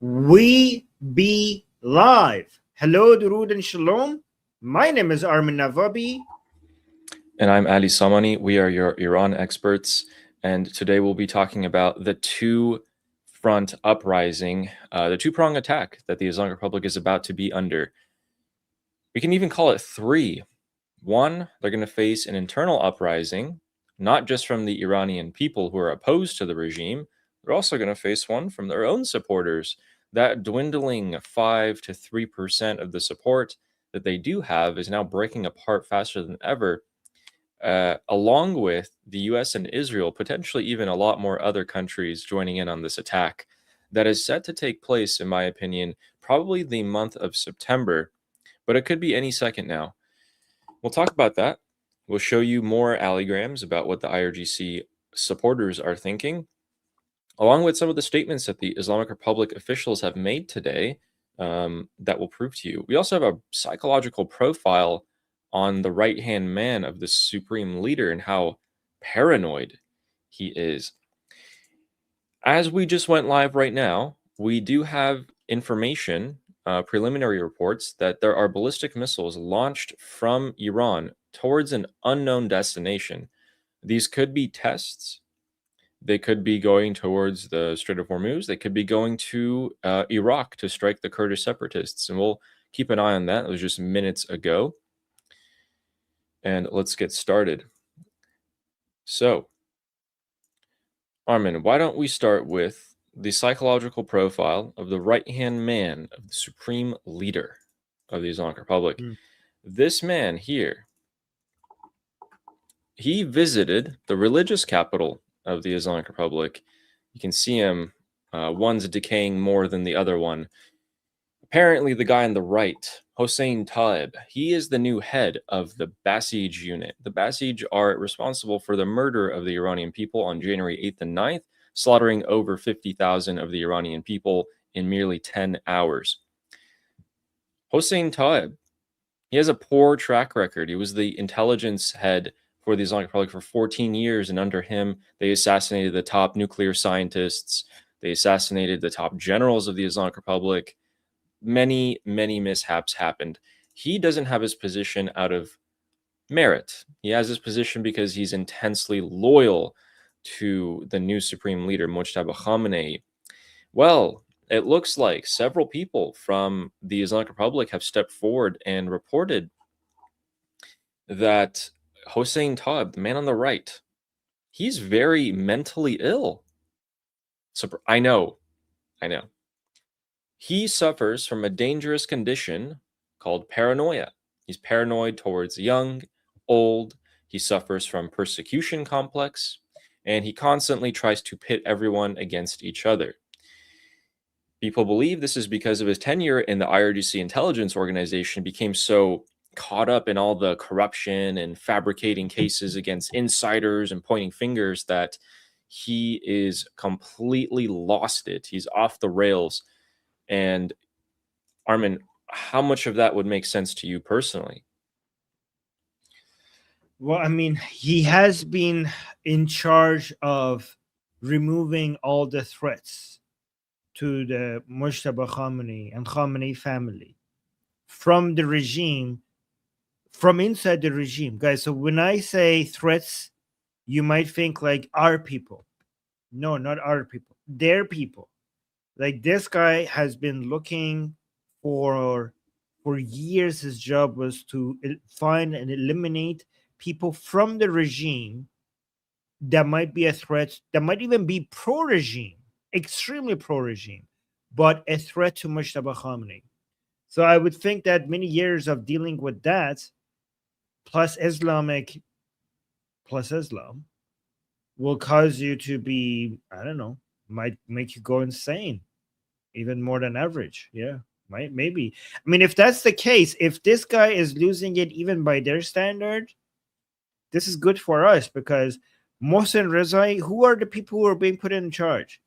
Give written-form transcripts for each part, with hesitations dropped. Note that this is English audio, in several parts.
We be live. Hello, Durud and Shalom. My name is Armin Navabi. And I'm Ali Samani. We are your Iran experts. And today we'll be talking about the two-front uprising, the two-prong attack that the Islamic Republic is about to be under. We can even call it three. One, they're going to face an internal uprising, not just from the Iranian people who are opposed to the regime. They're also going to face one from their own supporters. That dwindling 5 to 3% of the support that they do have is now breaking apart faster than ever. Along with the US and Israel, potentially even a lot more other countries joining in on this attack that is set to take place, in my opinion, probably the month of September, but it could be any second now. We'll talk about that. We'll show you more alligrams about what the IRGC supporters are thinking, along with some of the statements that the Islamic Republic officials have made today that will prove to you. We also have a psychological profile on the right-hand man of the supreme leader and how paranoid he is. As we just went live right now, we do have information, preliminary reports, that there are ballistic missiles launched from Iran towards an unknown destination. These could be tests. They could be going towards the Strait of Hormuz. They could be going to Iraq to strike the Kurdish separatists. And we'll keep an eye on that. It was just minutes ago. And let's get started. So, Armin, why don't we start with the psychological profile of the right-hand man of the supreme leader of the Islamic Republic. This man here, he visited the religious capital of the Islamic Republic. You can see him, one's decaying more than the other one. Apparently, the guy on the right, Hossein Taeb, he is the new head of the Basij unit. The Basij are responsible for the murder of the Iranian people on January 8th and 9th, slaughtering over 50,000 of the Iranian people in merely 10 hours. Hossein Taeb, he has a poor track record. He was the intelligence head for the Islamic Republic for 14 years, and under him, they assassinated the top nuclear scientists. They assassinated the top generals of the Islamic Republic. Many mishaps happened. He doesn't have his position out of merit. He has his position because he's intensely loyal to the new supreme leader, Mojtaba Khamenei. Well, it looks like several people from the Islamic Republic have stepped forward and reported that Hossein Taeb, the man on the right, he's very mentally ill. I know. He suffers from a dangerous condition called paranoia. He's paranoid towards young, old. He suffers from persecution complex, and he constantly tries to pit everyone against each other. People believe this is because of his tenure in the IRGC intelligence organization became so caught up in all the corruption and fabricating cases against insiders and pointing fingers that he is completely lost it. He's off the rails. And Armin, how much of that would make sense to you personally? Well, I mean, he has been in charge of removing all the threats to the Mojtaba Khamenei and Khamenei family from the regime, from inside the regime. Guys, so when I say threats, you might think like our people. No, not our people. Their people. Like, this guy has been looking for years. His job was to find and eliminate people from the regime that might be a threat, that might even be pro-regime, extremely pro-regime, but a threat to Mojtaba Khamenei. So I would think that many years of dealing with that, plus Islam, will cause you to be, I don't know, might make you go insane, even more than average. Yeah, maybe. I mean, if that's the case, if this guy is losing it even by their standard, this is good for us, because Mohsen Rezai, who are the people who are being put in charge?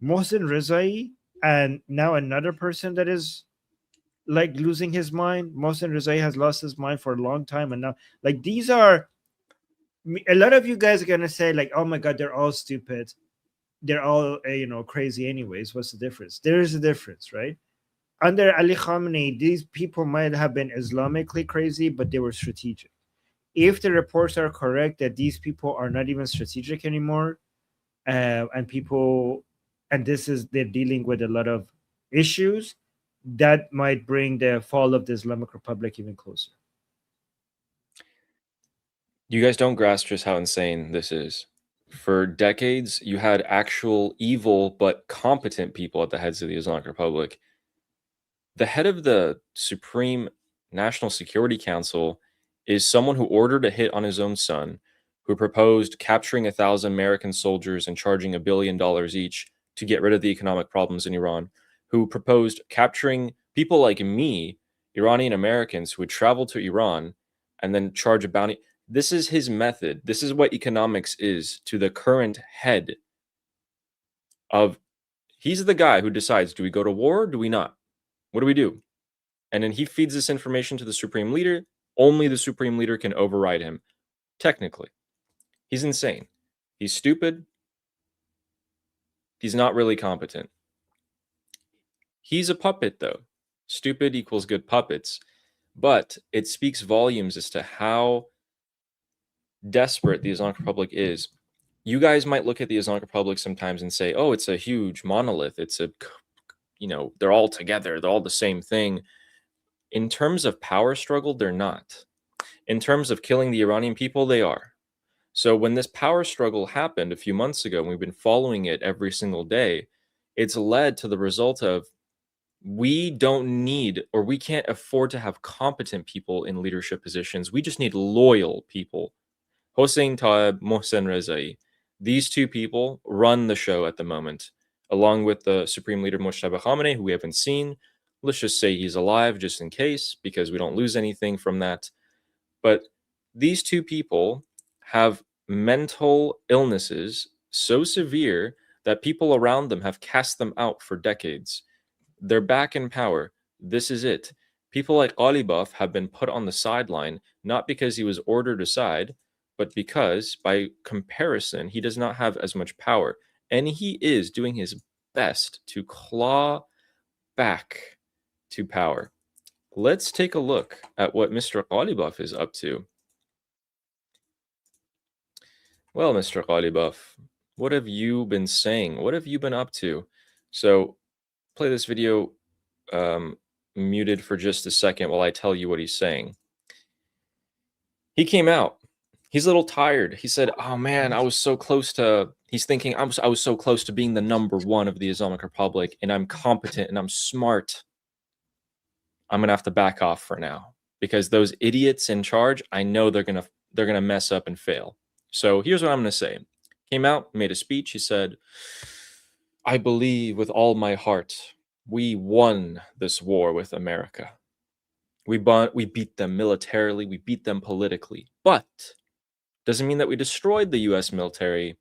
Mohsen Rezai, and now another person that is like losing his mind. Mohsen Rezai has lost his mind for a long time, and now, like, these are, a lot of you guys are gonna say like, oh my god, they're all stupid. they're all crazy anyways. What's the difference? There is a difference, right? Under Ali Khamenei, these people might have been Islamically crazy, but they were strategic. If the reports are correct that these people are not even strategic anymore, and they're dealing with a lot of issues, that might bring the fall of the Islamic Republic even closer. You guys don't grasp just how insane this is. For decades, you had actual evil but competent people at the heads of the Islamic Republic. The head of the Supreme National Security Council is someone who ordered a hit on his own son, who proposed capturing 1,000 American soldiers and charging $1 billion each to get rid of the economic problems in Iran, who proposed capturing people like me, Iranian Americans, who would travel to Iran and then charge a bounty. This is his method. This is what economics is to the current head of, he's the guy who decides, do we go to war or do we not? What do we do? And then he feeds this information to the Supreme Leader. Only the Supreme Leader can override him. Technically. He's insane. He's stupid. He's not really competent. He's a puppet, though. Stupid equals good puppets. But it speaks volumes as to how desperate the Islamic Republic is. You guys might look at the Islamic Republic sometimes and say, oh, it's a huge monolith. It's a, they're all together. They're all the same thing. In terms of power struggle, they're not. In terms of killing the Iranian people, they are. So when this power struggle happened a few months ago, and we've been following it every single day, it's led to the result of we don't need, or we can't afford to have competent people in leadership positions. We just need loyal people. Hossein Taeb, Mohsen Rezai. These two people run the show at the moment, along with the Supreme Leader Mojtaba Khamenei, who we haven't seen. Let's just say he's alive just in case, because we don't lose anything from that. But these two people have mental illnesses so severe that people around them have cast them out for decades. They're back in power. This is it. People like Ghalibaf have been put on the sideline, not because he was ordered aside, but because, by comparison, he does not have as much power. And he is doing his best to claw back to power. Let's take a look at what Mr. Ghalibaf is up to. Well, Mr. Ghalibaf, what have you been saying? What have you been up to? So, play this video muted for just a second while I tell you what he's saying. He came out. He's a little tired. He said, oh man, I was so close to, he's thinking, I was so close to being the #1 of the Islamic Republic, and I'm competent and I'm smart. I'm going to have to back off for now because those idiots in charge, I know they're going to mess up and fail. So here's what I'm going to say. Came out, made a speech. He said, I believe with all my heart, we won this war with America. We beat them militarily. We beat them politically. But doesn't mean that we destroyed the U.S. military.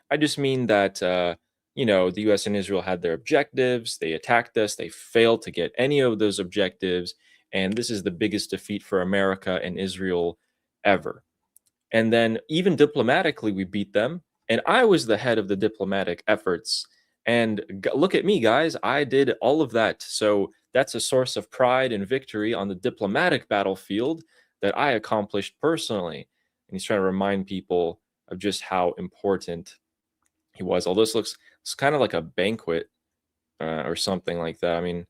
I just mean that, the U.S. and Israel had their objectives. They attacked us. They failed to get any of those objectives. And this is the biggest defeat for America and Israel ever. And then even diplomatically, we beat them. And I was the head of the diplomatic efforts. And look at me, guys. I did all of that. So that's a source of pride and victory on the diplomatic battlefield that I accomplished personally. And he's trying to remind people of just how important he was. Although this looks, it's kind of like a banquet or something like that. I mean,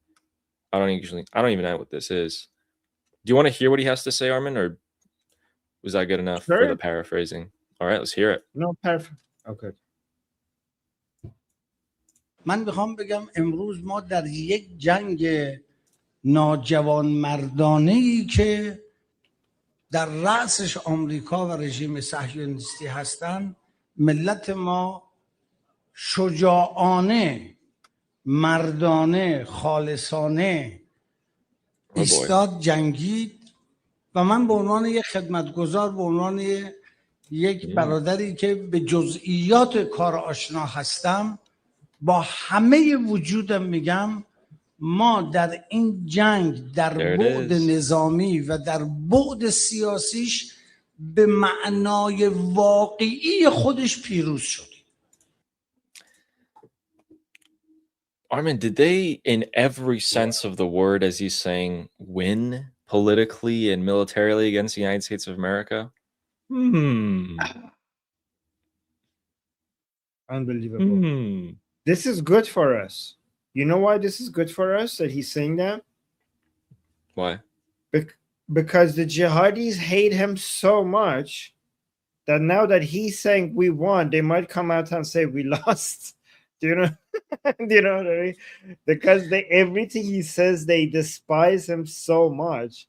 I don't even know what this is. Do you want to hear what he has to say, Armin, or was that good enough for the paraphrasing? All right, let's hear it. No, paraphrase. Okay. من میخوام بگم امروز ما در یک جنگ ناجوان مردانه‌ای که در رأسش آمریکا و رژیم صهیونیستی هستند، ملت ما شجاعانه، مردانه، خالصانه ایستاد، جنگید و من به عنوان یک خدمتگزار، به عنوان یک برادری که به جزئیات کار آشنا هستم، با همه وجودم میگم ما در این جنگ در بعد نظامی و در بعد سیاسیش به معنای واقعی خودش پیروز شدیم. Armin, did they, in every sense of the word, as he's saying, win politically and militarily against the United States of America? Unbelievable. This is good for us. You know why this is good for us that he's saying that? Why? Because the jihadis hate him so much that now that he's saying we won, they might come out and say we lost. Do you know? Do you know what I mean? Because everything he says, they despise him so much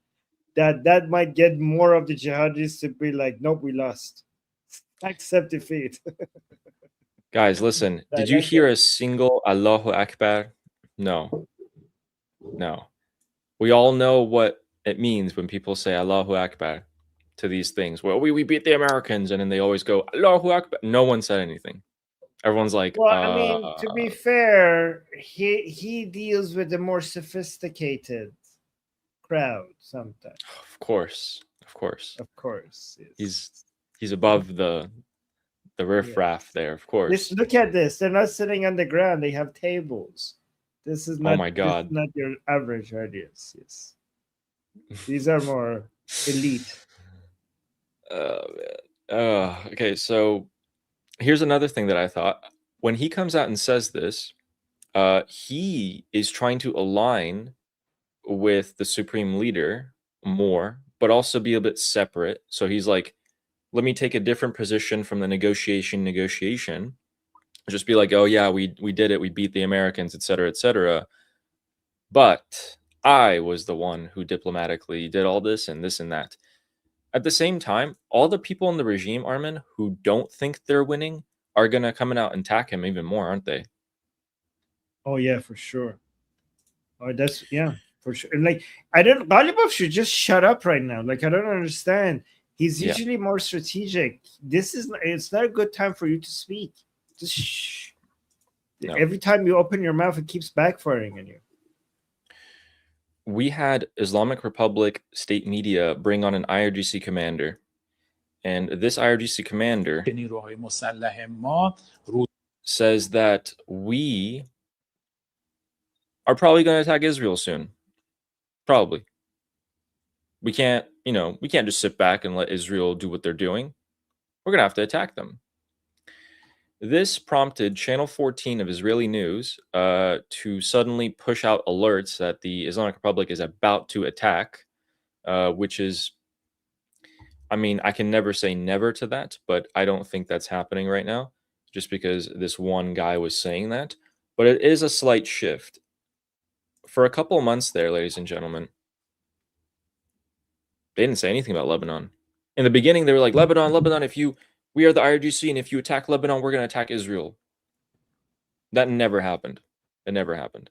that might get more of the jihadis to be like, nope, we lost. Accept defeat. Guys, listen, did you hear a single Allahu Akbar? No. No. We all know what it means when people say Allahu Akbar to these things. Well, we beat the Americans, and then they always go, Allahu Akbar. No one said anything. Everyone's like, well, I mean, to be fair, he deals with a more sophisticated crowd sometimes. Of course. Yes. He's above the riffraff there, of course. Look at this. They're not sitting on the ground. They have tables. This is not, oh my God. This is not your average audience. Yes. These are more elite. Okay, so here's another thing that I thought. When he comes out and says this, he is trying to align with the supreme leader more, but also be a bit separate. So he's like, let me take a different position from the negotiation. Just be like, oh yeah, we did it. We beat the Americans, etc., etc. But I was the one who diplomatically did all this and that. At the same time, all the people in the regime, Armin, who don't think they're winning are going to come out and attack him even more, aren't they? Oh, yeah, for sure. Oh, for sure. And like, Ghalibov should just shut up right now. Like, I don't understand. He's usually more strategic. It's not a good time for you to speak. Just shh. No. Every time you open your mouth, it keeps backfiring on you. We had Islamic Republic state media bring on an IRGC commander. And this IRGC commander says that we are probably going to attack Israel soon. Probably. We can't just sit back and let Israel do what they're doing. We're going to have to attack them. This prompted Channel 14 of Israeli news to suddenly push out alerts that the Islamic Republic is about to attack, which is, I mean, I can never say never to that, but I don't think that's happening right now, just because this one guy was saying that. But it is a slight shift. For a couple of months there, ladies and gentlemen, they didn't say anything about Lebanon. In the beginning, they were like, Lebanon, we are the IRGC, and if you attack Lebanon, we're going to attack Israel. That never happened. It never happened.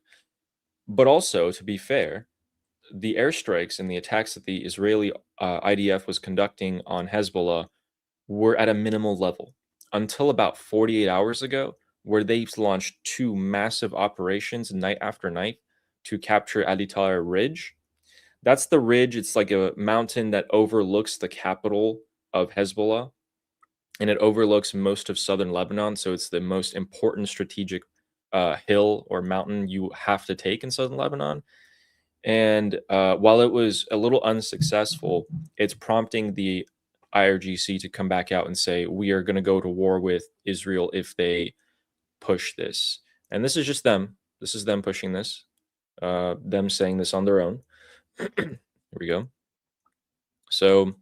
But also, to be fair, the airstrikes and the attacks that the Israeli IDF was conducting on Hezbollah were at a minimal level until about 48 hours ago, where they launched 2 massive operations night after night to capture Ali Taher Ridge. That's the ridge. It's like a mountain that overlooks the capital of Hezbollah, and it overlooks most of southern Lebanon. So it's the most important strategic hill or mountain you have to take in southern Lebanon. And while it was a little unsuccessful, it's prompting the IRGC to come back out and say, we are going to go to war with Israel if they push this. And this is just them. This is them pushing this, them saying this on their own. Here we go. So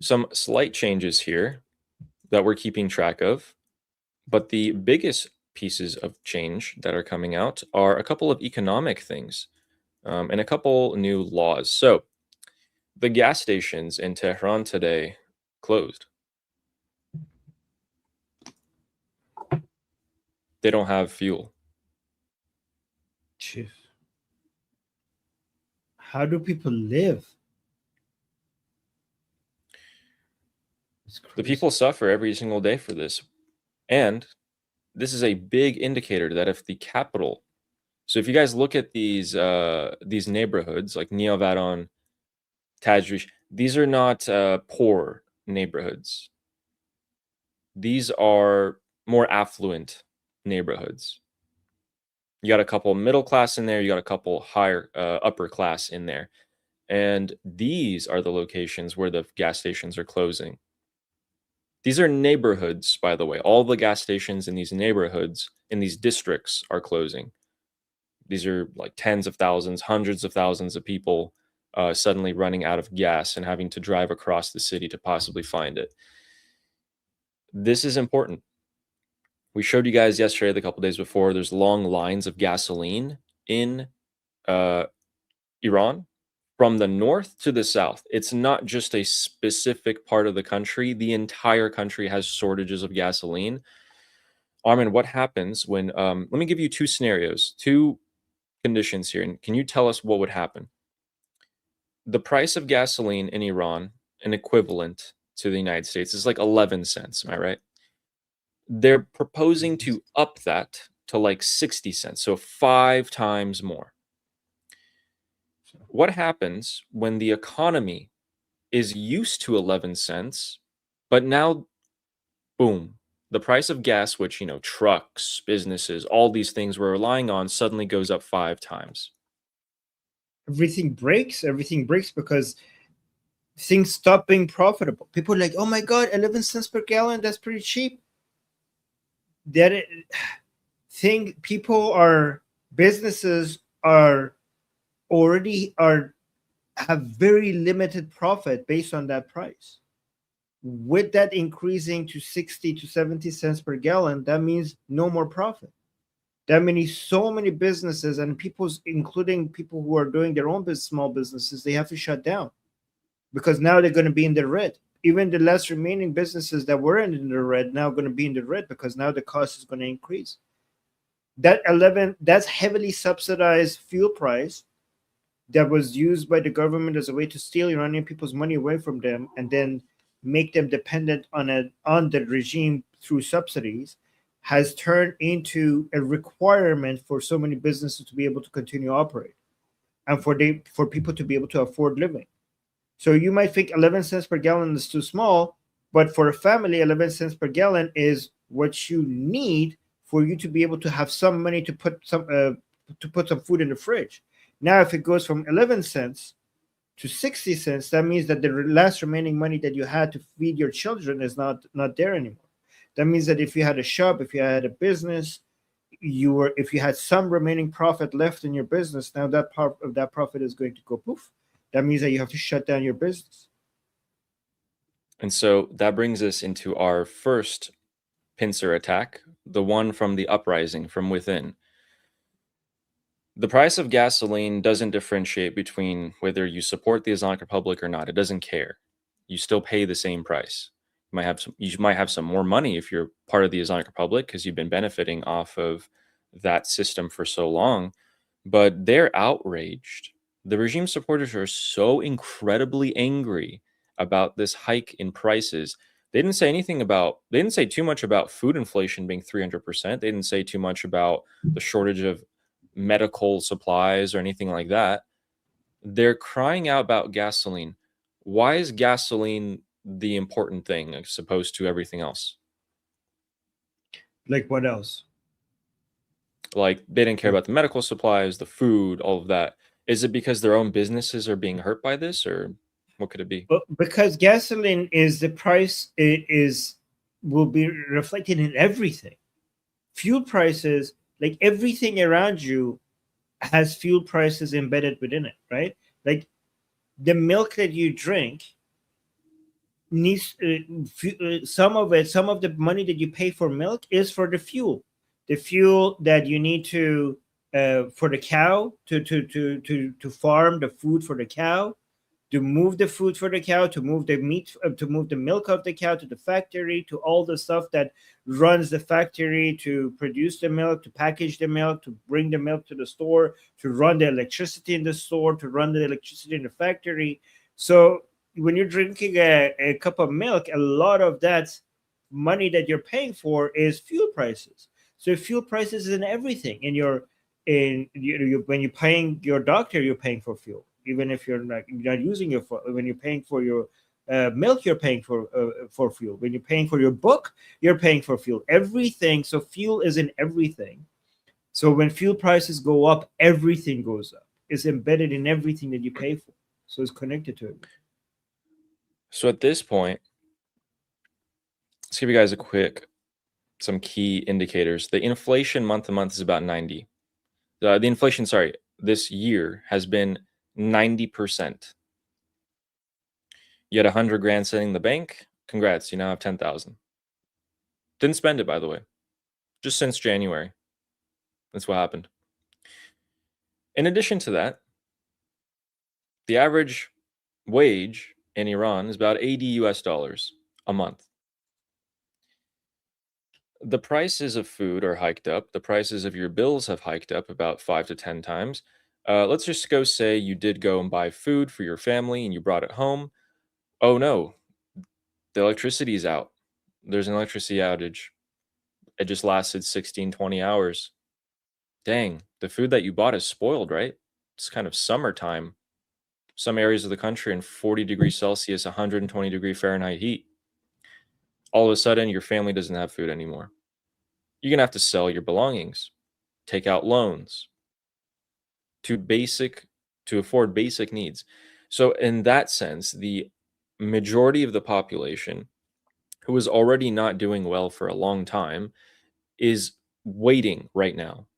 some slight changes here that we're keeping track of, but the biggest pieces of change that are coming out are a couple of economic things and a couple new laws. So the gas stations in Tehran today closed. They don't have fuel. Chief. How do people live? The people suffer every single day for this. And this is a big indicator that if the capital, so if you guys look at these neighborhoods like Neovaron, Tajrish, these are not poor neighborhoods. These are more affluent neighborhoods. You got a couple middle class in there. You got a couple higher upper class in there. And these are the locations where the gas stations are closing. These are neighborhoods, by the way. All the gas stations in these neighborhoods, in these districts, are closing. These are like tens of thousands, hundreds of thousands of people suddenly running out of gas and having to drive across the city to possibly find it. This is important. We showed you guys yesterday, the couple days before, there's long lines of gasoline in Iran from the north to the south. It's not just a specific part of the country. The entire country has shortages of gasoline. Armin, what happens when, let me give you two scenarios, two conditions here. And can you tell us what would happen? The price of gasoline in Iran, an equivalent to the United States, is like 11 cents. Am I right? They're proposing to up that to like 60 cents. So 5 times more. What happens when the economy is used to 11 cents, but now, boom, the price of gas, which, you know, trucks, businesses, all these things we're relying on, suddenly goes up 5 times. Everything breaks because things stop being profitable. People are like, oh my God, 11 cents per gallon, that's pretty cheap. Businesses have very limited profit based on that price. With that increasing to 60 to 70 cents per gallon, that means no more profit. That means so many businesses and including people who are doing their own small businesses, they have to shut down because now they're going to be in the red. Even the last remaining businesses that weren't in the red now going to be in the red because now the cost is going to increase. That's heavily subsidized fuel price that was used by the government as a way to steal Iranian people's money away from them and then make them dependent on the regime through subsidies, has turned into a requirement for so many businesses to be able to continue to operate and for people to be able to afford living. So you might think 11 cents per gallon is too small, but for a family, 11 cents per gallon is what you need for you to be able to have some money to put some food in the fridge. Now, if it goes from 11 cents to 60 cents, that means that the last remaining money that you had to feed your children is not there anymore. That means that if you had a shop, if you had a business, if you had some remaining profit left in your business, now that part of that profit is going to go poof. That means that you have to shut down your business. And so that brings us into our first pincer attack, the one from the uprising, from within. The price of gasoline doesn't differentiate between whether you support the Islamic Republic or not. It doesn't care. You still pay the same price. You might have some more money if you're part of the Islamic Republic because you've been benefiting off of that system for so long, but they're outraged. The regime supporters are so incredibly angry about this hike in prices. They didn't say too much about food inflation being 300%. They didn't say too much about the shortage of medical supplies or anything like that. They're crying out about gasoline. Why is gasoline the important thing as opposed to everything else? Like what else? Like they didn't care about the medical supplies, the food, all of that. Is it because their own businesses are being hurt by this, or what could it be? Well, because gasoline is the price, will be reflected in everything. Fuel prices, like everything around you, has fuel prices embedded within it, right? Like the milk that you drink needs some of the money that you pay for milk is for the fuel that you need to for the cow to farm the food for the cow, to move the food for the cow, to move the meat, to move the milk of the cow to the factory, to all the stuff that runs the factory to produce the milk, to package the milk, to bring the milk to the store, to run the electricity in the store, to run the electricity in the factory. So when you're drinking a cup of milk, a lot of that money that you're paying for is fuel prices. So fuel prices is in everything. When you're paying your doctor, you're paying for fuel. Even if you're not using your phone, when you're paying for your milk, you're paying for fuel. When you're paying for your book, you're paying for fuel. Everything. So fuel is in everything. So when fuel prices go up, everything goes up. It's embedded in everything that you pay for. So it's connected to it. So at this point, let's give you guys some key indicators. The inflation month to month is about 90. The inflation, this year has been 90%. You had 100 grand sitting in the bank. Congrats, you now have 10,000. Didn't spend it, by the way. Just since January. That's what happened. In addition to that, the average wage in Iran is about $80 a month. The prices of food are hiked up. The prices of your bills have hiked up about 5 to 10 times. Let's just go say you did go and buy food for your family and you brought it home. Oh no, the electricity is out. There's an electricity outage. It just lasted 16, 20 hours. Dang, the food that you bought is spoiled, right? It's kind of summertime. Some areas of the country in 40 degrees Celsius, 120 degree Fahrenheit heat. All of a sudden, your family doesn't have food anymore. You're going to have to sell your belongings, take out loans to afford basic needs. So in that sense, the majority of the population who is already not doing well for a long time is waiting right now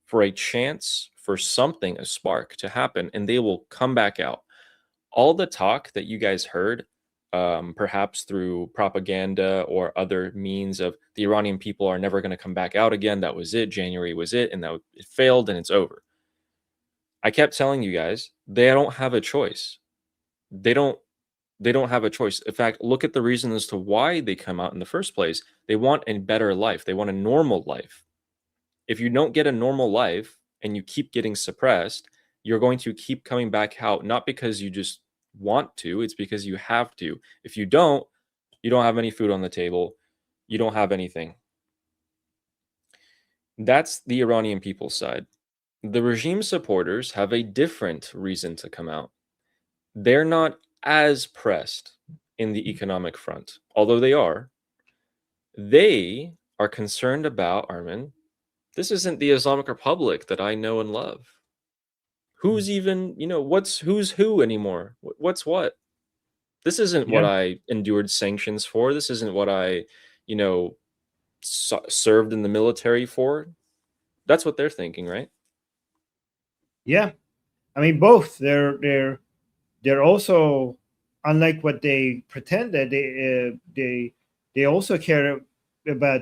for a chance for something, a spark to happen, and they will come back out. All the talk that you guys heard, perhaps through propaganda or other means of the Iranian people are never going to come back out again. That was it. January was it. And it failed and it's over. I kept telling you guys, they don't have a choice. They don't have a choice. In fact, look at the reason as to why they come out in the first place. They want a better life. They want a normal life. If you don't get a normal life and you keep getting suppressed, you're going to keep coming back out, not because you just want to, it's because you have to. If you don't have any food on the table. You don't have anything. That's the Iranian people's side. The regime supporters have a different reason to come out. They're not as pressed in the economic front, although they are. They are concerned about, Armin, this isn't the Islamic Republic that I know and love. Who's even, who's who anymore? What's what? This isn't what I endured sanctions for. This isn't what I, served in the military for. That's what they're thinking, right? Yeah, I mean both. They're also, unlike what they pretended, they also care about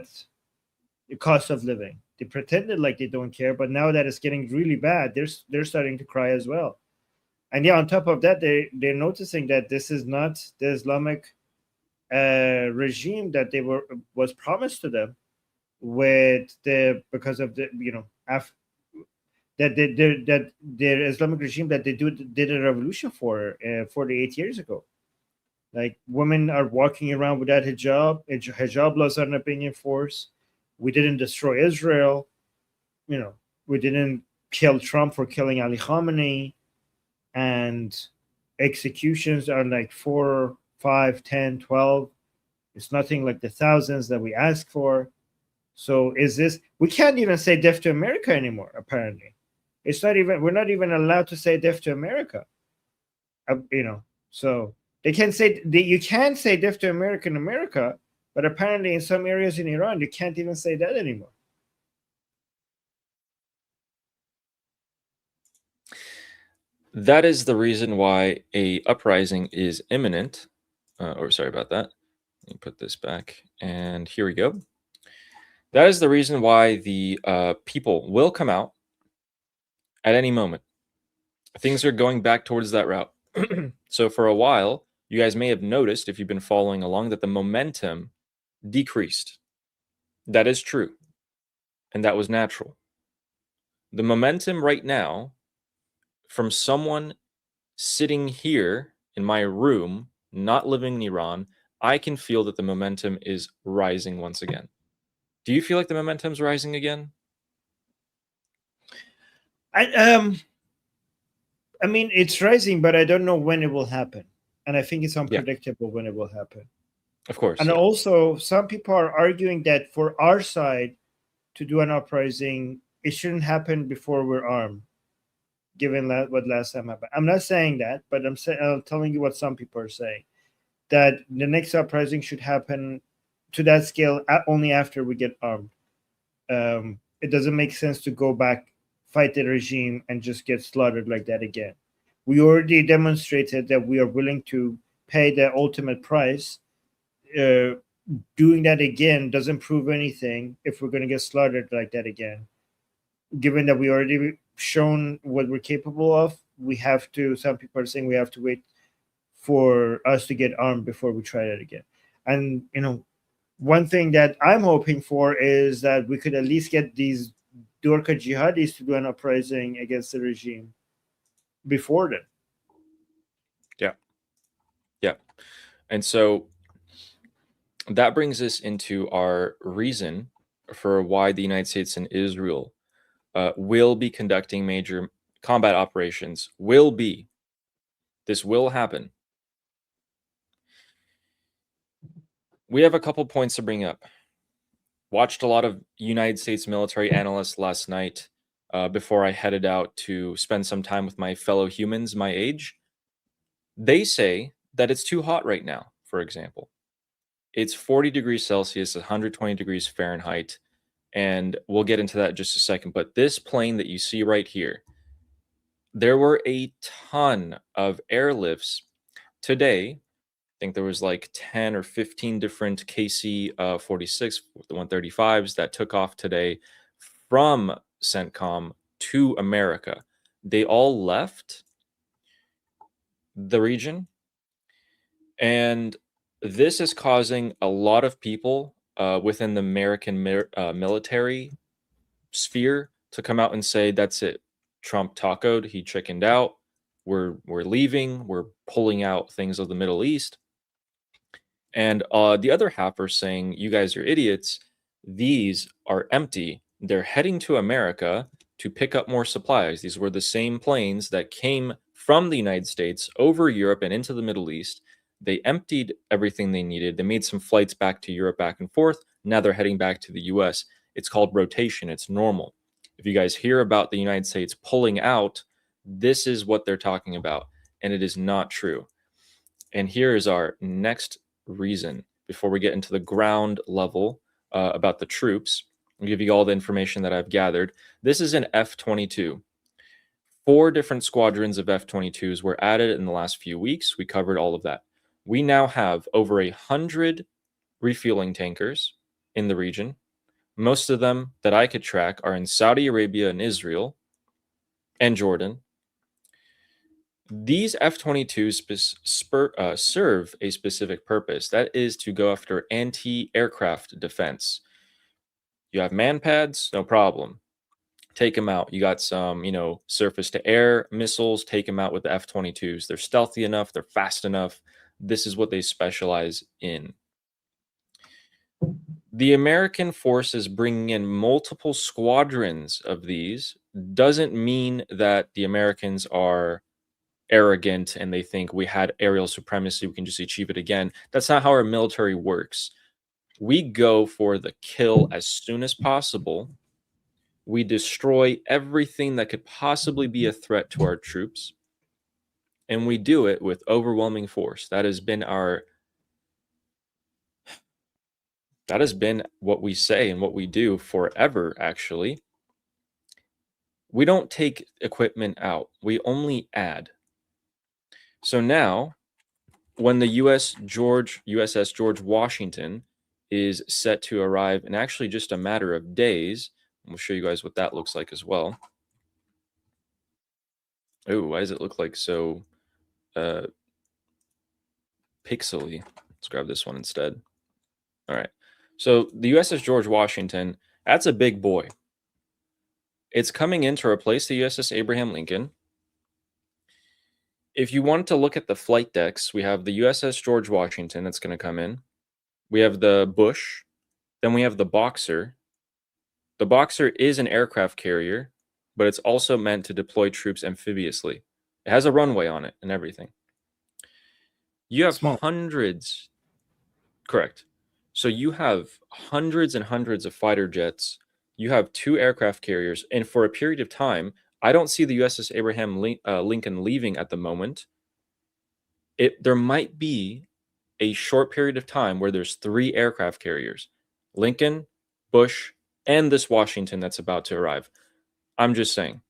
the cost of living. They pretended like they don't care, but now that it's getting really bad, they're starting to cry as well. And yeah, on top of that, they're noticing that this is not the Islamic regime that was promised to them because of the that their Islamic regime that they did a revolution for 48 years ago. Like, women are walking around without hijab. Hijab laws are not being enforced. We didn't destroy Israel. We didn't kill Trump for killing Ali Khamenei. And executions are like 4, 5, 10, 12. It's nothing like the thousands that we asked for. So we can't even say death to America anymore, apparently. We're not even allowed to say death to America. So they can say you can say death to America in America, but apparently in some areas in Iran, you can't even say that anymore. That is the reason why a uprising is imminent. Sorry about that. Let me put this back, and here we go. That is the reason why the people will come out at any moment. Things are going back towards that route. So for a while, you guys may have noticed, if you've been following along, that the momentum decreased. That is true. And that was natural. The momentum right now, from someone sitting here in my room, not living in Iran, I can feel that the momentum is rising once again. Do you feel like the momentum's rising again? I mean, it's rising, but I don't know when it will happen. And I think it's unpredictable when it will happen. Of course. And also, some people are arguing that for our side to do an uprising, it shouldn't happen before we're armed, given what last time happened. I'm not saying that, but I'm telling you what some people are saying, that the next uprising should happen to that scale only after we get armed. It doesn't make sense to go back, fight the regime, and just get slaughtered like that again. We already demonstrated that we are willing to pay the ultimate price. Doing that again doesn't prove anything if we're going to get slaughtered like that again. Given that we already shown what we're capable of, we have to, some people are saying we have to wait for us to get armed before we try that again. And, one thing that I'm hoping for is that we could at least get these Dorka jihadis to do an uprising against the regime before then. Yeah. And so that brings us into our reason for why the United States and Israel will be conducting major combat operations. This will happen. We have a couple points to bring up. Watched a lot of United States military analysts last night before I headed out to spend some time with my fellow humans my age. They say that it's too hot right now, for example. It's 40 degrees Celsius, 120 degrees Fahrenheit, and we'll get into that in just a second. But this plane that you see right here, there were a ton of airlifts today. I think there was like 10 or 15 different KC-46, the 135s that took off today from CENTCOM to America. They all left the region, and this is causing a lot of people within the American military sphere to come out and say, that's it. Trump tacoed, he chickened out. We're leaving. We're pulling out things of the Middle East. And the other half are saying, you guys are idiots. These are empty. They're heading to America to pick up more supplies. These were the same planes that came from the United States over Europe and into the Middle East. They emptied everything they needed. They made some flights back to Europe, back and forth. Now they're heading back to the US. It's called rotation. It's normal. If you guys hear about the United States pulling out, this is what they're talking about. And it is not true. And here is our next reason before we get into the ground level about the troops. I'll give you all the information that I've gathered. This is an F-22. 4 different squadrons of F-22s were added in the last few weeks. We covered all of that. We now have over 100 refueling tankers in the region. Most of them that I could track are in Saudi Arabia and Israel and Jordan. These F-22s serve a specific purpose. That is to go after anti-aircraft defense. You have man pads, no problem. Take them out. You got some, surface-to-air missiles. Take them out with the F-22s. They're stealthy enough. They're fast enough. This is what they specialize in. The American forces bringing in multiple squadrons of these doesn't mean that the Americans are arrogant and they think we had aerial supremacy, we can just achieve it again. That's not how our military works. We go for the kill as soon as possible. We destroy everything that could possibly be a threat to our troops, and we do it with overwhelming force. That has been what we say and what we do forever, actually. We don't take equipment out. We only add. So now, when the USS George Washington is set to arrive in actually just a matter of days, we'll show you guys what that looks like as well. Oh, why does it look like so pixely? Let's grab this one instead. All right. So the USS George Washington, that's a big boy. It's coming in to replace the USS Abraham Lincoln. If you want to look at the flight decks, we have the USS George Washington that's going to come in. We have the Bush. Then we have the Boxer. The Boxer is an aircraft carrier, but it's also meant to deploy troops amphibiously. It has a runway on it and everything. You have hundreds. Correct. So you have hundreds and hundreds of fighter jets. you have 2 aircraft carriers, and for a period of time, I don't see the USS Abraham Lincoln leaving at the moment. There might be a short period of time where there's 3 aircraft carriers, Lincoln, Bush, and this Washington that's about to arrive. I'm just saying.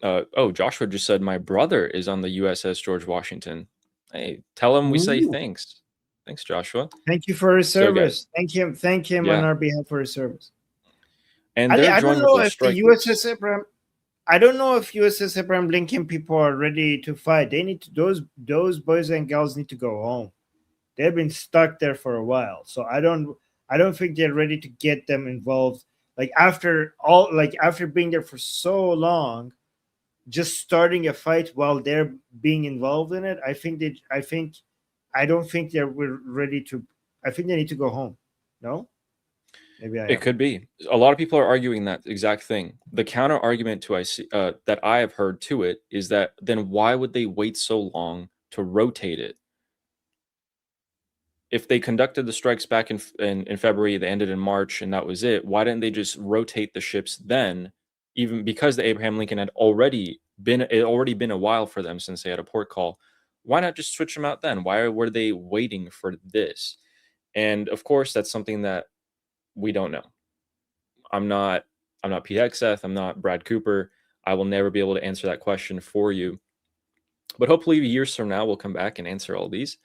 Oh, Joshua just said my brother is on the USS George Washington. Hey, tell him we say Ooh. thanks. Thanks, Joshua. Thank you for his So, service. guys, Thank him yeah. on our behalf for his service. And Ali, they're I don't joined with know their if the strike groups. USS Abraham. I don't know if USS Abraham Lincoln people are ready to fight. They need to. Those boys and girls need to go home. They've been stuck there for a while, so I don't think they're ready to get them involved. Like after being there for so long, just starting a fight while they're being involved in it. I don't think they're ready to. I think they need to go home. No, maybe I am. It could be. A lot of people are arguing that exact thing. The counter argument that I have heard to it is that then why would they wait so long to rotate it? If they conducted the strikes back in February, they ended in March, and that was it, why didn't they just rotate the ships then? Even because the Abraham Lincoln had already been a while for them since they had a port call. Why not just switch them out then? Why were they waiting for this? And of course, that's something that we don't know. I'm not Pete Hegseth. I'm not Brad Cooper. I will never be able to answer that question for you. But hopefully years from now, we'll come back and answer all these.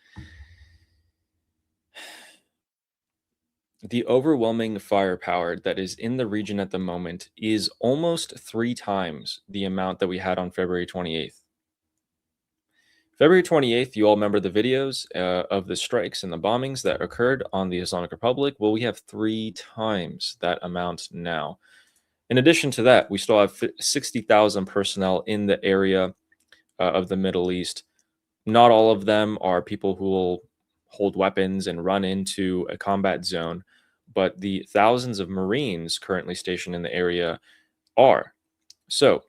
The overwhelming firepower that is in the region at the moment is almost 3 times the amount that we had on February 28th. February 28th, you all remember the videos of the strikes and the bombings that occurred on the Islamic Republic. Well, we have 3 times that amount now. In addition to that, we still have 60,000 personnel in the area of the Middle East. Not all of them are people who will hold weapons and run into a combat zone, but the thousands of Marines currently stationed in the area are. So,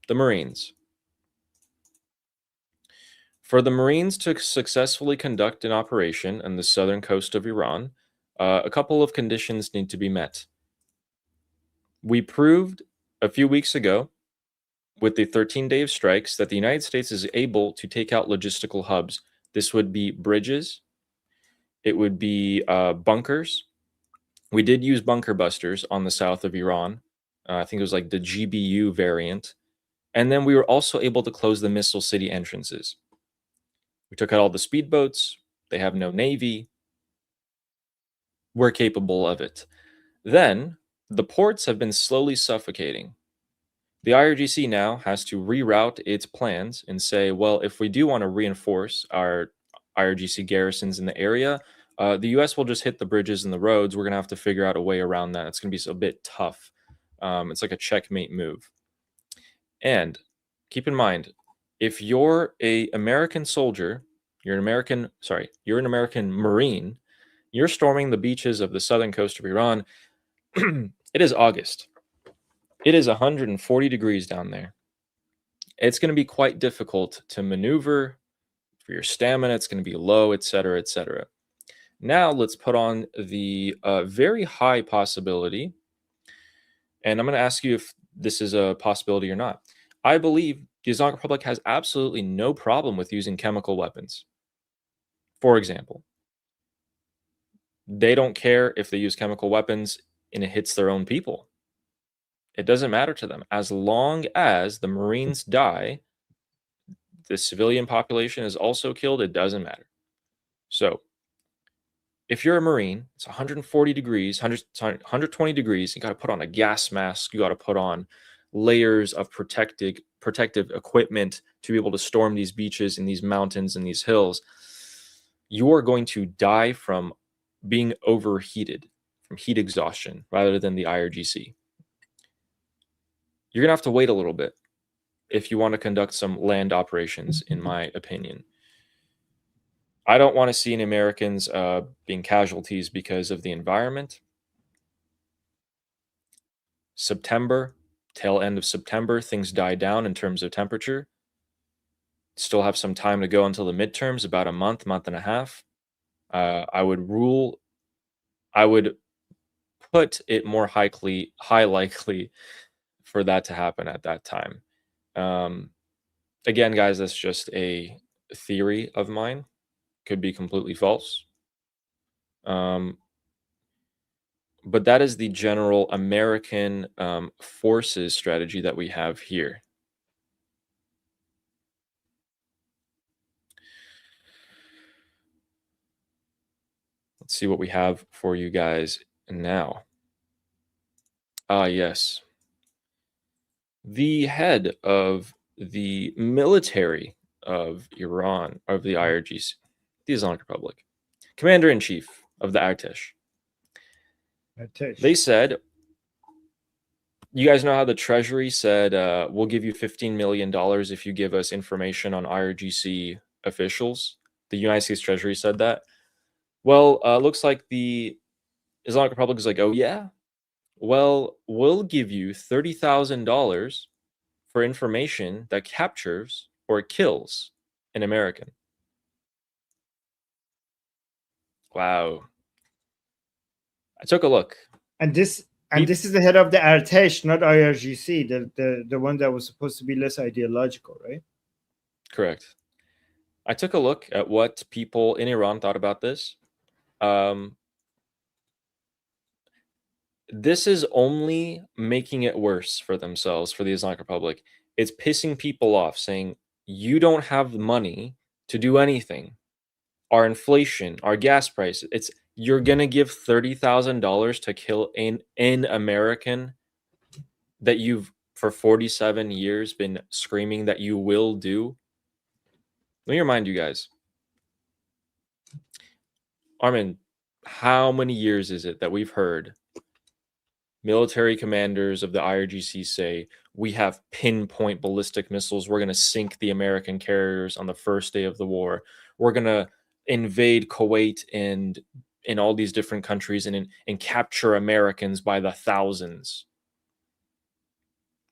the Marines. For the Marines to successfully conduct an operation on the southern coast of Iran, a couple of conditions need to be met. We proved a few weeks ago with the 13 day of strikes that the United States is able to take out logistical hubs. This would be bridges. It would be bunkers. We did use bunker busters on the south of Iran. I think it was like the GBU variant. And then we were also able to close the missile city entrances. We took out all the speedboats. They have no navy. We're capable of it. Then the ports have been slowly suffocating. The IRGC now has to reroute its plans and say, well, if we do want to reinforce our IRGC garrisons in the area, the U.S. will just hit the bridges and the roads. We're going to have to figure out a way around that. It's going to be a bit tough. It's like a checkmate move. And keep in mind, if you're an American soldier, you're an American Marine, you're storming the beaches of the southern coast of Iran. It is August. It is 140 degrees down there. It's going to be quite difficult to maneuver. For your stamina, it's going to be low, etc., etc. Now let's put on the very high possibility, and I'm going to ask you if this is a possibility or not. I believe the Islamic Republic has absolutely no problem with using chemical weapons. For example, they don't care if they use chemical weapons and it hits their own people. It doesn't matter to them. As long as the Marines die, the civilian population is also killed, it doesn't matter. So, if you're a Marine, it's 140 degrees, 120 degrees, you got to put on a gas mask, you got to put on layers of protective equipment to be able to storm these beaches and these mountains and these hills. You are going to die from being overheated, from heat exhaustion, rather than the IRGC. You're going to have to wait a little bit if you want to conduct some land operations, in my opinion. I don't want to see any Americans being casualties because of the environment. September, tail end of September, things die down in terms of temperature. Still have some time to go until the midterms, about a month and a half. I would put it more high likely for that to happen at that time. Again, guys, that's just a theory of mine. Could be completely false. But that is the general American forces strategy that we have here. Let's see what we have for you guys now. Yes. The head of the military of Iran, of the IRGC, the Islamic Republic, commander-in-chief of the Artesh. They said, you guys know how the Treasury said, we'll give you $15 million if you give us information on IRGC officials? The United States Treasury said that. Well, looks like the Islamic Republic is like, oh yeah? Well, we'll give you $30,000 for information that captures or kills an American. Wow. I took a look. And this is the head of the Artesh, not IRGC, the one that was supposed to be less ideological, right? Correct. I took a look at what people in Iran thought about this. This is only making it worse for themselves, for the Islamic Republic. It's pissing people off, saying, you don't have the money to do anything. Our inflation, our gas prices, you're going to give $30,000 to kill an American that you've, for 47 years, been screaming that you will do. Let me remind you guys. Armin, how many years is it that we've heard military commanders of the IRGC say, we have pinpoint ballistic missiles. We're going to sink the American carriers on the first day of the war. We're going to invade Kuwait and in all these different countries and capture Americans by the thousands.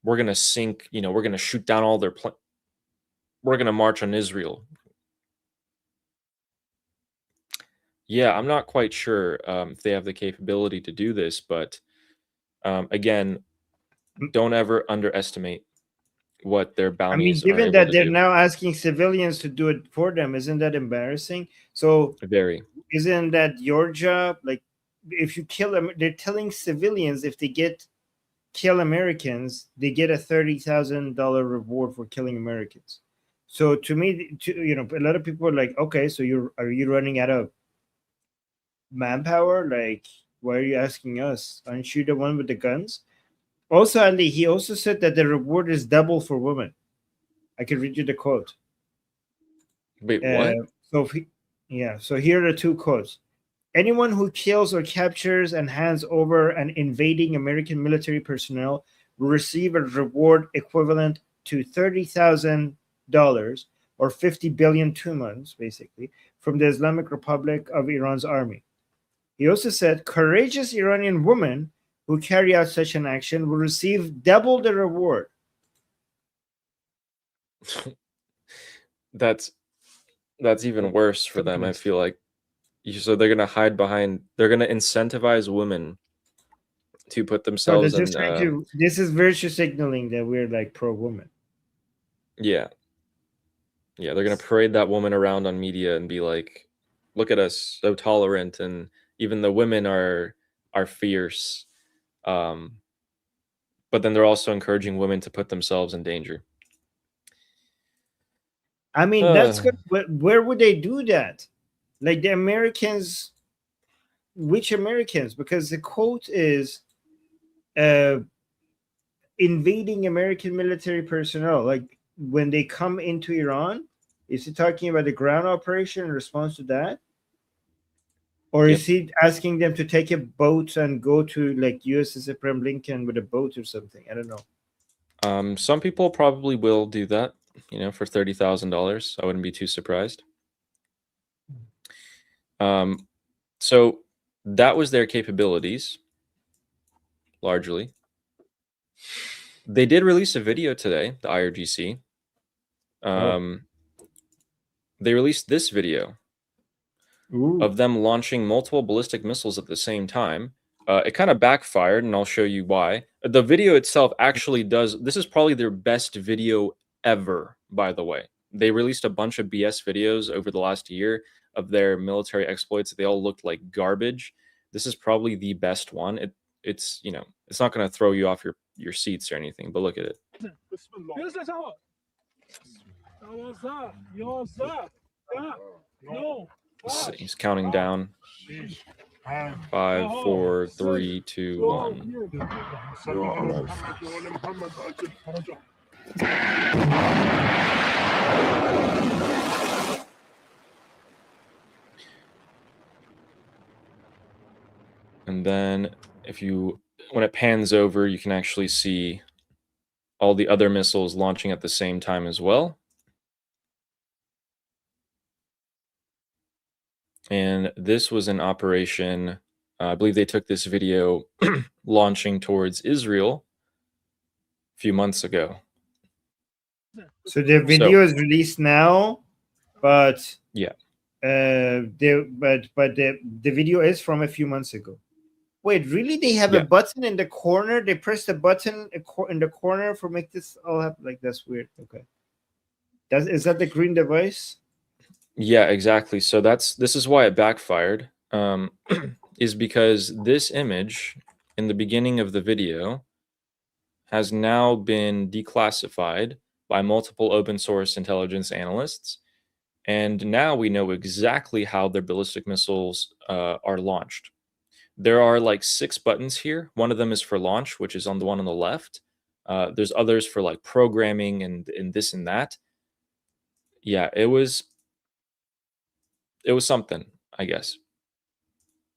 We're going to sink, we're going to shoot down all their planes. We're going to march on Israel. Yeah, I'm not quite sure if they have the capability to do this, but again, don't ever underestimate what their bounties are. Given that they're now asking civilians to do it for them, isn't that embarrassing? So isn't that your job? Like, if you kill them, they're telling civilians if they kill Americans, they get a $30,000 reward for killing Americans. So to me, a lot of people are like, okay, so are you running out of manpower? Like, why are you asking us? Aren't you the one with the guns? Also, Ali, he also said that the reward is double for women. I can read you the quote. Wait, what? So here are the two quotes. Anyone who kills or captures and hands over an invading American military personnel will receive a reward equivalent to $30,000 or 50 billion 2 months, basically, from the Islamic Republic of Iran's army. He also said courageous Iranian women who carry out such an action will receive double the reward. That's even worse for them, I feel like. So they're going to hide behind, they're going to incentivize women to put themselves in. This is virtue signaling that we're like pro-woman. Yeah. Yeah, they're going to parade that woman around on media and be like, look at us, so tolerant, and even the women are fierce. But then they're also encouraging women to put themselves in danger. That's good. But where would they do that? Like the Americans, which Americans? Because the quote is invading American military personnel. Like when they come into Iran, is he talking about the ground operation in response to that? Or is he asking them to take a boat and go to like USS Abraham Lincoln with a boat or something? I don't know. Some people probably will do that, for $30,000. I wouldn't be too surprised. So that was their capabilities, largely. They did release a video today, the IRGC. They released this video of them launching multiple ballistic missiles at the same time, It kind of backfired, and I'll show you why. The video itself actually does. This is probably their best video ever, by the way. They released a bunch of BS videos over the last year of their military exploits. They all looked like garbage. This is probably the best one. It's it's not going to throw you off your seats or anything, but look at it. He's counting down. 5, 4, 3, 2, 1. And then when it pans over, you can actually see all the other missiles launching at the same time as well. And this was an operation, I believe they took this video launching towards Israel a few months ago. So the video is released now, but yeah, the video is from a few months ago. Wait, really? They have a button in the corner? They press the button in the corner for make this all happen? Like, that's weird. Okay. Is that the green device? Yeah, exactly. So this is why it backfired, is because this image in the beginning of the video has now been declassified by multiple open source intelligence analysts. And now we know exactly how their ballistic missiles are launched. There are like 6 buttons here. One of them is for launch, which is on the one on the left. There's others for like programming and this and that. Yeah, it was something, I guess.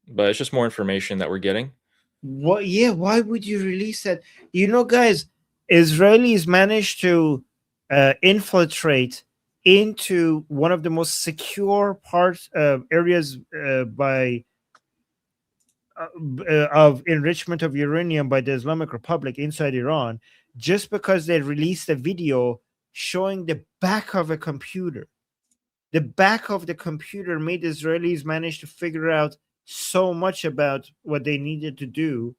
But it's just more information that we're getting. What? Yeah, why would you release that? Guys, Israelis managed to infiltrate into one of the most secure areas of enrichment of uranium by the Islamic Republic inside Iran, just because they released a video showing the back of a computer. The back of the computer made Israelis manage to figure out so much about what they needed to do.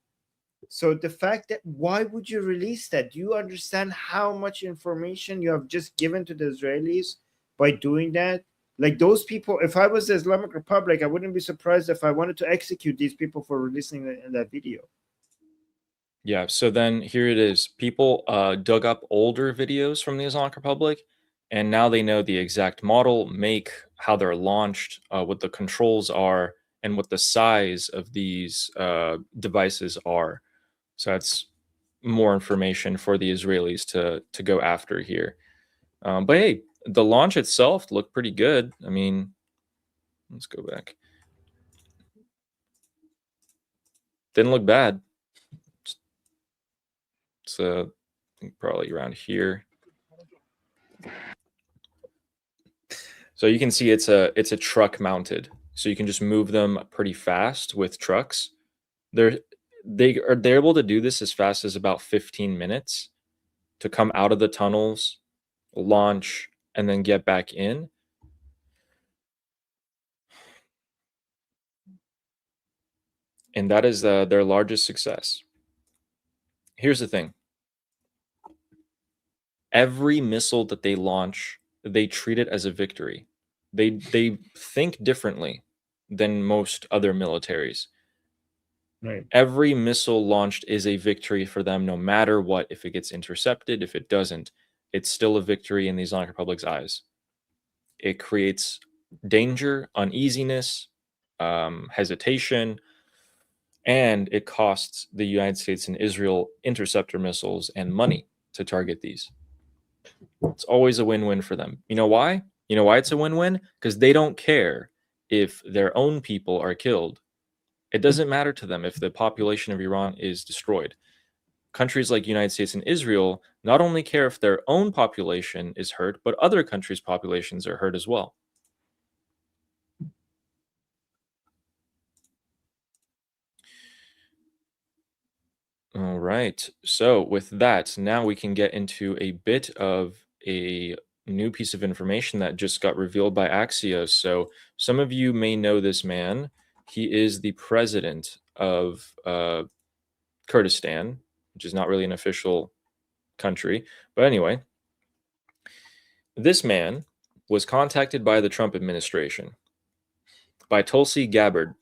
So the fact that, why would you release that? Do you understand how much information you have just given to the Israelis by doing that? Like, those people, if I was the Islamic Republic, I wouldn't be surprised if I wanted to execute these people for releasing that video. Yeah, so then here it is. People dug up older videos from the Islamic Republic, and now they know the exact model, make, how they're launched, what the controls are, and what the size of these devices are. So that's more information for the Israelis to go after here. But hey, the launch itself looked pretty good. I mean, let's go back. Didn't look bad. It's probably around here. So you can see it's a truck mounted. So you can just move them pretty fast with trucks. They're able to do this as fast as about 15 minutes to come out of the tunnels, launch, and then get back in. And that is their largest success. Here's the thing. Every missile that they launch, they treat it as a victory. They think differently than most other militaries. Right. Every missile launched is a victory for them, no matter what. If it gets intercepted, if it doesn't, it's still a victory in the Islamic Republic's eyes. It creates danger, uneasiness, hesitation, and it costs the United States and Israel interceptor missiles and money to target these. It's always a win-win for them. You know why? You know why it's a win-win? Because they don't care if their own people are killed. It doesn't matter to them if the population of Iran is destroyed. Countries like United States and Israel not only care if their own population is hurt, but other countries' populations are hurt as well. All right. So with that, now we can get into a bit of a new piece of information that just got revealed by Axios. So some of you may know this man. He is the president of Kurdistan, which is not really an official country. But anyway, this man was contacted by the Trump administration, by Tulsi Gabbard,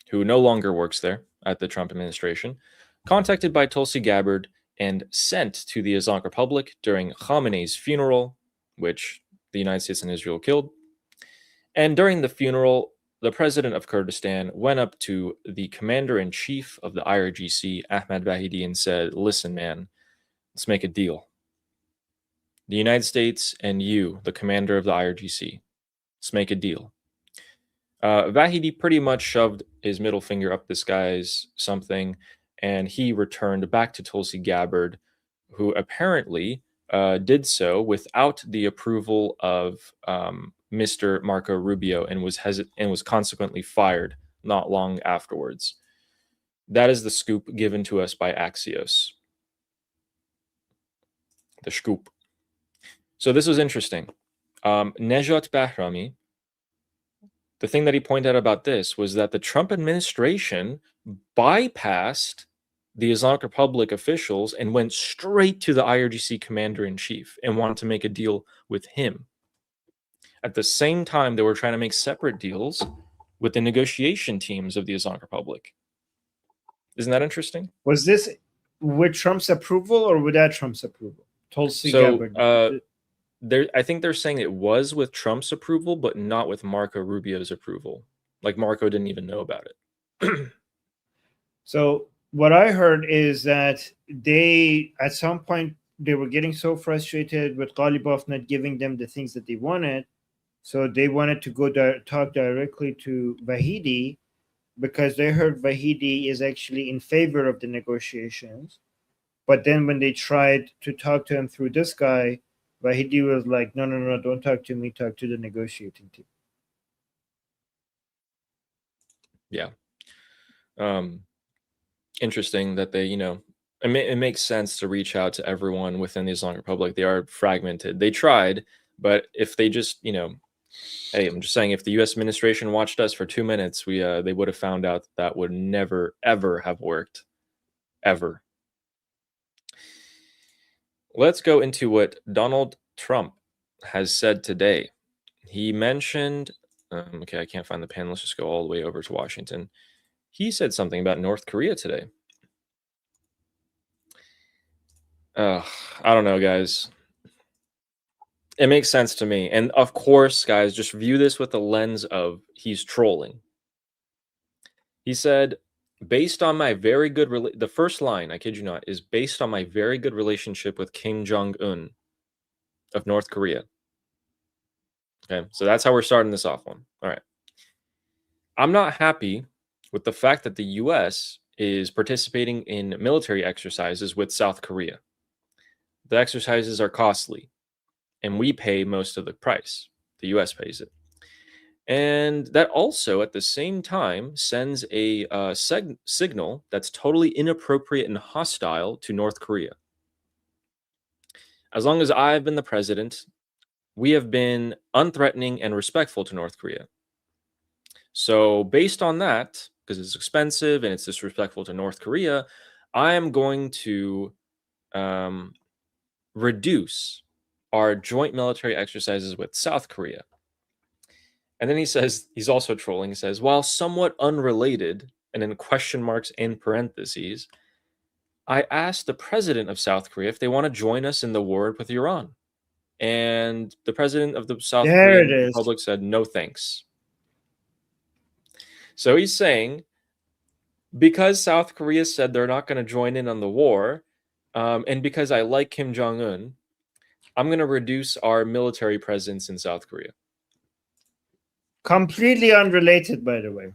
who no longer works there at the Trump administration, contacted by Tulsi Gabbard and sent to the Islamic Republic during Khamenei's funeral, which the United States and Israel killed. And during the funeral, the president of Kurdistan went up to the commander-in-chief of the IRGC, Ahmad Vahidi, and said, listen, man, let's make a deal. The United States and you, the commander of the IRGC, let's make a deal. Vahidi pretty much shoved his middle finger up this guy's something, and he returned back to Tulsi Gabbard, who apparently did so without the approval of Mr. Marco Rubio, and was consequently fired not long afterwards. That is the scoop given to us by Axios. The scoop. So this was interesting. Nejat Bahrami, the thing that he pointed out about this was that the Trump administration bypassed the Islamic Republic officials and went straight to the IRGC commander-in-chief and wanted to make a deal with him. At the same time, they were trying to make separate deals with the negotiation teams of the Islamic Republic. Isn't that interesting? Was this with Trump's approval or without Trump's approval? Tulsi Gabbard. I think they're saying it was with Trump's approval, but not with Marco Rubio's approval. Like Marco didn't even know about it. So what I heard is that they, at some point, they were getting so frustrated with Ghalibaf not giving them the things that they wanted. So they wanted to go talk directly to Vahidi, because they heard Vahidi is actually in favor of the negotiations. But then when they tried to talk to him through this guy, Vahidi was like, no, don't talk to me, talk to the negotiating team. Yeah. Interesting that they, it makes sense to reach out to everyone within the Islamic Republic. They are fragmented. They tried, but if they just, hey, I'm just saying, if the U.S. administration watched us for 2 minutes, they would have found out that would never, ever have worked. Ever. Let's go into what Donald Trump has said today. He mentioned, okay, I can't find the pen. Let's just go all the way over to Washington. He said something about North Korea today. I don't know, guys. It makes sense to me. And of course, guys, just view this with the lens of he's trolling. He said, based on my very good, the first line, I kid you not, is based on my very good relationship with Kim Jong-un of North Korea. Okay, so that's how we're starting this off one. All right. I'm not happy with the fact that the U.S. is participating in military exercises with South Korea. The exercises are costly, and we pay most of the price. The U.S. pays it. And that also, at the same time, sends a signal that's totally inappropriate and hostile to North Korea. As long as I've been the president, we have been unthreatening and respectful to North Korea. So based on that, because it's expensive and it's disrespectful to North Korea, I am going to reduce our joint military exercises with South Korea. And then he says, he's also trolling, he says, while somewhat unrelated, and in question marks in parentheses, I asked the president of South Korea if they want to join us in the war with Iran. And the president of the South Korean Republic said, no thanks. So he's saying, because South Korea said they're not going to join in on the war, and because I like Kim Jong-un, I'm going to reduce our military presence in South Korea. Completely unrelated, by the way.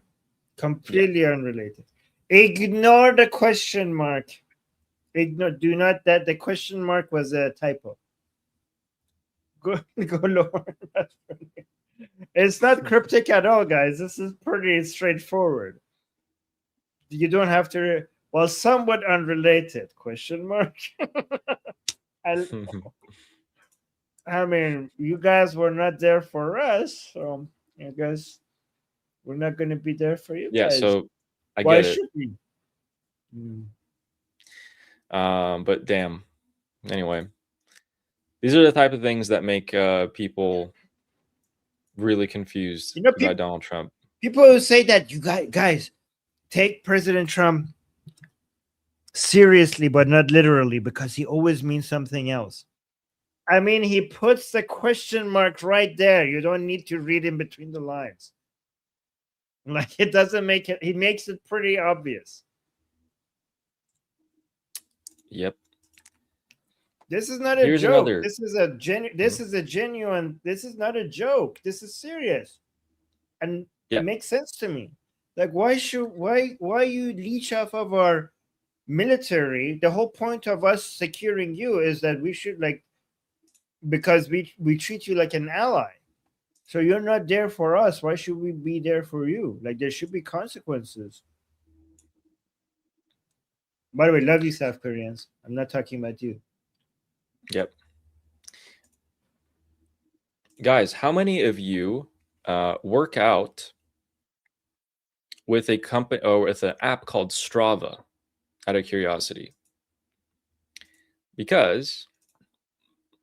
Completely unrelated. Ignore the question mark. Do not, that the question mark was a typo. Go lower. It's not cryptic at all, guys. This is pretty straightforward. You don't have to, well, somewhat unrelated, question mark. I mean, you guys were not there for us, so I guess we're not going to be there for you guys. So I Why get it. should we? Mm. But damn. Anyway, these are the type of things that make people really confused about Donald Trump. People who say that you guys take President Trump seriously, but not literally, because he always means something else. I mean, he puts the question mark right there. You don't need to read in between the lines. Like, it doesn't make it. He makes it pretty obvious. Yep. This is not a Here's joke. another. This is a genuine. This is not a joke. This is serious, and Yep. it makes sense to me. Like, why you leech off of our military? The whole point of us securing you is that we should, like, because we treat you like an ally. So you're not there for us. Why should we be there for you? Like, there should be consequences. By the way, love you, South Koreans. I'm not talking about you. Yep. Guys, how many of you work out with a company or with an app called Strava, out of curiosity? Because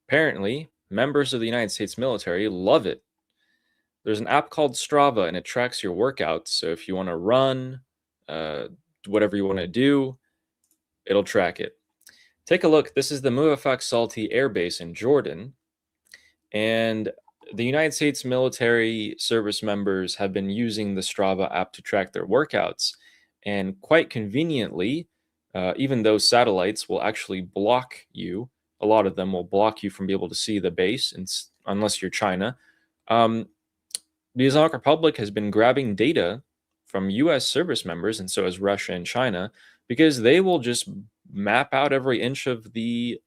apparently members of the United States military love it. There's an app called Strava, and it tracks your workouts. So if you want to run, whatever you want to do, it'll track it. Take a look. This is the Muwafaq Salti Air Base in Jordan. And the United States military service members have been using the Strava app to track their workouts. And quite conveniently, even though satellites will actually block you, a lot of them will block you from being able to see the base, unless you're China. The Islamic Republic has been grabbing data from US service members, and so has Russia and China, because they will just map out every inch of the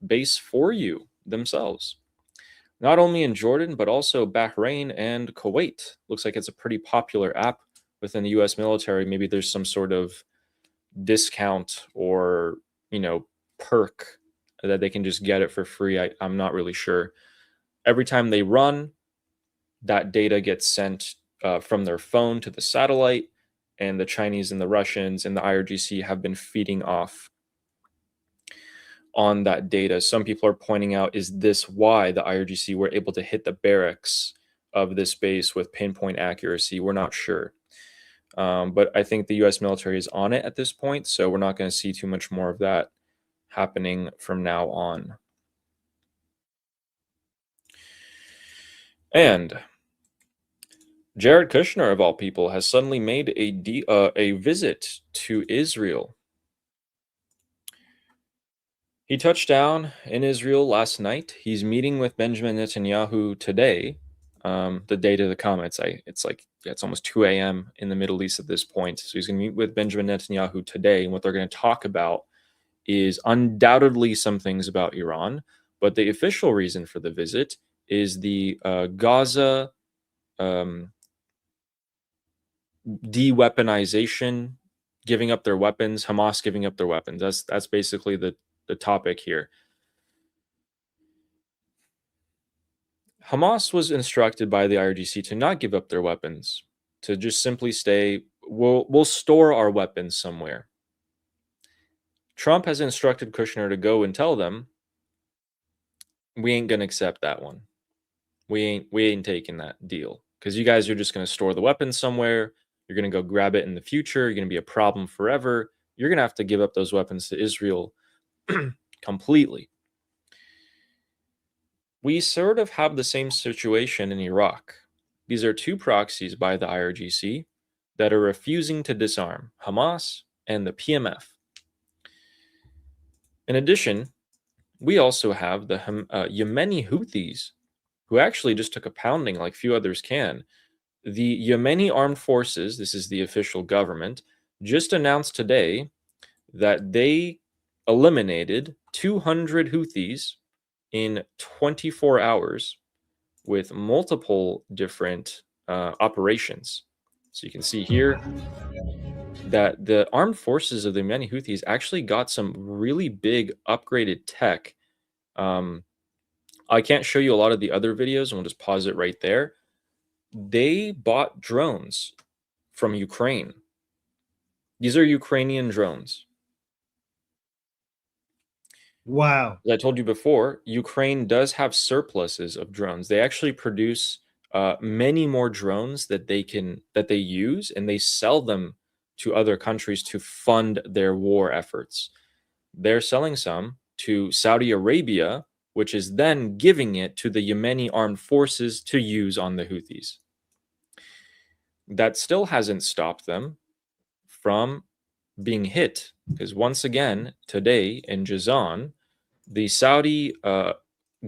base for you themselves. Not only in Jordan, but also Bahrain and Kuwait. Looks like it's a pretty popular app within the US military. Maybe there's some sort of discount or, perk that they can just get it for free. I'm not really sure. Every time they run, that data gets sent from their phone to the satellite, and the Chinese and the Russians and the IRGC have been feeding off on that data. Some people are pointing out, is this why the IRGC were able to hit the barracks of this base with pinpoint accuracy? We're not sure. But I think the US military is on it at this point, so we're not going to see too much more of that happening from now on. And Jared Kushner, of all people, has suddenly made a visit to Israel. He touched down in Israel last night. He's meeting with Benjamin Netanyahu today. The date of the comments, it's almost 2 a.m. in the Middle East at this point. So he's going to meet with Benjamin Netanyahu today, and what they're going to talk about is undoubtedly some things about Iran. But the official reason for the visit is the Gaza de-weaponization, giving up their weapons, Hamas giving up their weapons. That's basically the topic here. Hamas was instructed by the IRGC to not give up their weapons, to just simply stay, we'll store our weapons somewhere. Trump has instructed Kushner to go and tell them, we ain't gonna accept that one. We ain't taking that deal, because you guys are just gonna store the weapons somewhere. You're gonna go grab it in the future. You're gonna be a problem forever. You're gonna have to give up those weapons to Israel completely. We sort of have the same situation in Iraq. These are two proxies by the IRGC that are refusing to disarm, Hamas and the PMF. In addition, we also have the Yemeni Houthis, who actually just took a pounding like few others can. The Yemeni armed forces, this is the official government, just announced today that they eliminated 200 Houthis in 24 hours with multiple different operations. So you can see here that the armed forces of the Yemeni Houthis actually got some really big upgraded tech. I can't show you a lot of the other videos, and we'll just pause it right there. They bought drones from Ukraine. These are Ukrainian drones. Wow. As I told you before, Ukraine does have surpluses of drones. They actually produce many more drones that they use, and they sell them to other countries to fund their war efforts. They're selling some to Saudi Arabia, which is then giving it to the Yemeni armed forces to use on the Houthis. That still hasn't stopped them from being hit, because once again, today in Jazan, the Saudi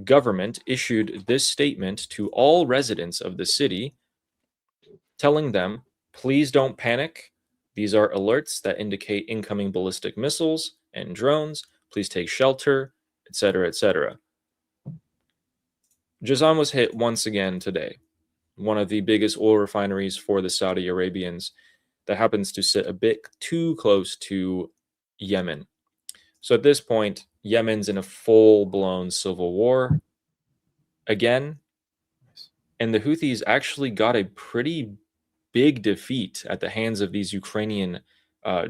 government issued this statement to all residents of the city, telling them, please don't panic. These are alerts that indicate incoming ballistic missiles and drones. Please take shelter, etc., etc. Jazan was hit once again today, one of the biggest oil refineries for the Saudi Arabians that happens to sit a bit too close to Yemen. So at this point, Yemen's in a full-blown civil war again, and the Houthis actually got a pretty big defeat at the hands of these Ukrainian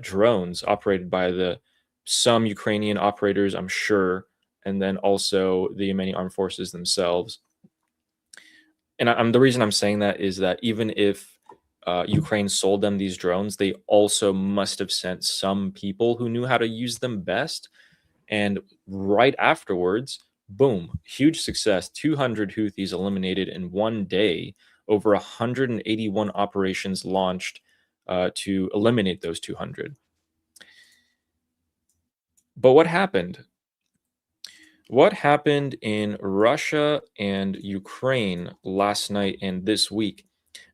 drones operated by some Ukrainian operators, I'm sure, and then also the Yemeni armed forces themselves. And the reason I'm saying that is that even if Ukraine sold them these drones, they also must have sent some people who knew how to use them best. And right afterwards, boom, huge success. 200 Houthis eliminated in one day, over 181 operations launched to eliminate those 200. But what happened? What happened in Russia and Ukraine last night and this week?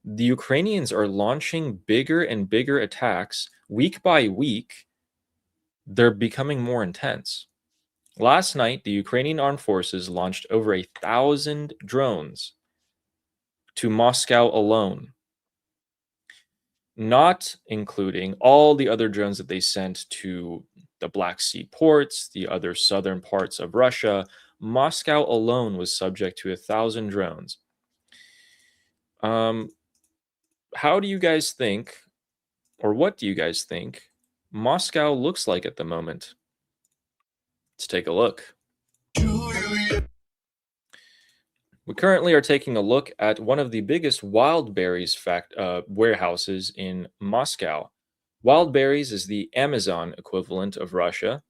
The Ukrainians are launching bigger and bigger attacks week by week. They're becoming more intense. Last night, the Ukrainian armed forces launched over 1,000 drones to Moscow alone, not including all the other drones that they sent to the Black Sea ports, the other southern parts of Russia. Moscow alone was subject to 1,000 drones. How do you guys think, or what do you guys think Moscow looks like at the moment? Let's take a look. We currently are taking a look at one of the biggest wild berries warehouses in Moscow. Wild berries is the Amazon equivalent of Russia,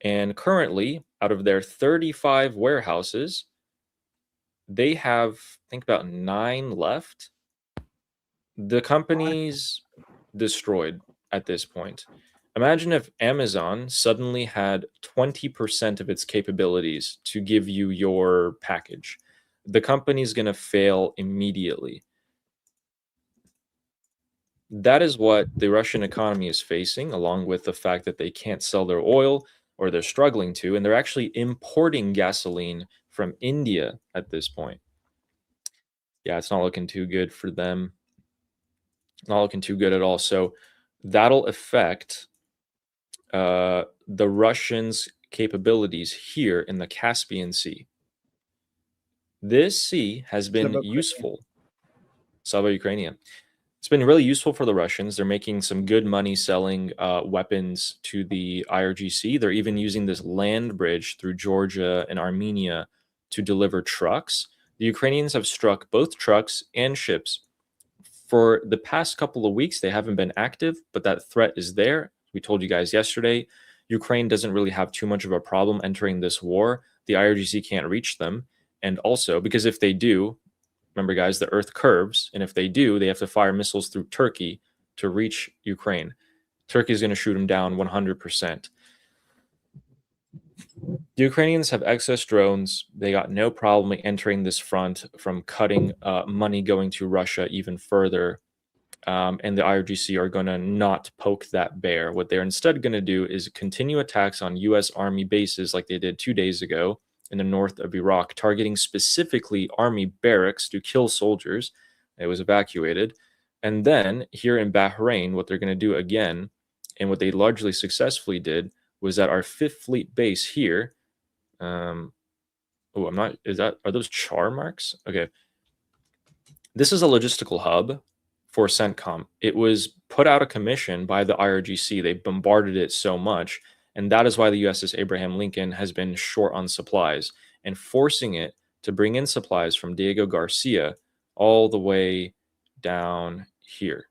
and currently, out of their 35 warehouses, they have, I think, about 9 left. The company's destroyed at this point. Imagine if Amazon suddenly had 20% of its capabilities to give you your package. The company's going to fail immediately. That is what the Russian economy is facing, along with the fact that they can't sell their oil, or they're struggling to, and they're actually importing gasoline from India at this point. Yeah, it's not looking too good for them. Not looking too good at all. So that'll affect the Russians' capabilities here in the Caspian Sea. This sea has been useful. Slavo-Ukrainian. It's been really useful for the Russians. They're making some good money selling weapons to the IRGC. They're even using this land bridge through Georgia and Armenia to deliver trucks. The Ukrainians have struck both trucks and ships. For the past couple of weeks, they haven't been active, but that threat is there. We told you guys yesterday, Ukraine doesn't really have too much of a problem entering this war. The IRGC can't reach them. And also, because if they do, remember, guys, the Earth curves, and if they do, they have to fire missiles through Turkey to reach Ukraine. Turkey is going to shoot them down 100%. The Ukrainians have excess drones. They got no problem entering this front from cutting money going to Russia even further. And the IRGC are going to not poke that bear. What they're instead going to do is continue attacks on U.S. Army bases like they did 2 days ago in the north of Iraq, targeting specifically Army barracks to kill soldiers. It was evacuated. And then here in Bahrain, what they're going to do again, and what they largely successfully did, was at our 5th Fleet base here. Are those char marks? Okay. This is a logistical hub for CENTCOM. It was put out a commission by the IRGC. They bombarded it so much, and that is why the USS Abraham Lincoln has been short on supplies and forcing it to bring in supplies from Diego Garcia all the way down here.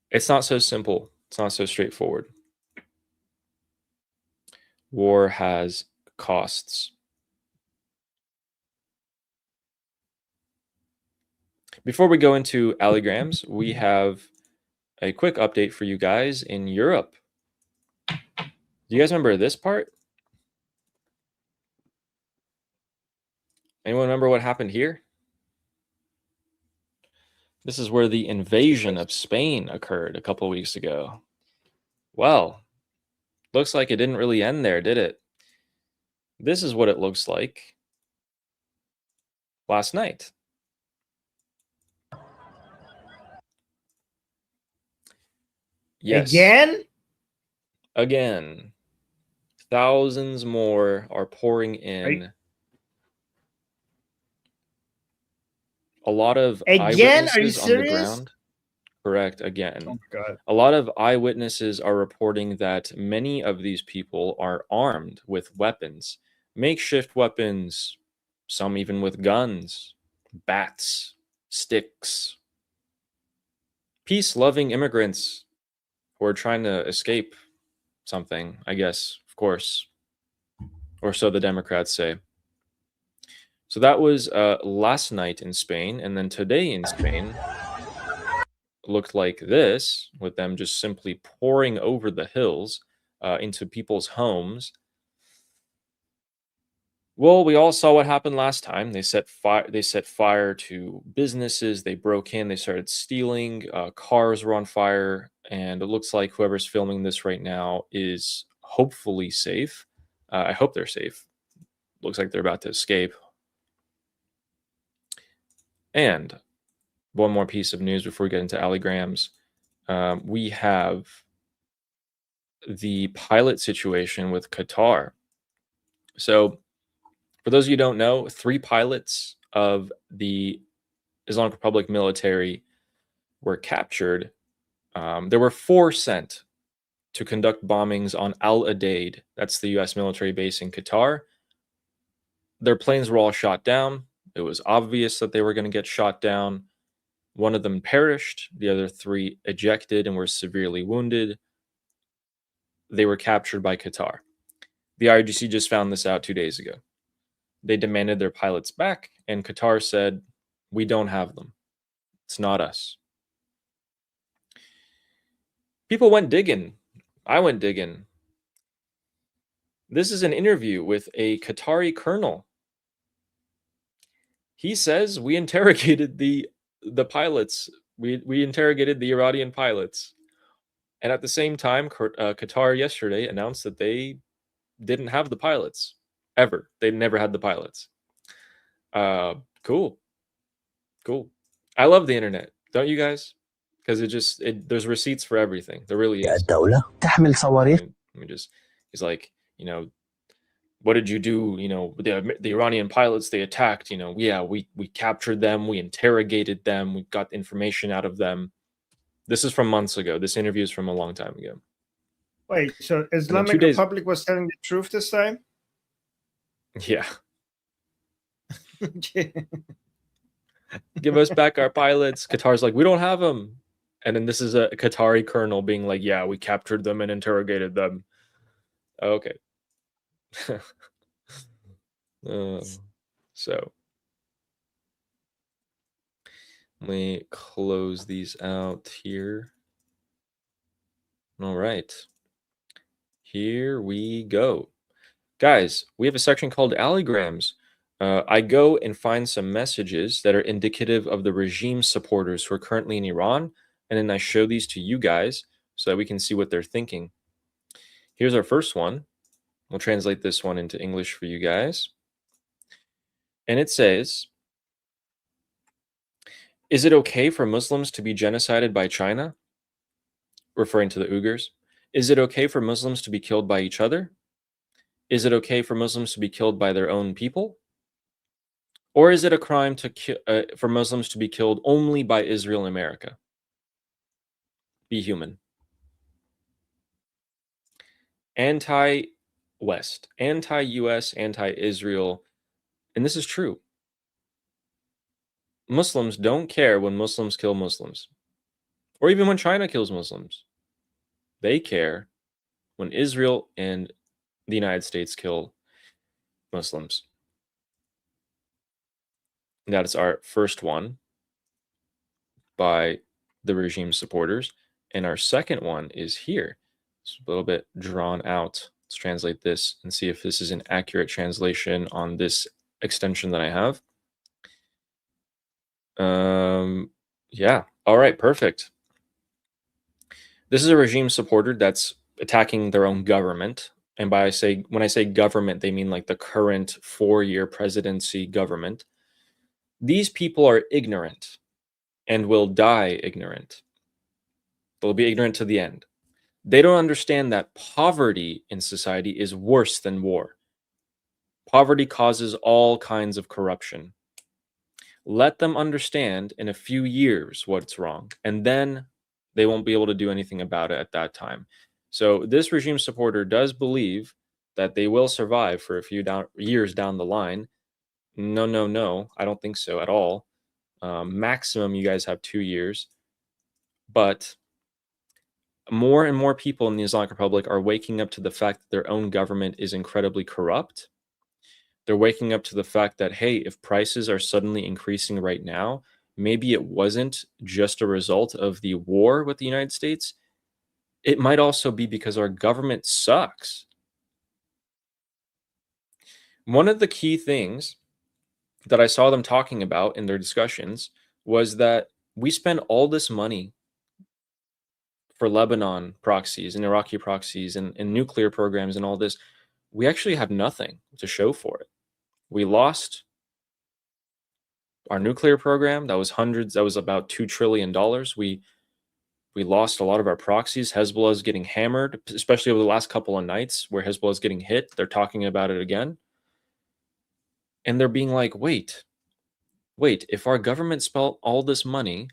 It's not so simple. It's not so straightforward. War has costs. Before we go into alligrams, we have a quick update for you guys in Europe. Do you guys remember this part? Anyone remember what happened here? This is where the invasion of Spain occurred a couple weeks ago. Well, looks like it didn't really end there, did it? This is what it looks like last night. Yes. Again. Thousands more are pouring in. Right. A lot of Again? Are you eyewitnesses on the serious? ground. Correct, again. Oh, God. A lot of eyewitnesses are reporting that many of these people are armed with weapons, makeshift weapons, some even with guns, bats, sticks. Peace-loving immigrants who are trying to escape something, I guess, of course. Or so the Democrats say. So that was last night in Spain, and then today in Spain looked like this, with them just simply pouring over the hills into people's homes. Well, we all saw what happened last time. They set fire to businesses. They broke in. They started stealing. Cars were on fire, and it looks like whoever's filming this right now is hopefully safe. I hope they're safe. Looks like they're about to escape. And one more piece of news before we get into alligrams. We have the pilot situation with Qatar. So, for those of you who don't know, 3 pilots of the Islamic Republic military were captured. There were 4 sent to conduct bombings on Al Udeid. That's the U.S. military base in Qatar. Their planes were all shot down. It was obvious that they were going to get shot down. One of them perished. The other 3 ejected and were severely wounded. They were captured by Qatar. The IRGC just found this out 2 days ago. They demanded their pilots back, and Qatar said, "We don't have them. It's not us." People went digging. I went digging. This is an interview with a Qatari colonel. He says, "We interrogated the pilots. We interrogated the Iranian pilots." And at the same time, Qatar yesterday announced that they didn't have the pilots. Ever. They never had the pilots. Cool. I love the internet. Don't you guys? Because there's receipts for everything. There really is. He's like, what did you do? The Iranian pilots, they attacked, we captured them, we interrogated them, we got information out of them. This is from months ago. This interview is from a long time ago. Wait, so Islamic Republic was telling the truth this time? Yeah. Give us back our pilots. Qatar's like, we don't have them. And then this is a Qatari colonel being like, yeah, we captured them and interrogated them. Okay. So let me close these out here. All right. Here we go. Guys, we have a section called alligrams. I go and find some messages that are indicative of the regime supporters who are currently in Iran, and then I show these to you guys so that we can see what they're thinking. Here's our first one. We'll translate this one into English for you guys. And it says, "Is it okay for Muslims to be genocided by China?" Referring to the Uyghurs. "Is it okay for Muslims to be killed by each other? Is it okay for Muslims to be killed by their own people? Or is it a crime to for Muslims to be killed only by Israel and America? Be human. Anti-West, anti-US, anti-Israel, and this is true. Muslims don't care when Muslims kill Muslims, or even when China kills Muslims. They care when Israel and the United States kill Muslims. That is our first one by the regime supporters. And our second one is here. It's a little bit drawn out. Let's translate this and see if this is an accurate translation on this extension that I have. Yeah. All right. Perfect. This is a regime supporter that's attacking their own government. And when I say government, they mean like the current 4-year presidency government. These people are ignorant and will die ignorant. They'll be ignorant to the end. They don't understand that poverty in society is worse than war. Poverty causes all kinds of corruption. Let them understand in a few years what's wrong, and then they won't be able to do anything about it at that time. So this regime supporter does believe that they will survive for a few years down the line. No, I don't think so at all. Maximum, you guys have 2 years. But more and more people in the Islamic Republic are waking up to the fact that their own government is incredibly corrupt. They're waking up to the fact that, hey, if prices are suddenly increasing right now, maybe it wasn't just a result of the war with the United States. It might also be because our government sucks. One of the key things that I saw them talking about in their discussions was that we spend all this money for Lebanon proxies and Iraqi proxies and nuclear programs and all this. We actually have nothing to show for it. We lost our nuclear program. That was about $2 trillion. We lost a lot of our proxies. Hezbollah is getting hammered, especially over the last couple of nights where Hezbollah is getting hit. They're talking about it again. And they're being like, wait, if our government spent all this money,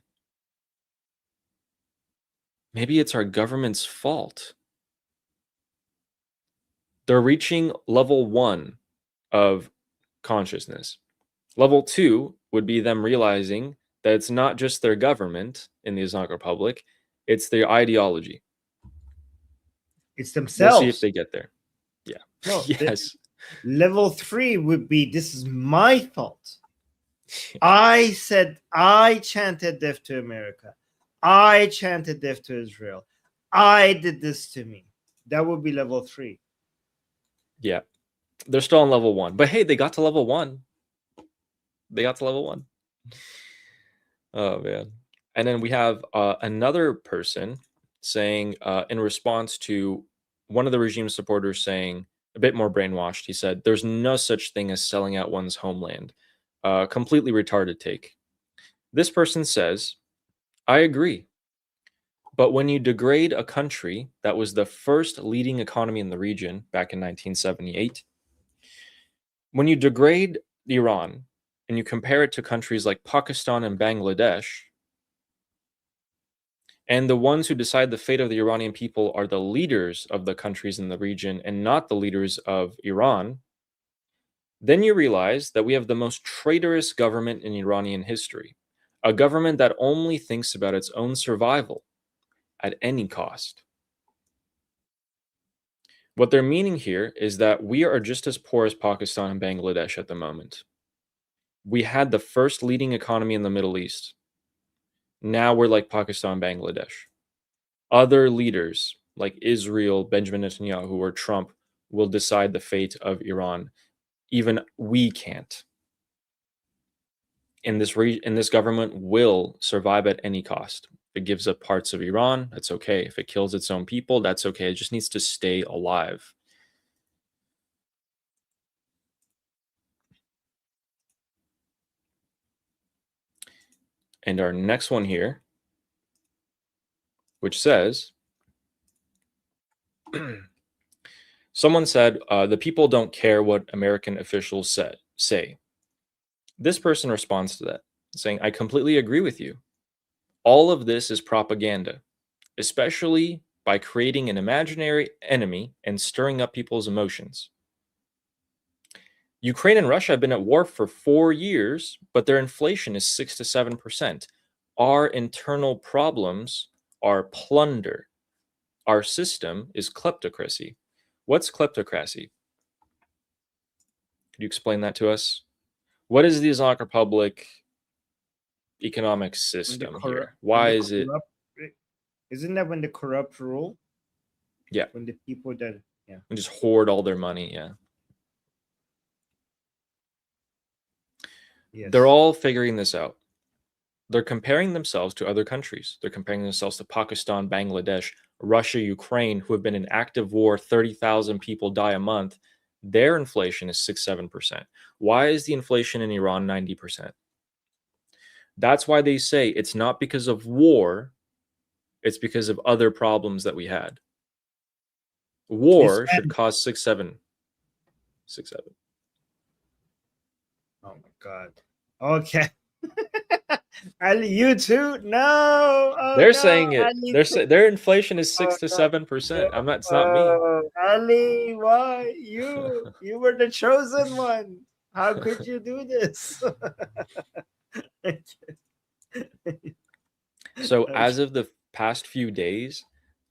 maybe it's our government's fault. They're reaching level 1 of consciousness. Level 2 would be them realizing that it's not just their government in the Islamic Republic, it's their ideology. It's themselves. We'll see if they get there. Yeah. No, yes. Level 3 would be, this is my fault. I chanted death to America. I chanted death to Israel. I did this to me. That would be level 3. Yeah. They're still on level 1. But hey, they got to level 1. Oh, man. And then we have another person saying, in response to one of the regime supporters saying, a bit more brainwashed, he said, there's no such thing as selling out one's homeland. Completely retarded take. This person says, I agree. But when you degrade a country that was the first leading economy in the region back in 1978, when you degrade Iran and you compare it to countries like Pakistan and Bangladesh, and the ones who decide the fate of the Iranian people are the leaders of the countries in the region and not the leaders of Iran, then you realize that we have the most traitorous government in Iranian history, a government that only thinks about its own survival at any cost. What they're meaning here is that we are just as poor as Pakistan and Bangladesh at the moment. We had the first leading economy in the Middle East. Now we're like Pakistan, Bangladesh. Other leaders like Israel, Benjamin Netanyahu, or Trump will decide the fate of Iran. Even we can't. And this government will survive at any cost. If it gives up parts of Iran, that's okay. If it kills its own people, that's okay. It just needs to stay alive. And our next one here, which says, someone said, the people don't care what American officials say. This person responds to that, saying, I completely agree with you. All of this is propaganda, especially by creating an imaginary enemy and stirring up people's emotions. Ukraine and Russia have been at war for 4 years, but their inflation is 6 to 7%. Our internal problems are plunder. Our system is kleptocracy. What's kleptocracy? Could you explain that to us? What is the Islamic Republic economic system here? Why is it? Isn't that when the corrupt rule? Yeah. When the people that, yeah. And just hoard all their money, yeah. Yes. They're all figuring this out. They're comparing themselves to other countries. They're comparing themselves to Pakistan, Bangladesh, Russia, Ukraine, who have been in active war. 30,000 people die a month. Their inflation is 6-7%. Why is the inflation in Iran 90%? That's why they say it's not because of war, it's because of other problems that we had. War should cost 6-7. 6-7. Oh my God. Okay. Ali, you too? No. Oh, they're no. saying it. Ali. Their inflation is 6 to 7%. I'm not. It's not me. Ali, why you? You were the chosen one. How could you do this? So, as of the past few days,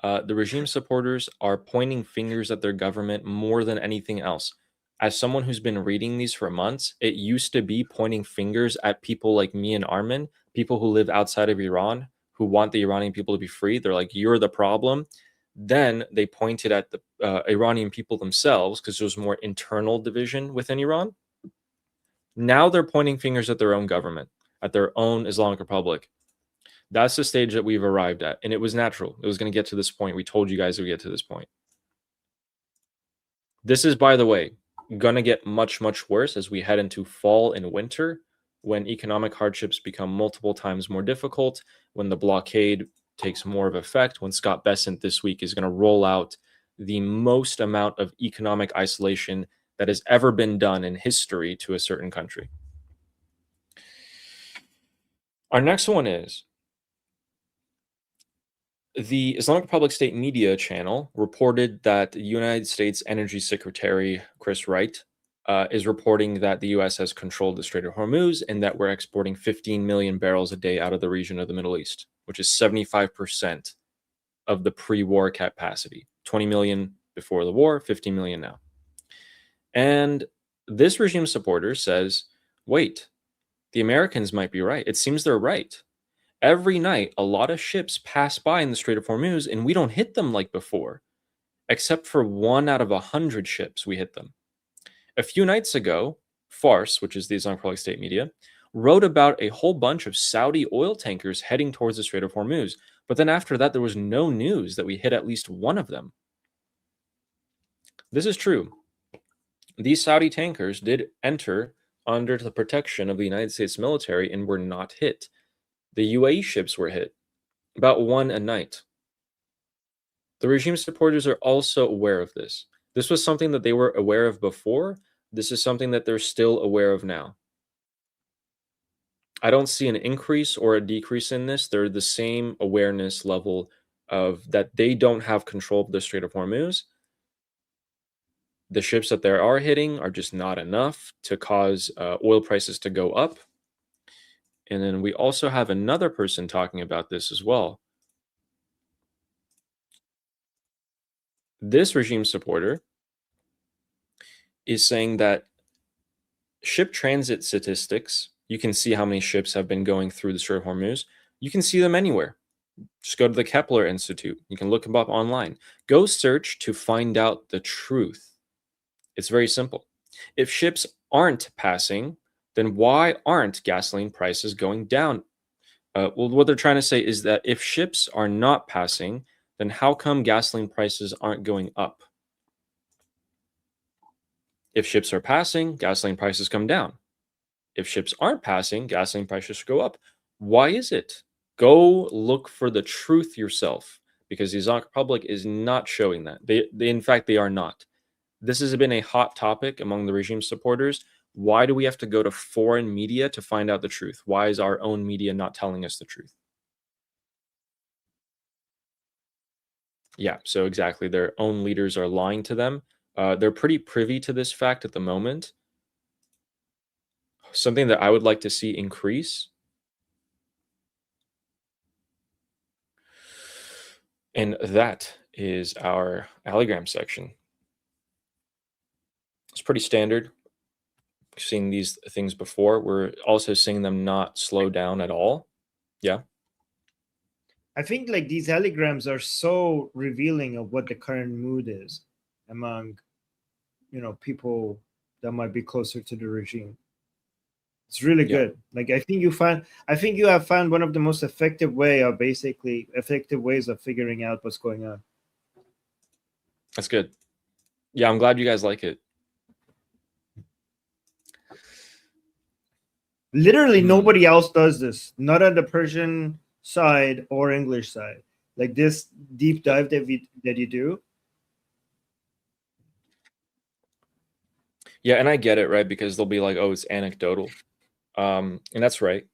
the regime supporters are pointing fingers at their government more than anything else. As someone who's been reading these for months, it used to be pointing fingers at people like me and Armin, people who live outside of Iran, who want the Iranian people to be free. They're like, you're the problem. Then they pointed at the Iranian people themselves because there's more internal division within Iran. Now they're pointing fingers at their own government, at their own Islamic Republic. That's the stage that we've arrived at. And it was natural. It was going to get to this point. We told you guys it would get to this point. This is, by the way, going to get much, much worse as we head into fall and winter, when economic hardships become multiple times more difficult, when the blockade takes more of effect, when Scott Bessent this week is going to roll out the most amount of economic isolation that has ever been done in history to a certain country. Our next one is the Islamic Republic State Media channel reported that the United States Energy Secretary Chris Wright is reporting that the U.S. has controlled the Strait of Hormuz and that we're exporting 15 million barrels a day out of the region of the Middle East, which is 75% of the pre-war capacity. 20 million before the war, 15 million now. And this regime supporter says, wait, the Americans might be right. It seems they're right. Every night, a lot of ships pass by in the Strait of Hormuz, and we don't hit them like before. Except for 1 out of 100 ships, we hit them. A few nights ago, Farce, which is the Islamic Republic State Media, wrote about a whole bunch of Saudi oil tankers heading towards the Strait of Hormuz. But then after that, there was no news that we hit at least one of them. This is true. These Saudi tankers did enter under the protection of the United States military and were not hit. The UAE ships were hit, about 1 a night. The regime supporters are also aware of this. This was something that they were aware of before. This is something that they're still aware of now. I don't see an increase or a decrease in this. They're the same awareness level of that they don't have control of the Strait of Hormuz. The ships that they are hitting are just not enough to cause oil prices to go up. And then we also have another person talking about this as well. This regime supporter is saying that ship transit statistics, you can see how many ships have been going through the Strait of Hormuz. You can see them anywhere. Just go to the Kepler Institute. You can look them up online. Go search to find out the truth. It's very simple. If ships aren't passing, then why aren't gasoline prices going down? Well, what they're trying to say is that if ships are not passing, then how come gasoline prices aren't going up? If ships are passing, gasoline prices come down. If ships aren't passing, gasoline prices go up. Why is it? Go look for the truth yourself, because the Islamic Republic is not showing that. In fact, they are not. This has been a hot topic among the regime supporters. Why do we have to go to foreign media to find out the truth? Why is our own media not telling us the truth? Yeah, so exactly. Their own leaders are lying to them. They're pretty privy to this fact at the moment. Something that I would like to see increase. And that is our allogram section. It's pretty standard. We've seen these things before. We're also seeing them not slow down at all. Yeah. I think like these allegrams are so revealing of what the current mood is among, people that might be closer to the regime. It's really good. Like I think you have found one of the most effective ways of figuring out what's going on. That's good. Yeah, I'm glad you guys like it. Literally nobody else does this, not on the Persian side or English side. Like this deep dive that you do. Yeah, and I get it, right? Because they'll be like, oh, it's anecdotal. And that's right.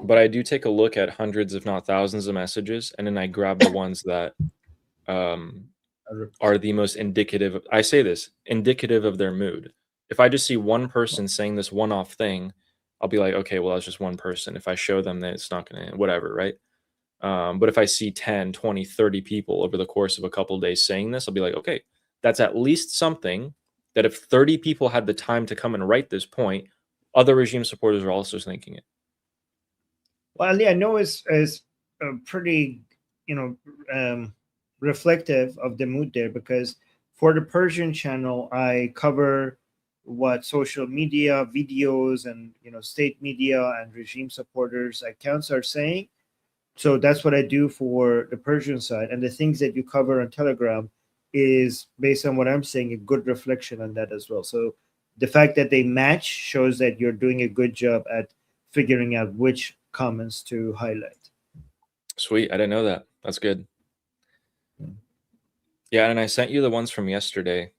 But I do take a look at hundreds, if not thousands of messages, and then I grab the ones that are the most indicative. I say this, indicative of their mood. If I just see one person saying this one-off thing, I'll be like, okay, well, that's just one person. If I show them that it's not going to, whatever, right? But if I see 10, 20, 30 people over the course of a couple of days saying this, I'll be like, okay, that's at least something that if 30 people had the time to come and write this point, other regime supporters are also thinking it. Well, Ali, I know it's pretty, reflective of the mood there, because for the Persian channel, I cover what social media, videos, and state media and regime supporters accounts are saying. So that's what I do for the Persian side, and the things that you cover on Telegram is based on what I'm saying, a good reflection on that as well. So the fact that they match shows that you're doing a good job at figuring out which comments to highlight. Sweet. I didn't know that. That's good. Yeah, and I sent you the ones from yesterday.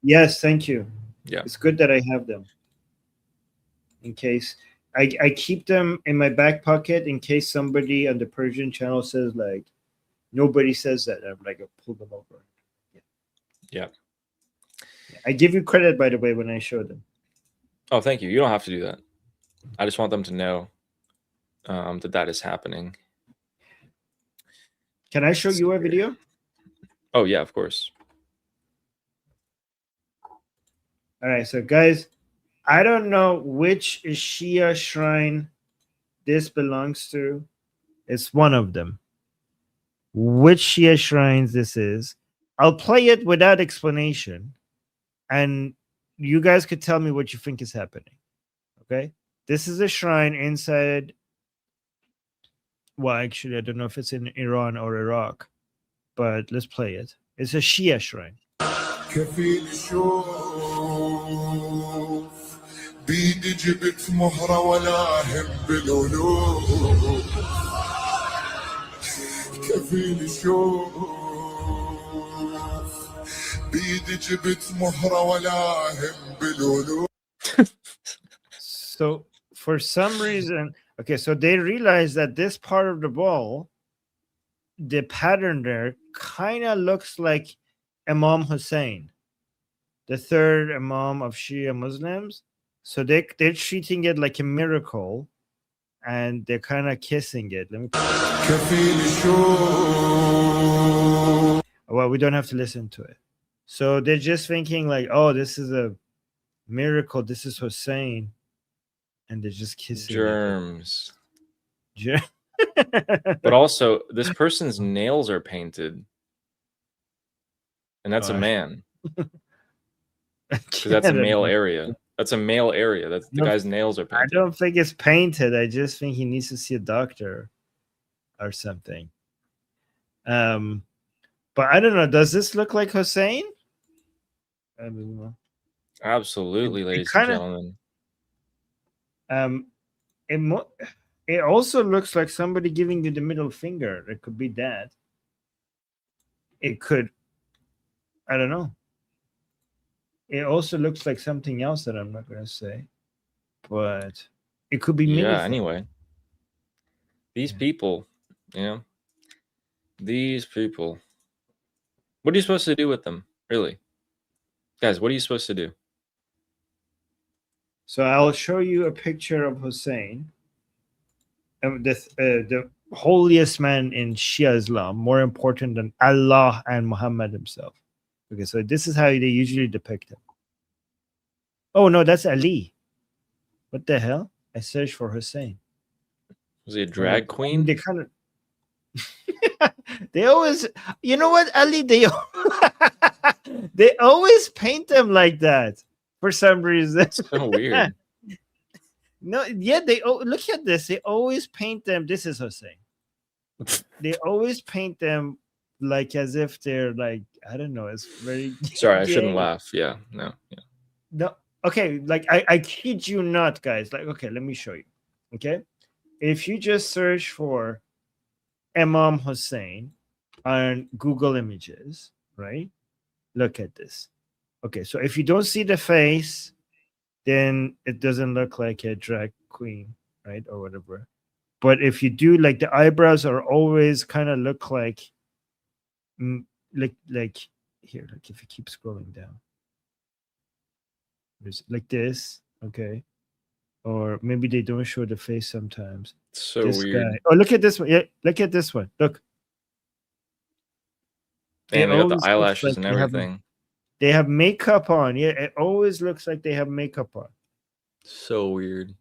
Yes, thank you. Yeah. It's good that I have them. In case I keep them in my back pocket in case somebody on the Persian channel says like, nobody says that. I'm like, I'll pull them over. Yeah. I give you credit, by the way, when I show them. Oh, thank you. You don't have to do that. I just want them to know that is happening. Can I show you a video? Oh, yeah, of course. All right, so guys, I don't know which Shia shrine this belongs to. It's one of them. Which Shia shrines this is. I'll play it without explanation, and you guys could tell me what you think is happening. Okay? This is a shrine inside. Well, actually, I don't know if it's in Iran or Iraq, but let's play it. It's a Shia shrine. بيدي جبت مهرة ولا هم بالولوف كفيل شوف بيدي جبت مهرة ولا هم بالولوف. So for some reason, okay, so they realize that this part of the ball, the pattern there kind of looks like Imam Hussein, the third Imam of Shia Muslims. So they're treating it like a miracle, and they're kind of kissing it. Let me. Well, we don't have to listen to it. So they're just thinking like, oh, this is a miracle. This is Hussein, and they're just kissing germs. It. But also, this person's nails are painted, and that's a man. Because that's a male area. That's a male area. That's the guy's nails are painted. I don't think it's painted. I just think he needs to see a doctor or something. But I don't know. Does this look like Hussein? I don't know. Absolutely, ladies and gentlemen. It also looks like somebody giving you the middle finger. It could be that. It could. I don't know. It also looks like something else that I'm not going to say, but it could be many Yeah, things. anyway. These people, you know, these people. What are you supposed to do with them, really? Guys, what are you supposed to do? So I'll show you a picture of Hussein, the holiest man in Shia Islam, more important than Allah and Muhammad himself. Okay, so this is how they usually depict him. Oh no, that's Ali. What the hell? I searched for Hussein. Was he a drag queen? They kind of they always, you know what, Ali, they they always paint them like that for some reason. It's so weird. No, yeah, they look at this. They always paint them. This is Hussein. They always paint them like as if they're like, I don't know. It's very. Sorry, I shouldn't laugh. Yeah, no. Yeah. No, okay. Like I kid you not, guys. Like, okay, let me show you. Okay, if you just search for Imam Hussein on Google Images, right? Look at this. Okay, so if you don't see the face, then it doesn't look like a drag queen, right? Or whatever. But if you do, like, the eyebrows are always kind of look like here, like if you keep scrolling down. There's like this, okay. Or maybe they don't show the face sometimes. So this weird. guy. Oh, look at this one. Yeah, look at this one. Look. And they got the always looks eyelashes like and everything. They have makeup on. Yeah, it always looks like they have makeup on. So weird.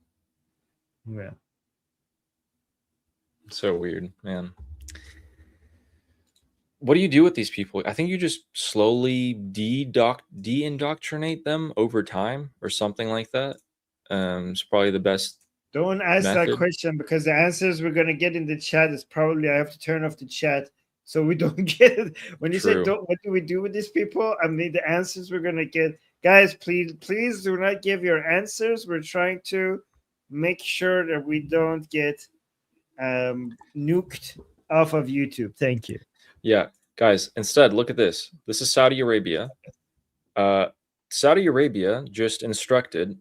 Yeah. So weird, man. What do you do with these people? I think you just slowly de-indoctrinate them over time or something like that. It's probably the best. Don't ask that method. question, because the answers we're gonna get in the chat is probably I have to turn off the chat so we don't get it. When you say True. don't, what do we do with these people? I mean, the answers we're gonna get, guys. Please do not give your answers. We're trying to make sure that we don't get nuked off of YouTube. Thank you. Yeah, guys, instead, look at this. This is Saudi Arabia. Saudi Arabia just instructed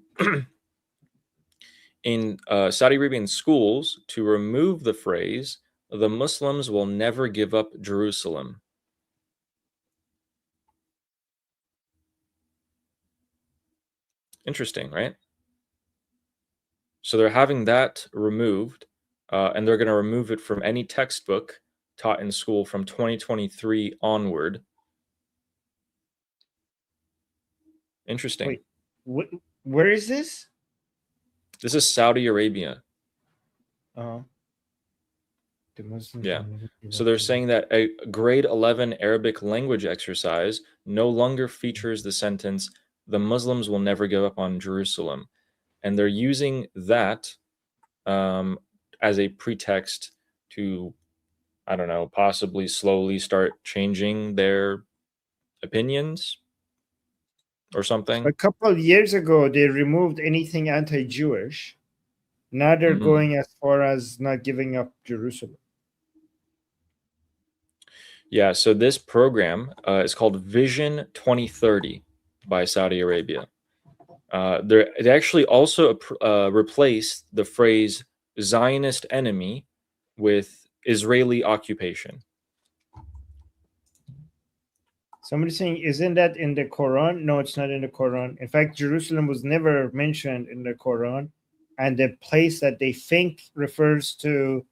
in Saudi Arabian schools to remove the phrase, "The Muslims will never give up Jerusalem." Interesting, right? So they're having that removed, and they're going to remove it from any textbook taught in school from 2023 onward. Interesting. Wait, where is this? This is Saudi Arabia. The Muslims. Yeah. So they're saying that a grade 11 Arabic language exercise no longer features the sentence, "The Muslims will never give up on Jerusalem." And they're using that as a pretext to, I don't know, possibly slowly start changing their opinions or something. A couple of years ago, they removed anything anti-Jewish. Now they're going as far as not giving up Jerusalem. Yeah, so this program is called Vision 2030 by Saudi Arabia. It actually also replaced the phrase Zionist enemy with Israeli occupation. Somebody's saying, isn't that in the Quran? No, it's not in the Quran. In fact, Jerusalem was never mentioned in the Quran. And the place that they think refers to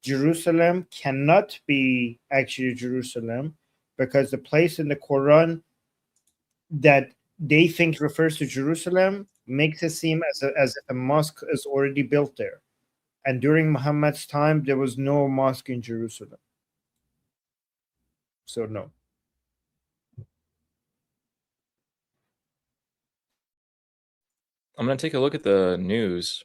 Jerusalem cannot be actually Jerusalem, because the place in the Quran that they think refers to Jerusalem makes it seem as if a mosque is already built there. And during Muhammad's time, there was no mosque in Jerusalem. So no. I'm going to take a look at the news.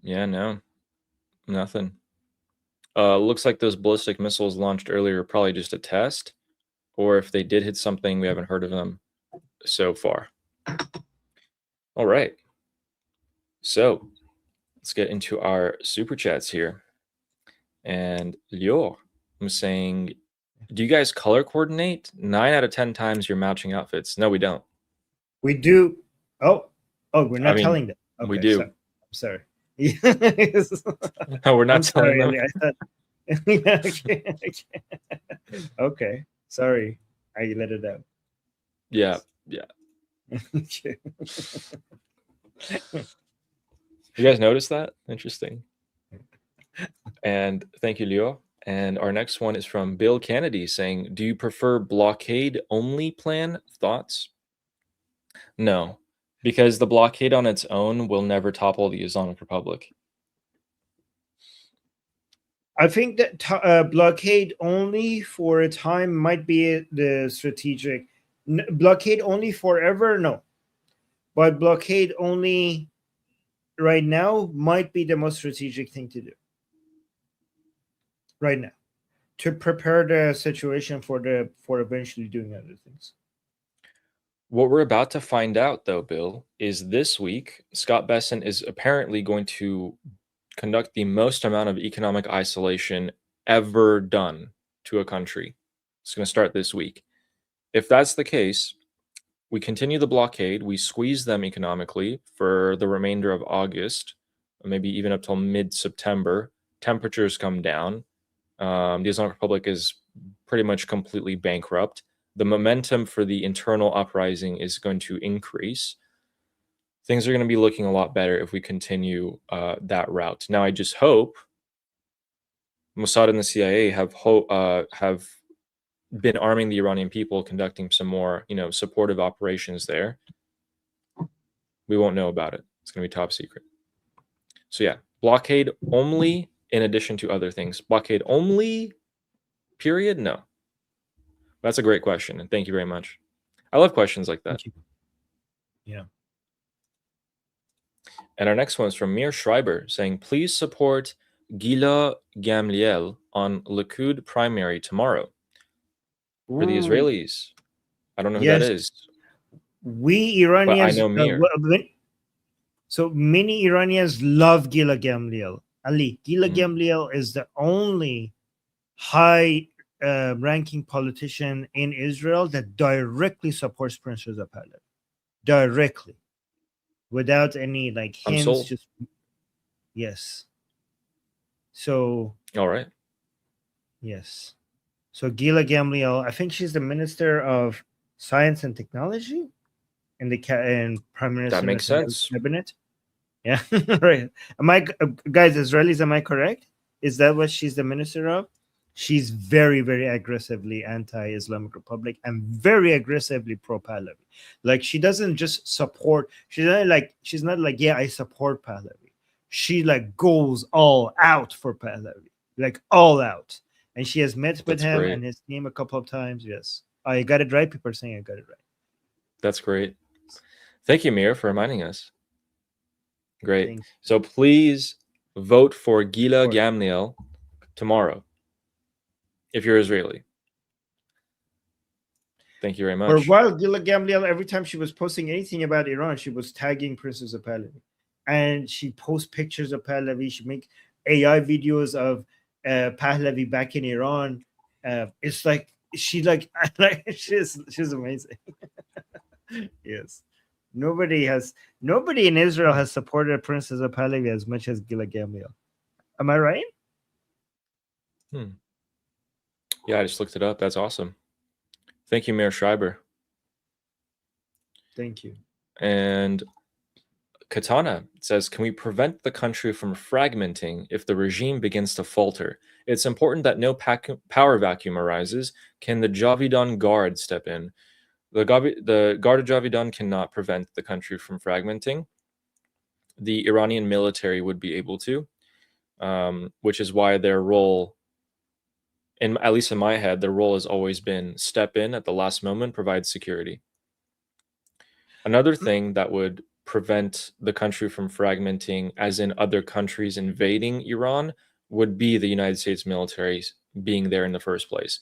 Yeah, no. Nothing. Looks like those ballistic missiles launched earlier are probably just a test, or if they did hit something, we haven't heard of them so far. All right. So let's get into our super chats here. And Lior, I'm saying, do you guys color coordinate? 9 out of 10 times you're matching outfits. No, we don't. We do. Oh, we're not telling them. Okay, we do. I'm sorry. Yes. No, we're not I'm telling sorry, them. Ali, I thought. Okay. Okay. Sorry, I let it out. Yeah. Okay. You guys notice that? Interesting. And thank you, Leo. And our next one is from Bill Kennedy saying, do you prefer blockade only plan? Thoughts? No, because the blockade on its own will never topple the Islamic Republic. I think that blockade only for a time might be the strategic. Blockade only forever, no. But blockade only right now might be the most strategic thing to do. Right now, to prepare the situation for eventually doing other things. What we're about to find out, though, Bill, is this week, Scott Bessent is apparently going to conduct the most amount of economic isolation ever done to a country. It's going to start this week. If that's the case, we continue the blockade, we squeeze them economically for the remainder of August, maybe even up till mid-September. Temperatures come down. The Islamic Republic is pretty much completely bankrupt. The momentum for the internal uprising is going to increase. Things are going to be looking a lot better if we continue that route. Now, I just hope Mossad and the CIA have been arming the Iranian people, conducting some more, supportive operations there. We won't know about it. It's going to be top secret. So yeah, blockade only in addition to other things. Blockade only, period? No. That's a great question, and thank you very much. I love questions like that. Yeah. And our next one is from Mir Schreiber saying, please support Gila Gamliel on Likud primary tomorrow. For the Israelis. I don't know who that is. We Iranians, but I know Mir. So many Iranians love Gila Gamliel. Ali, Gila Gamliel is the only high ranking politician in Israel that directly supports Prince Reza Pahlavi. Directly. Without any hints. Just yes. So all right. Yes. So Gila Gamliel, I think she's the Minister of Science and Technology in the Prime Minister. That makes sense. Cabinet. Yeah, right. Am I, guys, Israelis? Am I correct? Is that what she's the minister of? She's very, very aggressively anti-Islamic Republic and very aggressively pro-Pahlavi. Like she doesn't just support. She's not like yeah, I support Pahlavi. She goes all out for Pahlavi, all out. And she has met with him and his team a couple of times. Yes, I got it right. People are saying I got it right. That's great. Thank you, Mir, for reminding us. Great. Thanks. So please vote for Gila Gamliel tomorrow if you're Israeli. Thank you very much. For a while, Gila Gamliel, every time she was posting anything about Iran, she was tagging Princess of Pahlavi. And she posts pictures of Pahlavi. She makes AI videos of Pahlavi back in Iran. It's like she's amazing. Yes. Nobody in Israel has supported Princess of Pahlavi as much as Gila Gamliel. Am I right? Yeah, I just looked it up. That's awesome. Thank you, Mayor Schreiber. Thank you. And Katana says, can we prevent the country from fragmenting if the regime begins to falter? It's important that no power vacuum arises. Can the Javidan Guard step in? The Guard of Javidan cannot prevent the country from fragmenting. The Iranian military would be able to, which is why their role, at least in my head, their role has always been step in at the last moment, provide security. Another thing that would prevent the country from fragmenting, as in other countries invading Iran, would be the United States military being there in the first place.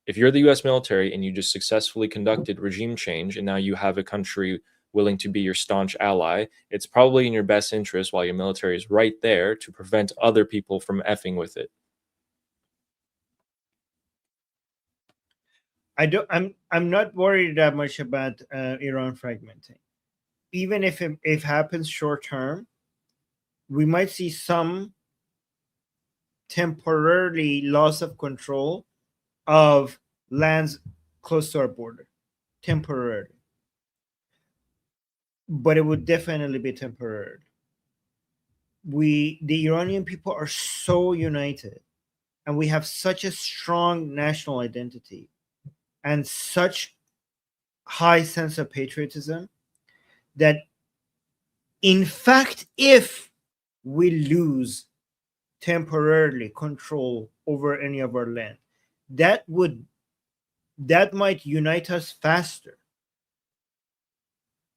If you're the US military and you just successfully conducted regime change and now you have a country willing to be your staunch ally, it's probably in your best interest while your military is right there to prevent other people from effing with it. I'm not worried that much about Iran fragmenting. Even if it happens short term, we might see some temporarily loss of control of lands close to our border, temporarily. But it would definitely be temporary. The Iranian people are so united, and we have such a strong national identity and such high sense of patriotism that, in fact, if we lose temporarily control over any of our land, that might unite us faster,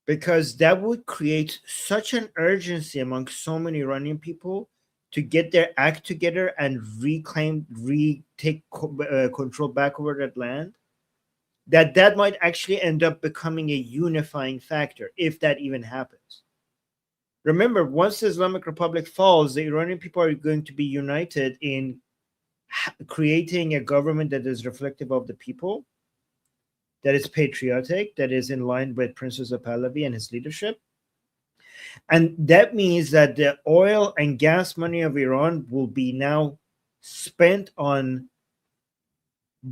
because that would create such an urgency among so many Iranian people to get their act together and retake control back over that land, that might actually end up becoming a unifying factor, if that even happens. Remember, once the Islamic Republic falls, the Iranian people are going to be united in creating a government that is reflective of the people, that is patriotic, that is in line with Princess of Pahlavi and his leadership. And that means that the oil and gas money of Iran will be now spent on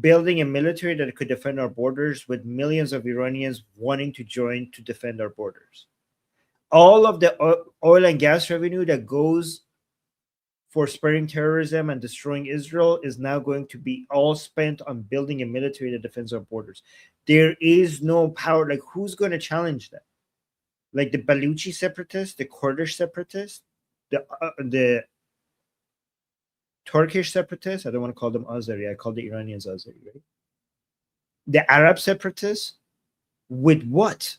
building a military that could defend our borders, with millions of Iranians wanting to join to defend our borders. All of the oil and gas revenue that goes for spurring terrorism and destroying Israel is now going to be all spent on building a military that defends our borders. There is no power. Like, who's going to challenge that? Like the Baluchi separatists, the Kurdish separatists, the Turkish separatists. I don't want to call them Azeri. I call the Iranians Azeri, right? The Arab separatists, with what?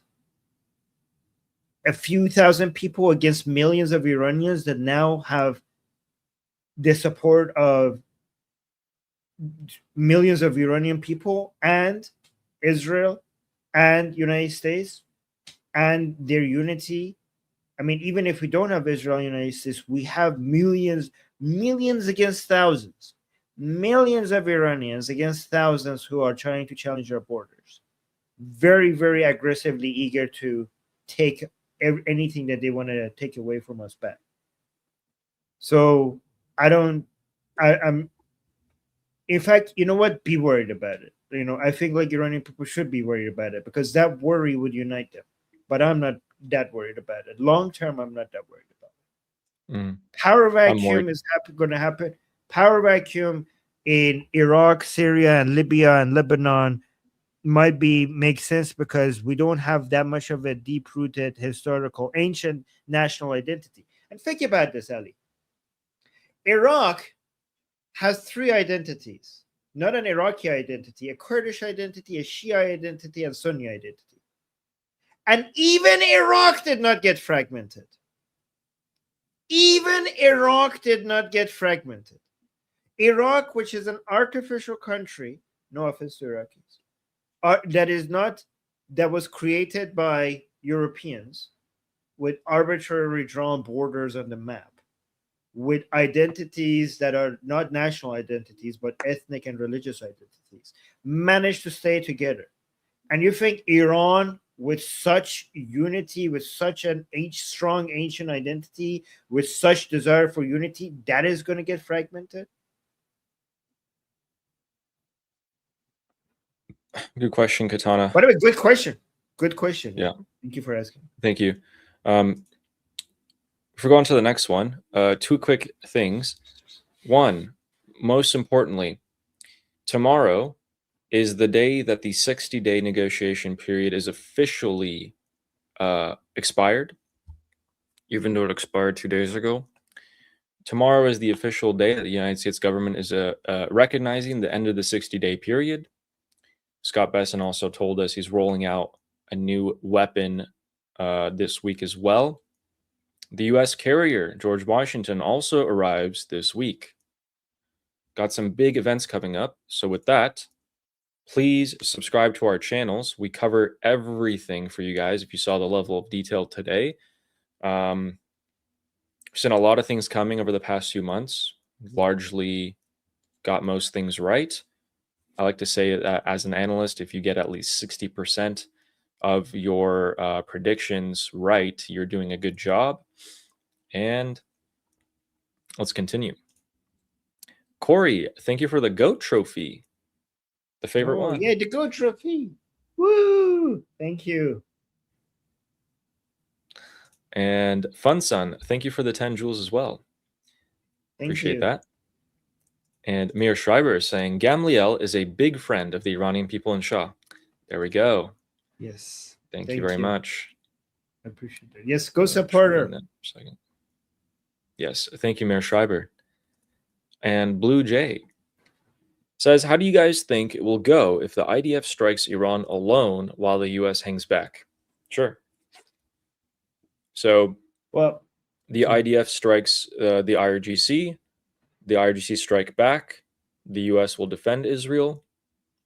A few thousand people against millions of Iranians that now have the support of millions of Iranian people and Israel and United States and their unity. I mean, even if we don't have Israel and United States, we have millions against thousands, millions of Iranians against thousands who are trying to challenge our borders, very, very aggressively eager to take anything that they want to take away from us back. So I'm in fact, you know what? Be worried about it. You know, I think like Iranian people should be worried about it, because that worry would unite them. But I'm not that worried about it. Long term, I'm not that worried about it. Power vacuum is going to happen. Power vacuum in Iraq, Syria, and Libya and Lebanon might make sense, because we don't have that much of a deep-rooted historical ancient national identity. And think about this, Ali. Iraq has three identities: not an Iraqi identity, a Kurdish identity, a Shia identity, and Sunni identity. And even Iraq did not get fragmented. Even Iraq did not get fragmented. Iraq, which is an artificial country, no offense to Iraqis, that was created by Europeans with arbitrarily drawn borders on the map, with identities that are not national identities, but ethnic and religious identities, managed to stay together. And you think Iran, with such unity, with such an strong ancient identity, with such desire for unity, that is going to get fragmented? Good question, Katana. By the way, good question. Good question. Yeah. Thank you for asking. Thank you. If we go on to the next one, two quick things. One, most importantly, tomorrow is the day that the 60-day negotiation period is officially expired, even though it expired 2 days ago. Tomorrow is the official day that the United States government is recognizing the end of the 60-day period. Scott Besson also told us he's rolling out a new weapon this week as well. The U.S. carrier, George Washington, also arrives this week. Got some big events coming up. So with that, Please subscribe to our channels. We cover everything for you guys. If you saw the level of detail today, we've seen a lot of things coming over the past few months. Largely got most things right. I like to say that as an analyst, if you get at least 60% of your predictions right, you're doing a good job. And let's continue. Corey, thank you for the GOAT trophy. The favorite one. Yeah, the GOAT trophy. Woo! Thank you. And Fun Sun, thank you for the 10 jewels as well. Appreciate that. And Mir Schreiber is saying, Gamliel is a big friend of the Iranian people and Shah. There we go. Yes. Thank you very much. I appreciate it. Yes, go support her. Yes, thank you, Mir Schreiber. And Blue Jay says, how do you guys think it will go if the IDF strikes Iran alone while the U.S. hangs back? Sure. So, well, the IDF strikes the IRGC. The IRGC strike back. The U.S. will defend Israel,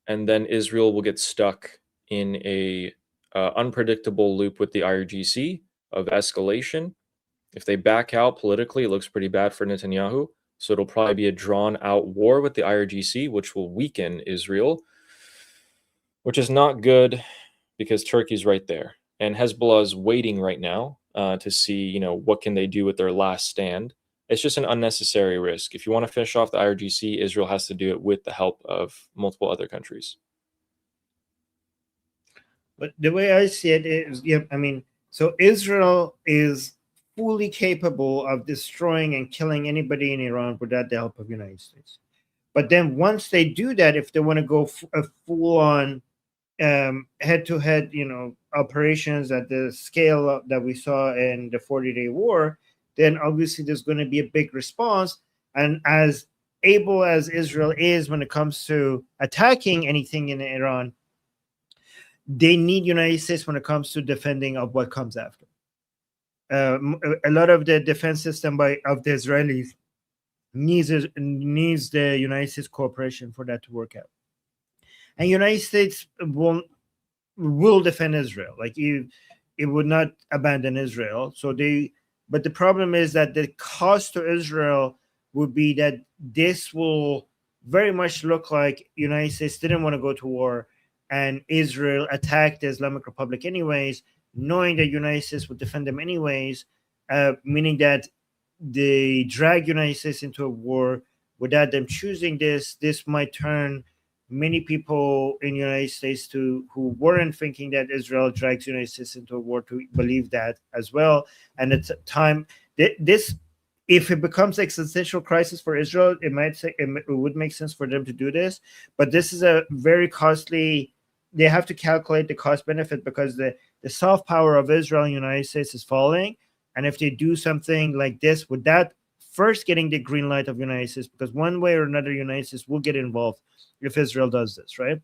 and then Israel will get stuck in a unpredictable loop with the IRGC of escalation. If they back out politically, it looks pretty bad for Netanyahu. So it'll probably be a drawn-out war with the IRGC, which will weaken Israel, which is not good because Turkey's right there. And Hezbollah is waiting right now to see, what can they do with their last stand. It's just an unnecessary risk. If you want to finish off the IRGC, Israel has to do it with the help of multiple other countries. But the way I see it is, so Israel is fully capable of destroying and killing anybody in Iran without the help of the United States. But then once they do that, if they want to go a full-on head-to-head, operations at the scale that we saw in the 40-day war, then obviously there's going to be a big response. And as able as Israel is when it comes to attacking anything in Iran, they need United States when it comes to defending of what comes after. A lot of the defense system of the Israelis needs the United States cooperation for that to work out. And United States will defend Israel. Like it would not abandon Israel. But the problem is that the cost to Israel would be that this will very much look like United States didn't want to go to war, and Israel attacked the Islamic Republic anyways, knowing that United States would defend them anyways, meaning that they drag United States into a war without them choosing this. This might turn many people in the United States who weren't thinking that Israel drags the United States into a war to believe that as well. And at the time, this, if it becomes an existential crisis for Israel, it would make sense for them to do this. But this is a very costly. They have to calculate the cost benefit because the soft power of Israel and the United States is falling. And if they do something like this without first getting the green light of the United States, because one way or another, the United States will get involved if Israel does this, right?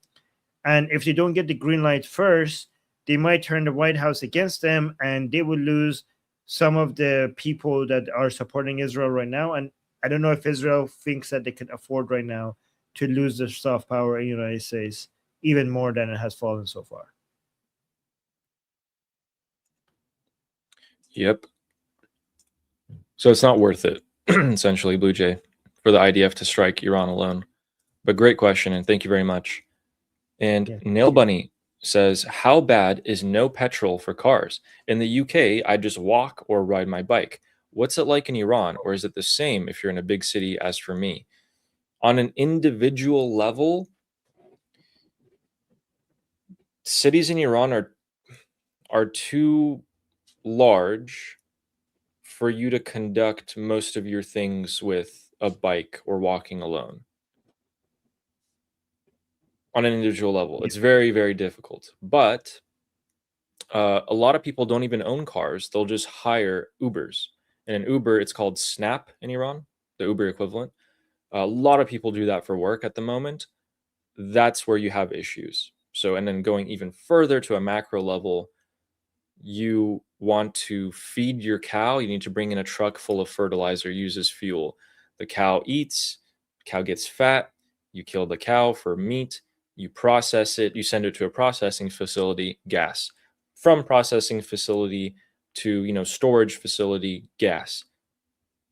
And if they don't get the green light first, they might turn the White House against them, and they will lose some of the people that are supporting Israel right now. And I don't know if Israel thinks that they can afford right now to lose their soft power in the United States even more than it has fallen so far. Yep. So it's not worth it, essentially, Blue Jay, for the IDF to strike Iran alone. But great question, and thank you very much. And Nail Bunny says, how bad is no petrol for cars? In the UK, I just walk or ride my bike. What's it like in Iran, or is it the same if you're in a big city as for me? On an individual level, cities in Iran are too large for you to conduct most of your things with a bike or walking alone. On an individual level, it's very, very difficult. But a lot of people don't even own cars. They'll just hire Ubers. And an Uber, it's called Snap in Iran, the Uber equivalent. A lot of people do that for work at the moment. That's where you have issues. So, and then going even further to a macro level, you want to feed your cow, you need to bring in a truck full of fertilizer, uses fuel. The cow eats, the cow gets fat, you kill the cow for meat, You process it, you send it to a processing facility, gas. From processing facility to, storage facility, gas.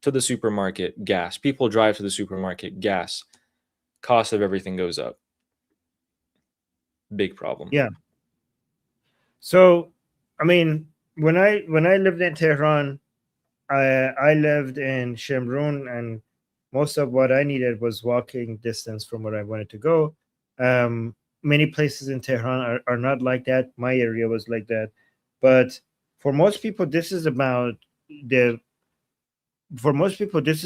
To the supermarket, gas. People drive to the supermarket, gas. Cost of everything goes up. Big problem. Yeah. So, I mean, when I lived in Tehran, I lived in Shemrun, and most of what I needed was walking distance from where I wanted to go. Many places in Tehran are not like that. My area was like that. But for most people, this is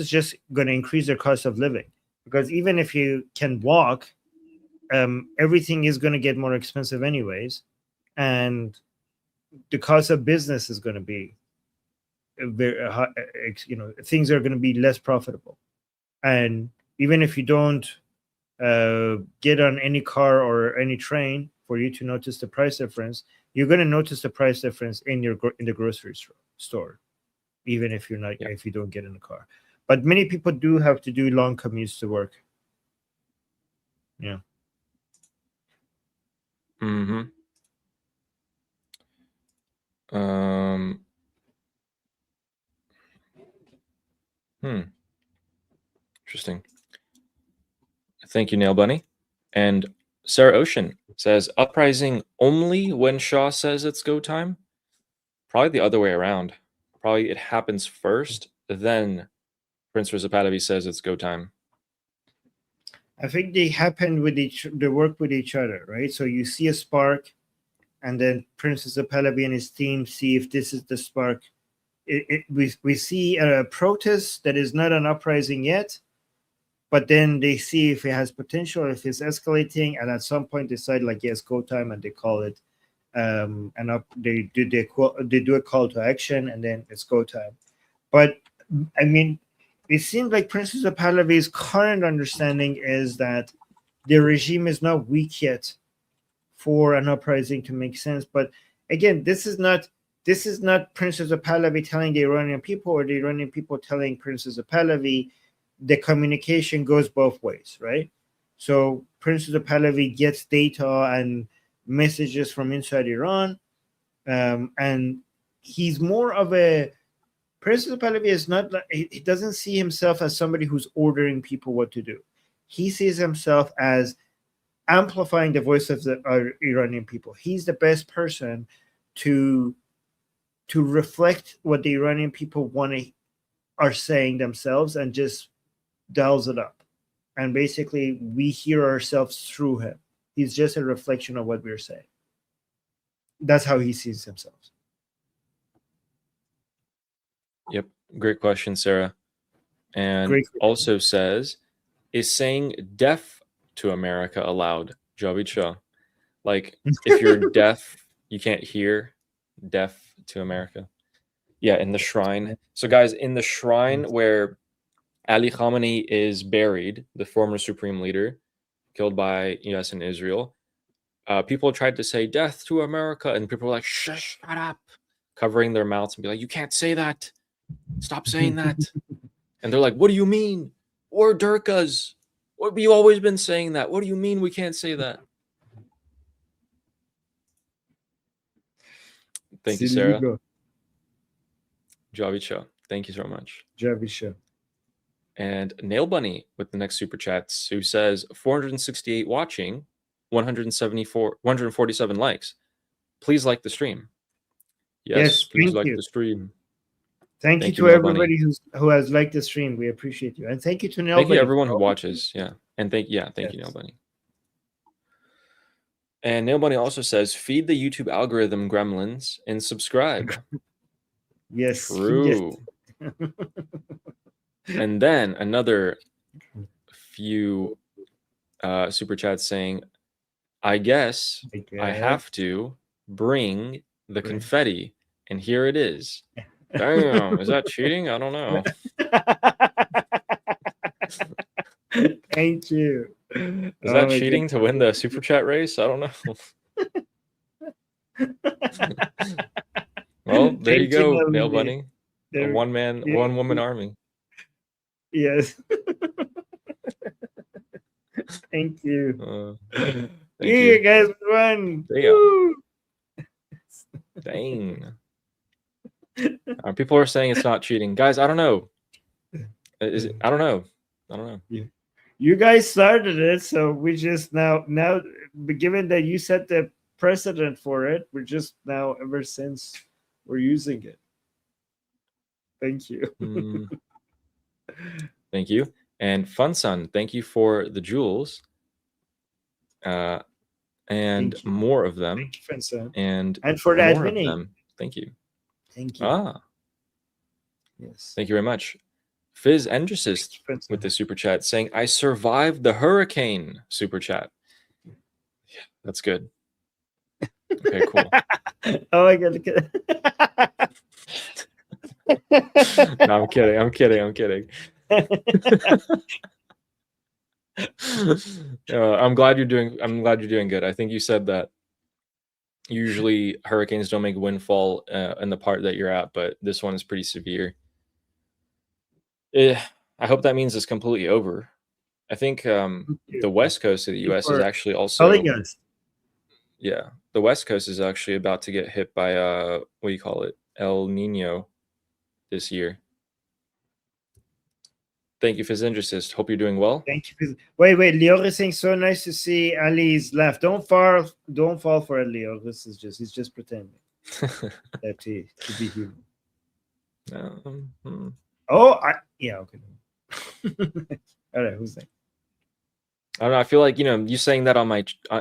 just going to increase their cost of living, because even if you can walk, everything is going to get more expensive anyways, and the cost of business is going to be very high. Things are going to be less profitable, and even if you don't get on any car or any train for you to notice the price difference, you're going to notice the price difference in the grocery store, even if if you don't get in the car. But many people do have to do long commutes to work. Yeah. Mm-hmm. Interesting. Thank you, Nail Bunny. And Sarah Ocean says, uprising only when Shah says it's go time? Probably the other way around. Probably it happens first, then Prince Reza Pahlavi says it's go time. I think they happen they work with each other, right? So you see a spark, and then Prince Reza Pahlavi and his team see if this is the spark. We see a protest that is not an uprising yet, but then they see if it has potential, if it's escalating, and at some point decide like, yes, go time, and they call it they do a call to action, and then it's go time. But I mean, it seems like Prince Reza Pahlavi's current understanding is that the regime is not weak yet for an uprising to make sense. But again, this is not Prince Reza Pahlavi telling the Iranian people, or the Iranian people telling Prince Reza Pahlavi. The communication goes both ways, right? So Prince Reza Pahlavi gets data and messages from inside Iran, and he's more of a Prince Reza Pahlavi is not like, he doesn't see himself as somebody who's ordering people what to do. He sees himself as amplifying the voice of the Iranian people. He's the best person to reflect what the Iranian people are saying themselves, and just dials it up. And basically, we hear ourselves through him. He's just a reflection of what we're saying. That's how he sees himself. Yep. Great question, Sarah. And also says, is saying deaf to America allowed? Javid Shah. Like, if you're deaf, you can't hear. Deaf to America. Yeah, in the shrine. So, guys, in the shrine where Ali Khamenei is buried, the former supreme leader, killed by US and Israel, people tried to say death to America, and people were like, shut up, covering their mouths and be like, you can't say that. Stop saying that. And they're like, what do you mean? We're Durkas. What, you've always been saying that. What do you mean we can't say that? Thank you, Sarah. Javid Shah. Thank you so much. Javid Shah. And Nail Bunny with the next super chats, who says 468 watching, 147 likes. Please like the stream. Yes, please like the stream. Thank you to everybody who has liked the stream. We appreciate you. And thank you to Nail Bunny. Thank you everyone who watches. Yeah. And thank you, Nail Bunny. And Nail Bunny also says, feed the YouTube algorithm, gremlins, and subscribe. Yes. True. And then another few super chats saying, I guess I have to bring the confetti, and here it is. Damn, is that cheating? I don't know. Thank you. Is that cheating to win the super chat race? I don't know. Well, there you go, Nail Bunny. A one woman army. Yes. Thank you. Thank you you. guys won. Damn. Woo. Dang. People are saying it's not cheating. Guys, I don't know. I don't know. I don't know. Yeah. You guys started it, so we just now, given that you set the precedent for it, we're just now, ever since, we're using it. Thank you. Thank you. And Funsun, thank you for the jewels. And more of them. Thank you, Funsun. And for the more admin. of them. Thank you. Thank you. Yes. Thank you very much. Fizz Endricist with the super chat saying, I survived the hurricane. Super chat. Yeah, that's good. Okay, cool. Oh my god. No, I'm kidding. I'm glad you're doing good. I think you said that usually hurricanes don't make windfall in the part that you're at, but this one is pretty severe. I hope that means it's completely over. I think the west coast of the U.S. is actually also the west coast is actually about to get hit by what do you call it, El Nino this year. Thank you, Physindricist. Hope you're doing well. Thank you. Wait, Lior is saying, so nice to see Ali's left. Don't fall for it, Lior. He's just pretending that to be human. Yeah, okay. All right, who's next? I don't know. I feel like, you saying that on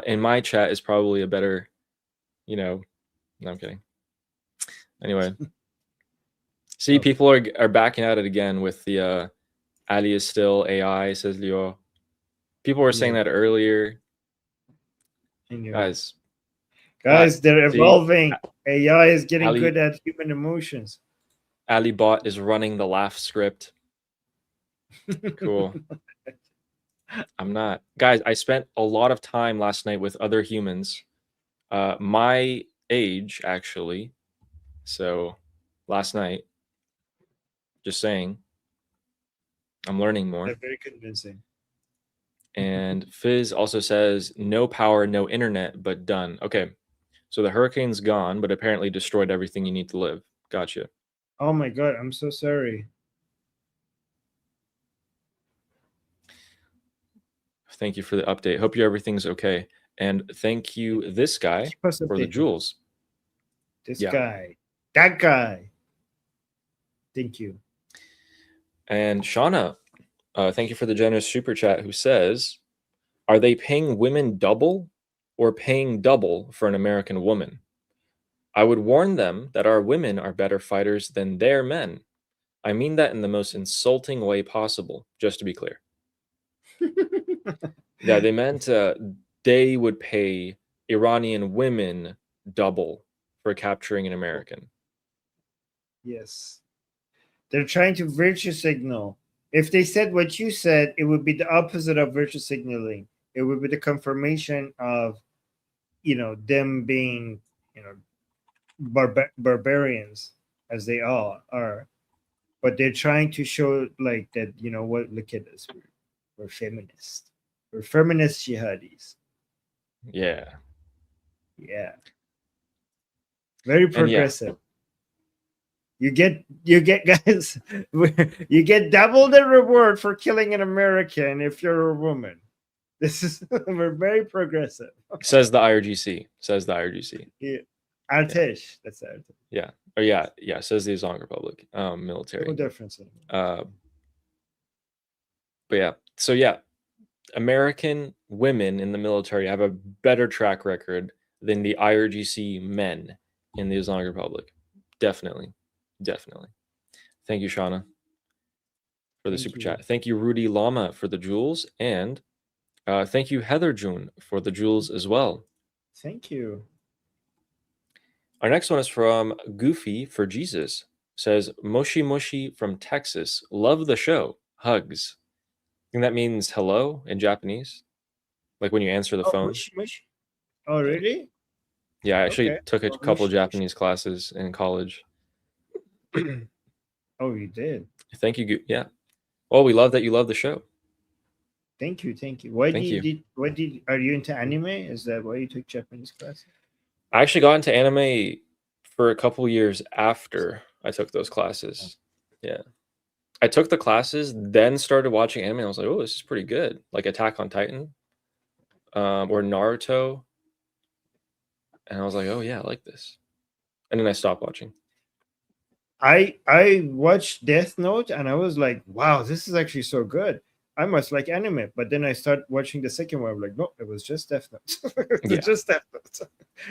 in my chat is probably a better, no, I'm kidding. Anyway, see, people are backing at it again with the Ali is still AI, says Leo. People were saying that earlier. Guys, they're evolving. AI is getting good at human emotions. Ali Bot is running the laugh script. Cool. I'm not. Guys, I spent a lot of time last night with other humans. My age, actually. So, last night. Just saying. I'm learning more. They're very convincing. And Fizz also says, no power, no internet, but done. Okay. So the hurricane's gone, but apparently destroyed everything you need to live. Gotcha. Oh my god, I'm so sorry. Thank you for the update. Hope everything's okay. And thank you, this guy, for the jewels. Guy. That guy. Thank you. And Shauna, thank you for the generous super chat, who says, are they paying women double or paying double for an American woman? I would warn them that our women are better fighters than their men. I mean that in the most insulting way possible, just to be clear. Yeah, they meant they would pay Iranian women double for capturing an American. Yes. They're trying to virtue signal. If they said what you said, it would be the opposite of virtue signaling. It would be the confirmation of, them being, barbarians, as they all are. But they're trying to show like that, look at us. We're feminists. We're feminist jihadis. Yeah. Yeah. Very progressive. You get guys, you get double the reward for killing an American if you're a woman. We're very progressive. Says the IRGC. Yeah. Artesh. That's Artesh. Yeah. Oh yeah. Says the Islamic Republic military. No difference. But yeah. So yeah, American women in the military have a better track record than the IRGC men in the Islamic Republic. Definitely. Thank you, Shauna, for the super chat. Thank you, Rudy Lama, for the jewels. And thank you, Heather June, for the jewels as well. Thank you. Our next one is from Goofy for Jesus. Says, Moshi Moshi from Texas. Love the show. Hugs. I think that means hello in Japanese. Like when you answer the phone. Moshi Moshi. Oh, really? Yeah, I actually took a couple of Japanese classes in college. Oh, you did? Thank you. Yeah. Well, we love that you love the show. Thank you. Are you into anime? Is that why you took Japanese class? I actually got into anime for a couple years after I took those classes. Yeah. I took the classes, then started watching anime. And I was like, oh, this is pretty good. Like Attack on Titan, or Naruto. And I was like, oh yeah, I like this. And then I stopped watching. I watched Death Note and I was like, wow, this is actually so good. I must like anime. But then I started watching the second one. I'm like, no, it was just Death Note. Yeah. Just Death Note.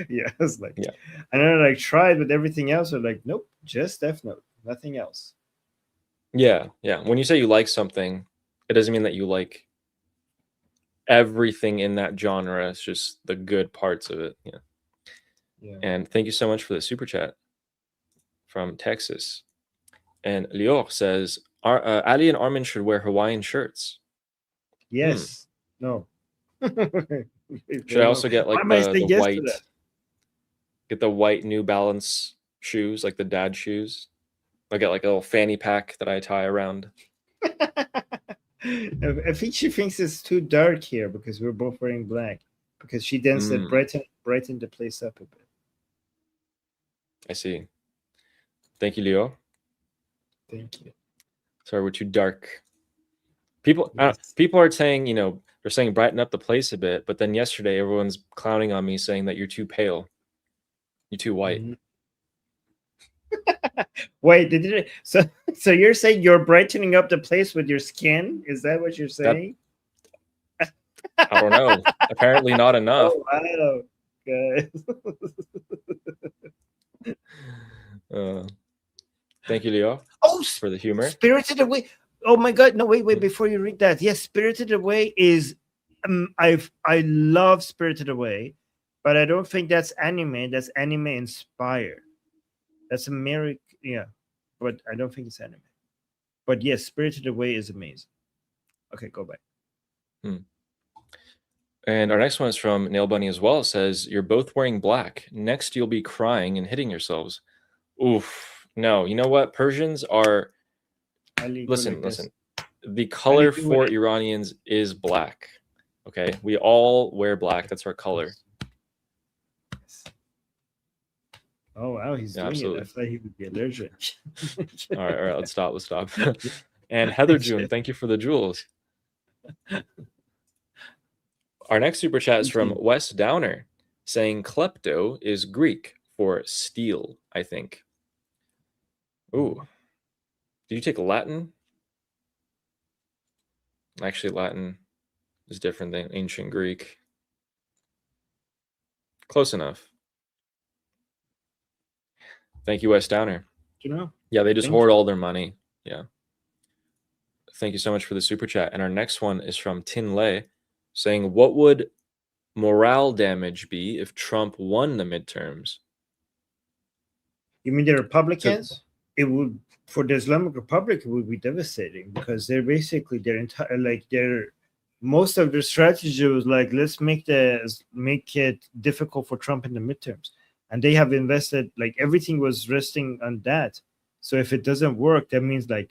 Yeah, I was like, Yeah. And then I like tried with everything else. I'm like, nope, just Death Note, nothing else. Yeah. When you say you like something, it doesn't mean that you like everything in that genre. It's just the good parts of it. Yeah. And thank you so much for the super chat from Texas. And Lior says, Ali and Armin should wear Hawaiian shirts. Yes. No. Should I also get like the yes white, get the white New Balance shoes, like the dad shoes? I'll get like a little fanny pack that I tie around. I think she thinks it's too dark here because we're both wearing black. Because she then said brighten the place up a bit. I see. Thank you, Leo. Thank you. Sorry, we're too dark. People are saying, they're saying brighten up the place a bit, but then yesterday everyone's clowning on me saying that you're too pale. You're too white. Mm-hmm. Wait, so you're saying you're brightening up the place with your skin? Is that what you're saying? I don't know. Apparently not enough. Oh, wow. Guys. Thank you, Leo. For the humor. Spirited Away. Oh my God! No, wait! Before you read that, yes, Spirited Away is. I love Spirited Away, but I don't think that's anime. That's anime inspired. That's American, yeah, but I don't think it's anime. But yes, Spirited Away is amazing. Okay, go back. And our next one is from Nail Bunny as well. It says, "You're both wearing black. Next, you'll be crying and hitting yourselves." Oof. No, you know what? Persians are. Listen. The color for Iranians is black. Okay, we all wear black. That's our color. Oh wow, he's doing it. I thought he would be allergic. All right, let's stop. And Heather June, thank you for the jewels. Our next super chat is from Wes Downer, saying klepto is Greek for steal, I think. Ooh. Did you take Latin? Actually, Latin is different than ancient Greek. Close enough. Thank you, Wes Downer. Yeah, they just hoard all their money. Yeah. Thank you so much for the super chat. And our next one is from Tin Lei, saying, what would morale damage be if Trump won the midterms? You mean the Republicans? It would, for the Islamic Republic, it would be devastating because they're basically most of their strategy was like, let's make it difficult for Trump in the midterms. And they have invested, like everything was resting on that. So if it doesn't work, that means like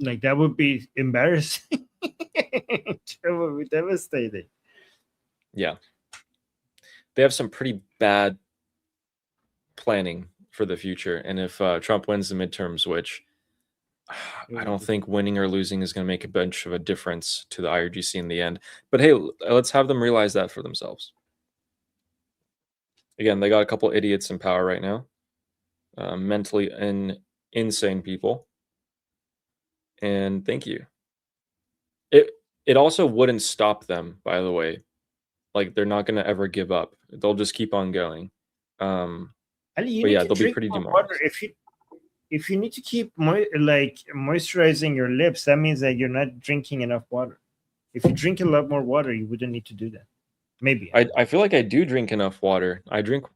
that would be embarrassing. It would be devastating. Yeah. They have some pretty bad planning for the future. And if Trump wins the midterms, which I don't think winning or losing is going to make a bunch of a difference to the IRGC in the end. But hey, let's have them realize that for themselves. Again, they got a couple idiots in power right now. Mentally insane people. And thank you. It also wouldn't stop them, by the way. Like, they're not going to ever give up. They'll just keep on going. But yeah, they'll be pretty demoralized. If you need to keep moisturizing your lips, that means that you're not drinking enough water. If you drink a lot more water, you wouldn't need to do that. Maybe. I feel like I do drink enough water. I drink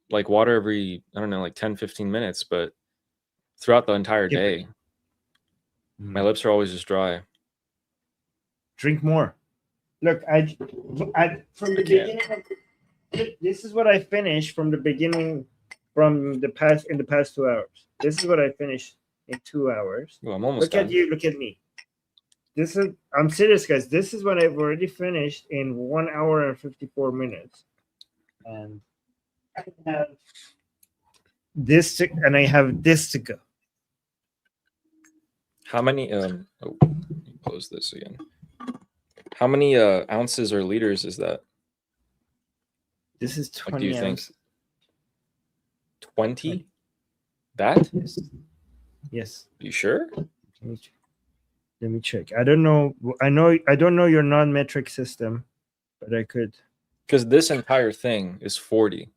like water every, I don't know, like 10, 15 minutes, but throughout the entire day, my lips are always just dry. Drink more. Look, from the beginning, this is what I finished from the beginning, in the past 2 hours. This is what I finished in 2 hours. Ooh, I'm almost done. At you, look at me. This is, I'm serious, guys. This is what I've already finished in 1 hour and 54 minutes. And I have this to, and I have this to go. How many? Oh, close this again. How many ounces or liters is that? This is 20 Like, do you think ounces. 20? That? Yes. Yes. You sure? Let me check. I don't know. I don't know your non-metric system, but I could. Because this entire thing is 40.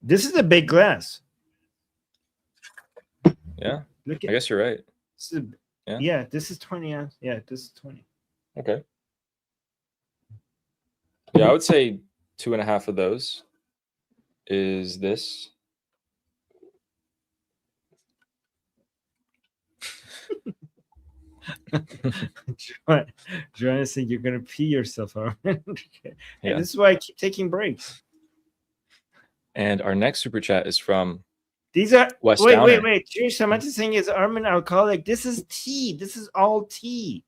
This is a big glass. Yeah, Look I at. guess you're right. This is, Yeah. yeah. This is 20 ounces. Yeah, this is 20. Okay. Yeah, I would say 2.5 of those is this. Joanna said you're gonna pee yourself, Armin. Okay. Yeah. And this is why I keep taking breaks. And our next super chat is from These are West wait. Downer. Jewish Samantha saying is Armin alcoholic. This is tea. This is all tea.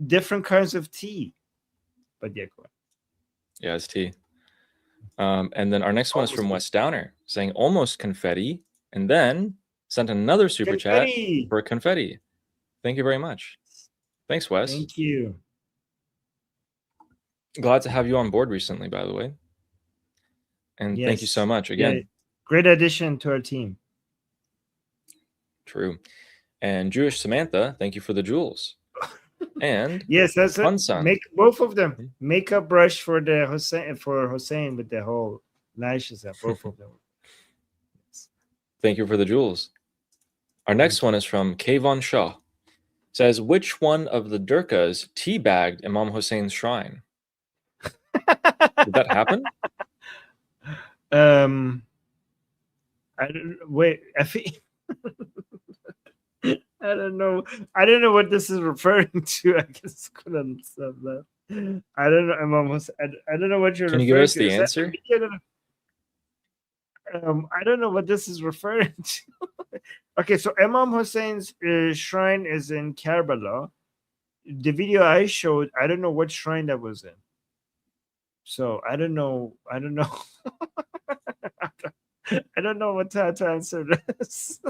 Different kinds of tea. But yeah, go on. Yeah, it's tea. And then our next one is from West Downer saying almost confetti, and then sent another super Confetti. chat for confetti. Thank you very much. Thanks, Wes. Thank you. Glad to have you on board recently, by the way. And thank you so much again. Yeah. Great addition to our team. True. And Jewish Samantha, thank you for the jewels. And yes, that's Fun it. Sun. Make both of them. Makeup brush for the Hossein with the whole lashes at both of them. Thank you for the jewels. Our next one is from Kayvon Shaw. Says, which one of the Durkas teabagged Imam Hussein's shrine? Did that happen? I don't wait. I think I don't know. I don't know what this is referring to. I just couldn't understand that. I don't know. I'm almost. I don't know what you're. Can you referring give us to. the Is that answer? I don't know what this is referring to. Okay, so Imam Hussein's shrine is in Karbala. The video I showed, I don't know what shrine that was in. So I don't know. I don't know. I don't know what to answer this.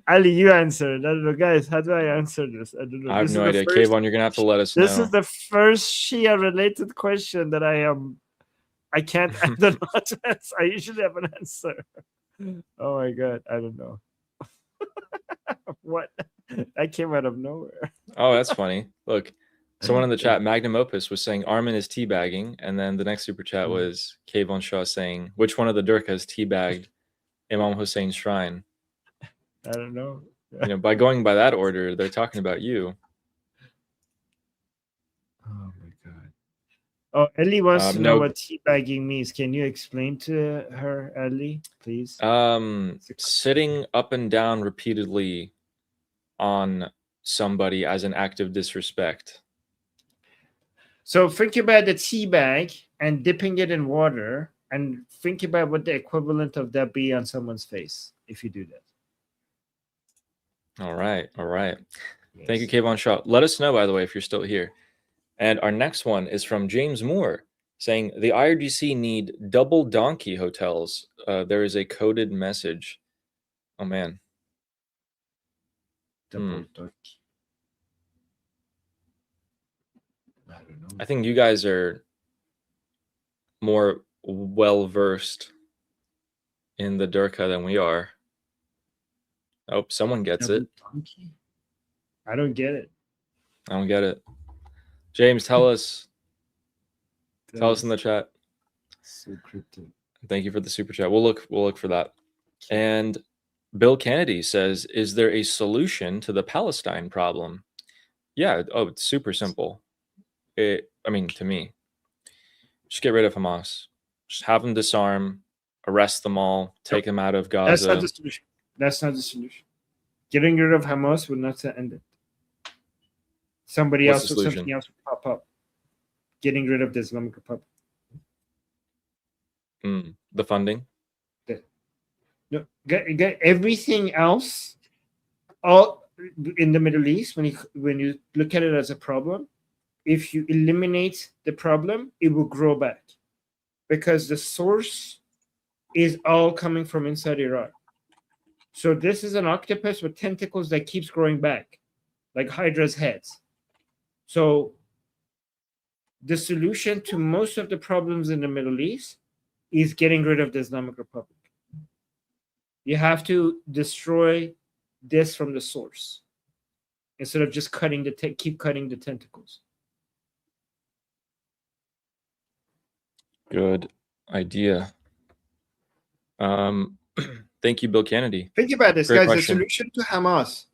Ali, you answer it. I don't know, guys. How do I answer this? I don't know. I have no idea. Kayvon, you're gonna have to let us know. This is the first Shia-related question that I can't. I don't know how to answer. I usually have an answer. Oh my god, I don't know. What? That came out of nowhere. Oh, that's funny. Look, someone in the chat, Magnum Opus, was saying Armin is teabagging, and then the next super chat was Kayvon Shaw saying, which one of the Durkas teabagged Imam Hussein's shrine? I don't know. You know, by going by that order, they're talking about you. Oh my god. Oh, Ellie wants to know what teabagging means. Can you explain to her, Ellie, please? Sitting up and down repeatedly on somebody as an act of disrespect. So think about the tea bag and dipping it in water, and think about what the equivalent of that be on someone's face if you do that. All right. Yes. Thank you, Kayvon Shaw. Let us know, by the way, if you're still here. And our next one is from James Moore saying the IRGC need double donkey hotels. There is a coded message. Oh, man. Double donkey. I don't know. I think you guys are more well-versed in the Durka than we are. Oh, someone gets double it. Donkey? I don't get it. I don't get it. James, tell us. Tell us in the chat. So cryptic. Thank you for the super chat. We'll look for that. And Bill Kennedy says, is there a solution to the Palestine problem? Yeah. Oh, it's super simple. I mean, to me, just get rid of Hamas. Just have them disarm, arrest them all, take them out of Gaza. That's not the solution. That's not the solution. Getting rid of Hamas would not end it. Something else would pop up. Getting rid of the Islamic Republic. The funding? No, get everything else, all in the Middle East. When you look at it as a problem, if you eliminate the problem, it will grow back, because the source is all coming from inside Iran. So this is an octopus with tentacles that keeps growing back, like Hydra's heads. So the solution to most of the problems in the Middle East is getting rid of the Islamic Republic. You have to destroy this from the source instead of just keep cutting the tentacles. Good idea. Thank you, Bill Kennedy. Think about this, Great guys. question. The solution to Hamas,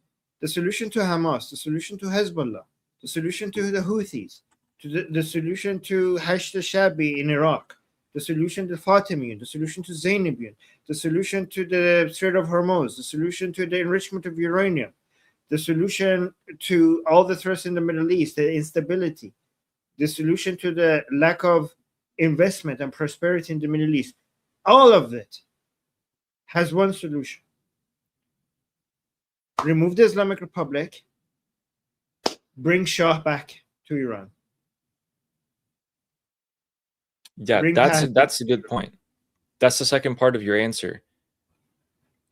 the solution to Hezbollah, the solution to the Houthis, the solution to Hashd al-Shabi in Iraq, the solution to Fatimian, the solution to Zainabian, the solution to the Strait of Hormuz, the solution to the enrichment of uranium, the solution to all the threats in the Middle East, the instability, the solution to the lack of investment and prosperity in the Middle East, all of it has one solution. Remove the Islamic Republic, bring Shah back to Iran. Yeah, that's a good point. That's the second part of your answer.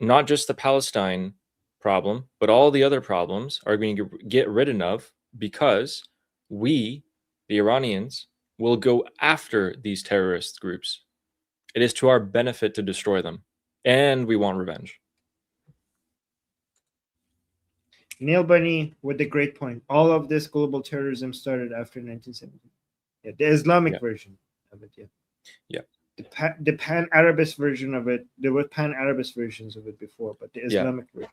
Not just the Palestine problem, but all the other problems are being get rid of because we, the Iranians, will go after these terrorist groups. It is to our benefit to destroy them, and we want revenge. Neil Bunny with the great point. All of this global terrorism started after 1970. Yeah, the Islamic version of it. Yeah. The pan-Arabist version of it. There were pan-Arabist versions of it before, but the Islamic version.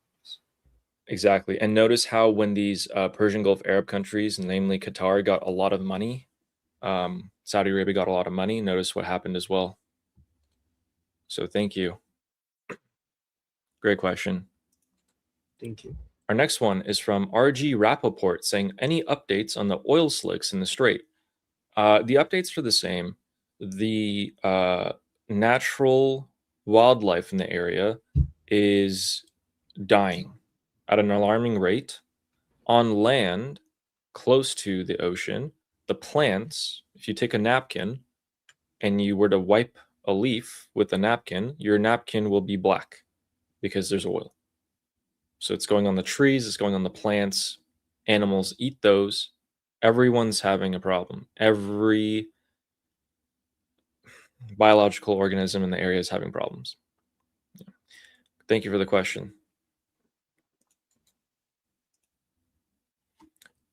Exactly. And notice how when these Persian Gulf Arab countries, namely Qatar, got a lot of money, Saudi Arabia got a lot of money. Notice what happened as well. So thank you. Great question. Thank you. Our next one is from RG Rappaport saying, any updates on the oil slicks in the Strait? The updates are the same. The natural wildlife in the area is dying at an alarming rate. On land, close to the ocean, the plants, if you take a napkin and you were to wipe a leaf with a napkin, your napkin will be black because there's oil. So it's going on the trees, it's going on the plants. Animals eat those. Everyone's having a problem. Every biological organism in the area is having problems. Thank you for the question.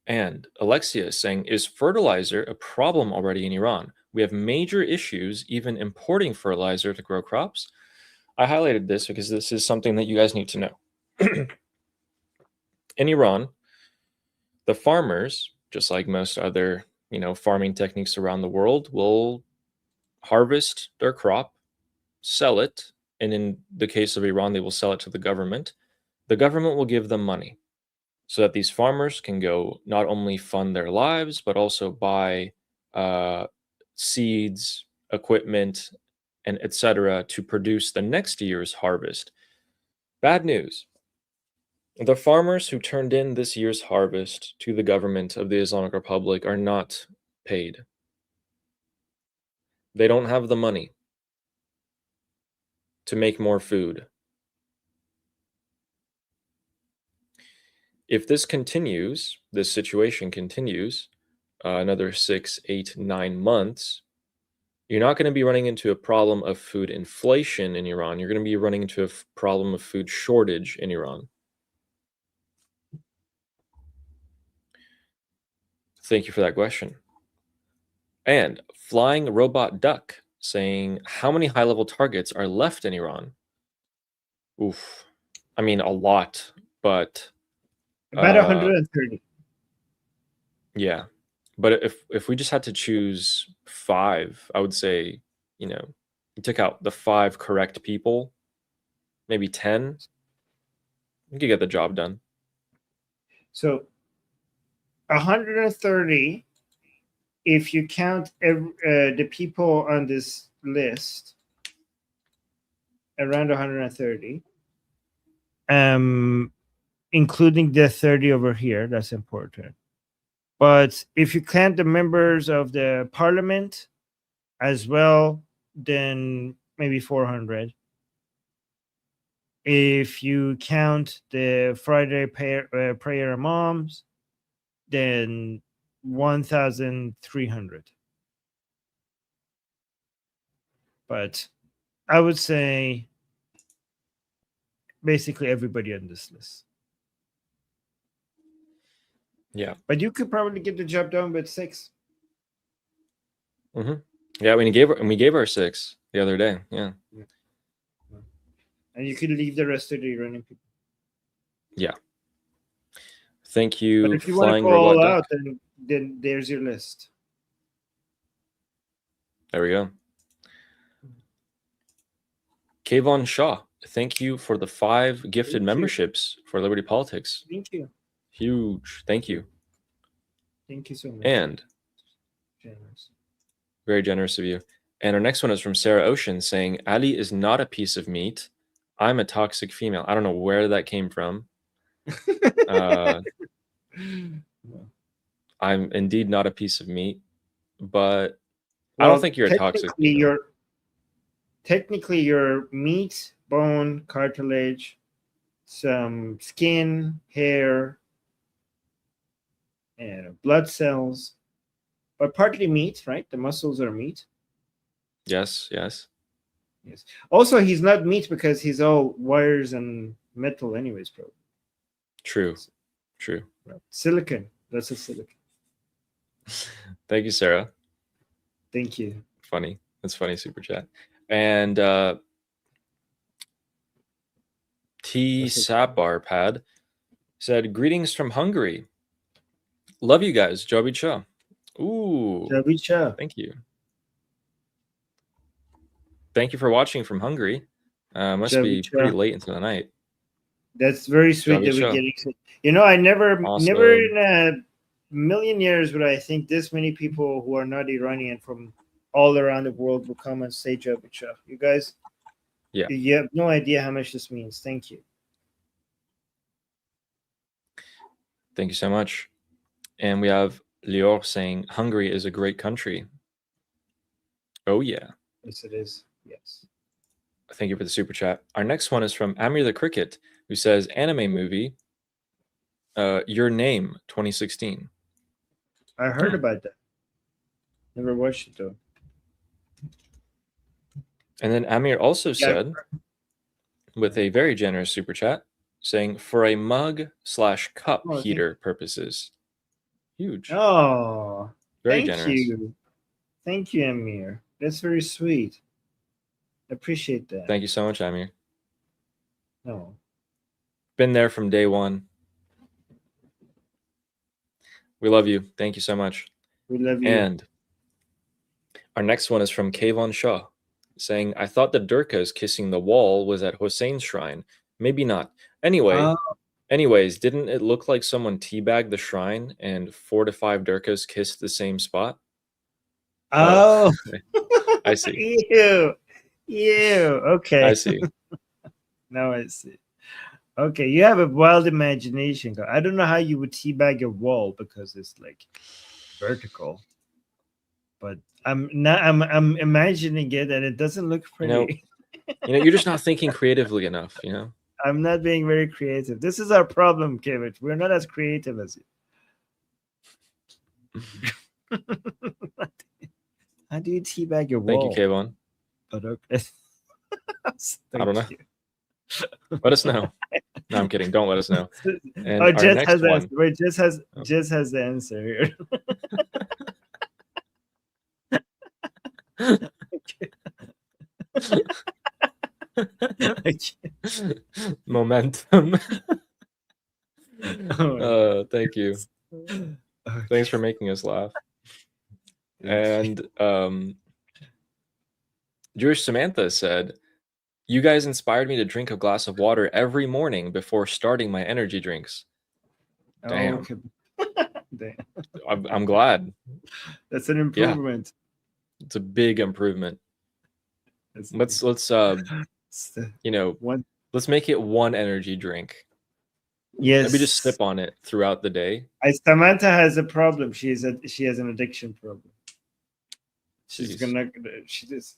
And Alexia is saying, is fertilizer a problem already in Iran? We have major issues even importing fertilizer to grow crops. I highlighted this because this is something that you guys need to know. In Iran, the farmers, just like most other, farming techniques around the world, will harvest their crop, sell it, and in the case of Iran, they will sell it to the government. The government will give them money so that these farmers can go not only fund their lives, but also buy seeds, equipment, and etc. to produce the next year's harvest. Bad news. The farmers who turned in this year's harvest to the government of the Islamic Republic are not paid. They don't have the money to make more food. If this continues, this situation continues, another 6, 8, 9 months, you're not going to be running into a problem of food inflation in Iran. You're going to be running into a problem of food shortage in Iran. Thank you for that question. And Flying Robot Duck saying, how many high-level targets are left in Iran? Oof. I mean, a lot, but... About 130. Yeah. But if we just had to choose 5, I would say, you took out the 5 correct people, maybe 10, you could get the job done. So 130, if you count the people on this list, around 130. Including the 30 over here. That's important. But if you count the members of the parliament as well, then maybe 400. If you count the Friday prayer imams, then 1,300. But I would say basically everybody on this list. Yeah. But you could probably get the job done with 6. Mm-hmm. Yeah, we gave our 6 the other day. Yeah. And you could leave the rest of the Iranian people. Yeah. Thank you. But if you want to go all out, then there's your list. There we go. Kayvon Shaw, thank you for the 5 gifted memberships for Liberty Politics. Thank you. Huge. Thank you. Thank you so much. And generous. Very generous of you. And our next one is from Sarah Ocean saying, Ali is not a piece of meat. I'm a toxic female. I don't know where that came from. I'm indeed not a piece of meat, but I don't think you're a toxic female. Technically, you're meat, bone, cartilage, some skin, hair, and blood cells, but partly meat, right? The muscles are meat. Yes, yes. Yes. Also, he's not meat because he's all wires and metal anyways, probably. True. True. Right. Silicon. That's a silicon. Thank you, Sarah. Thank you. Funny. That's funny, super chat. And T Sapbar Pad said, greetings from Hungary. Love you guys. Joby Cha. Ooh. Joby Cha. Thank you. Thank you for watching from Hungary. Must be pretty late into the night. That's very sweet that we're getting. You know, I never in a million years would I think this many people who are not Iranian from all around the world will come and say Joby Cha. You guys, yeah, you have no idea how much this means. Thank you. Thank you so much. And we have Lior saying, Hungary is a great country. Oh, yeah. Yes, it is. Yes. Thank you for the super chat. Our next one is from Amir the Cricket, who says, anime movie, Your Name, 2016. I heard about that. Never watched it, though. And then Amir also said, with a very generous super chat, saying, for a mug/cup heater purposes. Huge. Oh, very generous. Thank you. Thank you, Amir. That's very sweet. Appreciate that. Thank you so much, Amir. No. Been there from day one. We love you. Thank you so much. We love you. And our next one is from Kayvon Shaw, saying, I thought the Durkas kissing the wall was at Hussein's shrine. Maybe not. Anyways, didn't it look like someone teabagged the shrine and 4 to 5 Durkas kissed the same spot? Oh. I see. Ew. Okay. I see. Now I see. Okay, you have a wild imagination. I don't know how you would teabag a wall because it's like vertical. But I'm imagining it and it doesn't look pretty. You're just not thinking creatively enough, I'm not being very creative. This is our problem, Kevin. We're not as creative as you. How do you teabag your wall? Thank you, Kayvon. But okay. I don't know. Let us know. No, I'm kidding. Don't let us know. And Jess has the answer. Wait, Jess has the answer here. Momentum. Thank you. Thanks for making us laugh. And Jewish Samantha said, you guys inspired me to drink a glass of water every morning before starting my energy drinks. Damn. Okay. Damn. I'm glad. That's an improvement. Yeah. It's a big improvement. Let's You know, One. let's make it one energy drink. Yes. Maybe just sip on it throughout the day. Samantha has a problem. She has an addiction problem. She's Jeez.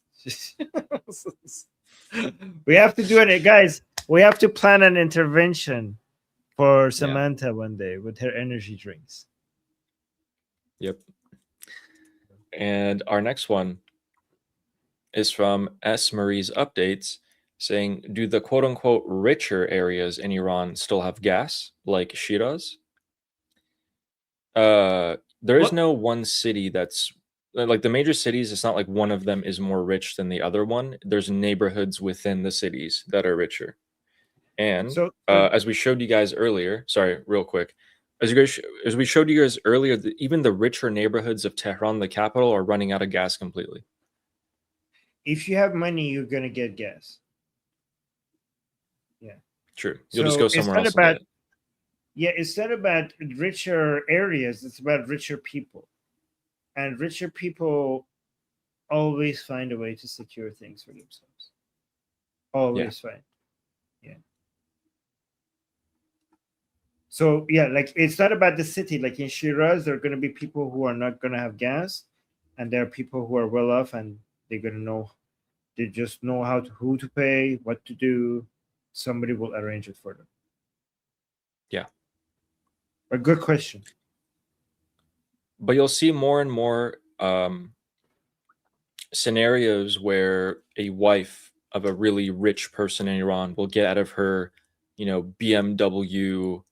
We have to do it, guys. We have to plan an intervention for Samantha one day with her energy drinks. Yep. And our next one is from S. Marie's Updates, saying, do the quote-unquote richer areas in Iran still have gas, like Shiraz? There is no one city that's like the major cities. It's not like one of them is more rich than the other one. There's neighborhoods within the cities that are richer. And as we showed you guys earlier, sorry, real quick, as we showed you guys earlier, even the richer neighborhoods of Tehran, the capital, are running out of gas completely. If you have money, you're gonna get gas. Yeah, true. You'll just go somewhere else. It's not about richer areas. It's about richer people, and richer people always find a way to secure things for themselves. Always find. Yeah. So like it's not about the city. Like in Shiraz, there are going to be people who are not going to have gas, and there are people who are well off, and they're going to know. They just know who to pay, what to do. Somebody will arrange it for them. Yeah. A good question. But you'll see more and more scenarios where a wife of a really rich person in Iran will get out of her, BMW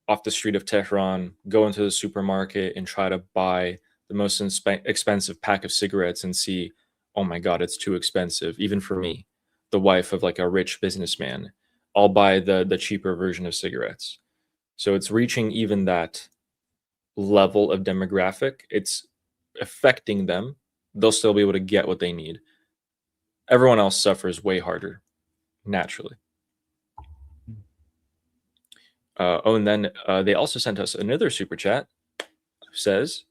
off the street of Tehran, go into the supermarket and try to buy the most expensive pack of cigarettes and see, oh my God, it's too expensive. Even for me, the wife of like a rich businessman, I'll buy the cheaper version of cigarettes. So it's reaching even that level of demographic. It's affecting them. They'll still be able to get what they need. Everyone else suffers way harder, naturally. And then they also sent us another super chat. Says,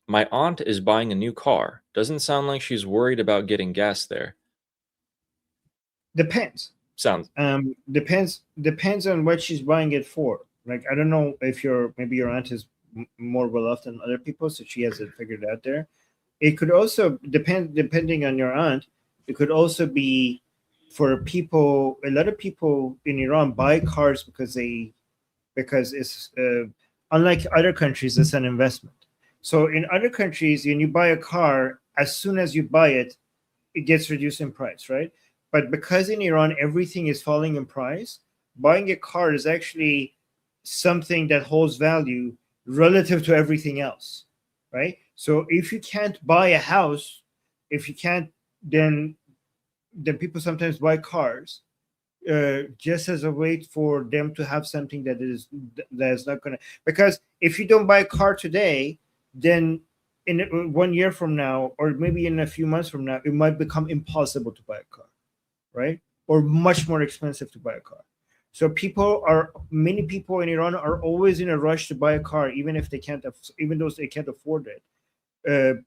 my aunt is buying a new car. Doesn't sound like she's worried about getting gas there. Depends. Depends on what she's buying it for. Like, I don't know if maybe your aunt is more well off than other people, so she has it figured out there. It could also depending on your aunt. It could also be for people. A lot of people in Iran buy cars because it's unlike other countries, it's an investment. So in other countries, when you buy a car, as soon as you buy it, it gets reduced in price, right? But because in Iran everything is falling in price, buying a car is actually something that holds value relative to everything else, right? So if you can't buy a house, if you can't, then people sometimes buy cars just as a way for them to have something that is not going to. Because if you don't buy a car today, then in 1 year from now, or maybe in a few months from now, it might become impossible to buy a car, right? Or much more expensive to buy a car. So many people in Iran are always in a rush to buy a car, even though they can't afford it.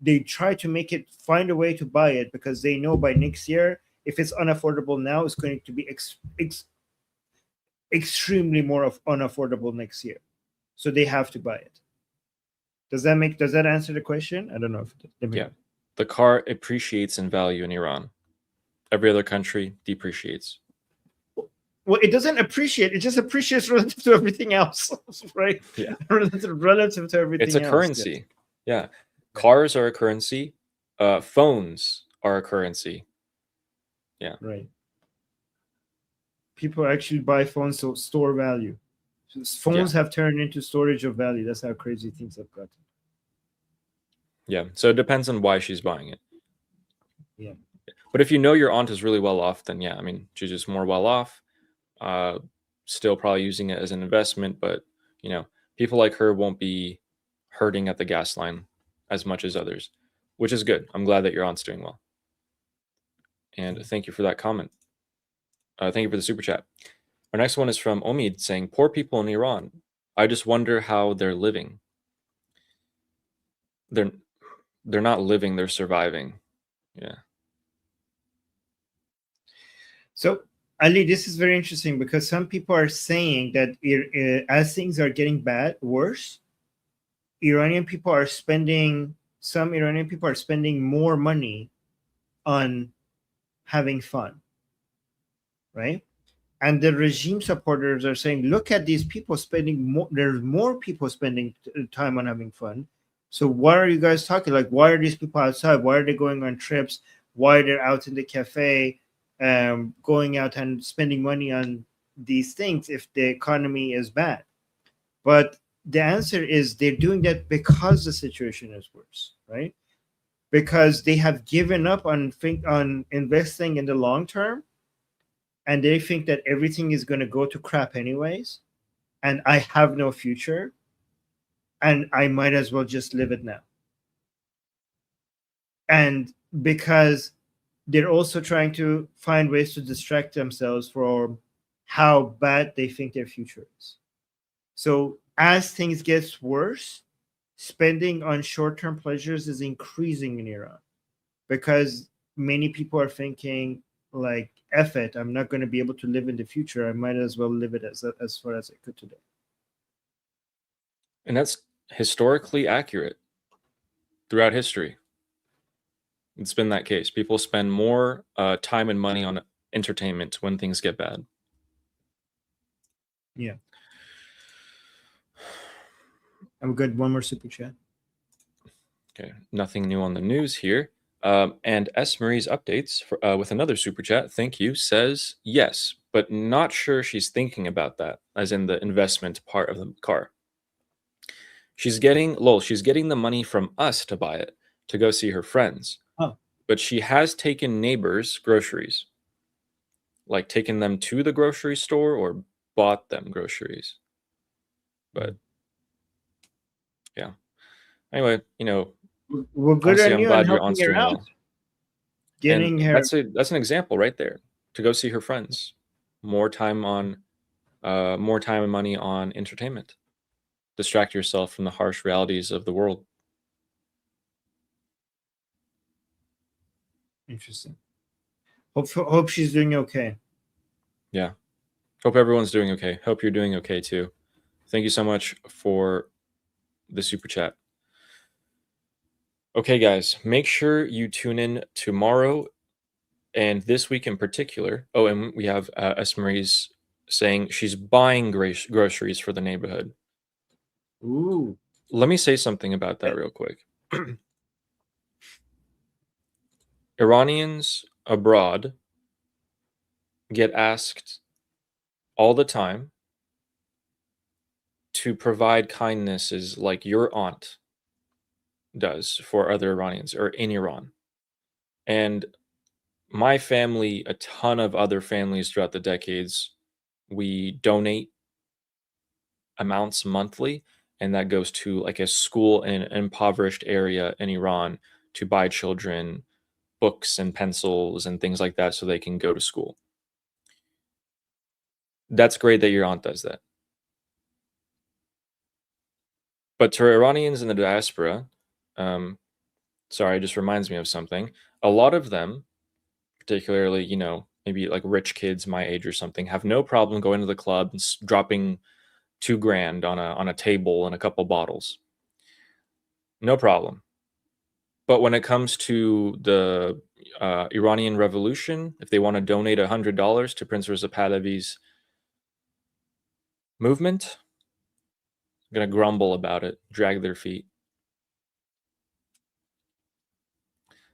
They try to find a way to buy it because they know by next year, if it's unaffordable now, it's going to be extremely more unaffordable next year. So they have to buy it. Does that answer the question? I don't know if the car appreciates in value in Iran. Every other country depreciates. Well, it doesn't appreciate. It just appreciates relative to everything else, right? Yeah. relative to everything else. It's a currency. Yeah. Cars are a currency. Phones are a currency. Yeah. Right. People actually buy phones to store value. Phones have turned into storage of value. That's how crazy things have gotten. Yeah. So it depends on why she's buying it. Yeah. But if you know your aunt is really well off, then she's just more well off. Still probably using it as an investment, but people like her won't be hurting at the gas line as much as others, which is good. I'm glad that your aunt's doing well. And thank you for that comment. Thank you for the super chat. Our next one is from Omid saying, poor people in Iran. I just wonder how they're living. They're not living, they're surviving. Yeah. So Ali, this is very interesting because some people are saying that as things are getting worse, some Iranian people are spending more money on having fun, right? And the regime supporters are saying, look at these people spending more. There's more people spending time on having fun. So why are you guys talking? Like, why are these people outside? Why are they going on trips? Why are they out in the cafe, going out and spending money on these things if the economy is bad? But the answer is they're doing that because the situation is worse, right? Because they have given up on investing in the long term, and they think that everything is going to go to crap anyways, and I have no future, and I might as well just live it now. And because they're also trying to find ways to distract themselves from how bad they think their future is. So as things get worse, spending on short-term pleasures is increasing in Iran because many people are thinking, like, F it, I'm not going to be able to live in the future. I might as well live it as far as I could today. And that's historically accurate throughout history. It's been that case. People spend more time and money on entertainment when things get bad. Yeah. I'm good. One more super chat. Okay. Nothing new on the news here. And S. Marie's updates with another super chat, thank you, says yes, but not sure she's thinking about that, as in the investment part of the car. She's getting the money from us to buy it, to go see her friends. Oh. But she has taken neighbors' groceries, like taken them to the grocery store or bought them groceries. But yeah. Anyway, we're good honestly, on I'm you glad and your helping aunt's her doing out. well. Getting And her. that's an example right there, to go see her friends. More time and money on entertainment. Distract yourself from the harsh realities of the world. Interesting. Hope she's doing okay. Yeah. Hope everyone's doing okay. Hope you're doing okay too. Thank you so much for the super chat. Okay, guys, make sure you tune in tomorrow and this week in particular. Oh, and we have Esmerie's saying she's buying groceries for the neighborhood. Ooh. Let me say something about that real quick. Iranians abroad get asked all the time to provide kindnesses like your aunt does for other Iranians or in Iran. And my family, a ton of other families throughout the decades, we donate amounts monthly, and that goes to like a school in an impoverished area in Iran to buy children books and pencils and things like that so they can go to school. That's great that your aunt does that. But to Iranians in the diaspora, sorry, it just reminds me of something. A lot of them, particularly, maybe like rich kids my age or something, have no problem going to the club and dropping $2,000 on a table and a couple bottles. No problem. But when it comes to the Iranian Revolution, if they want to donate $100 to Prince Reza Pahlavi's movement, I'm going to grumble about it, drag their feet.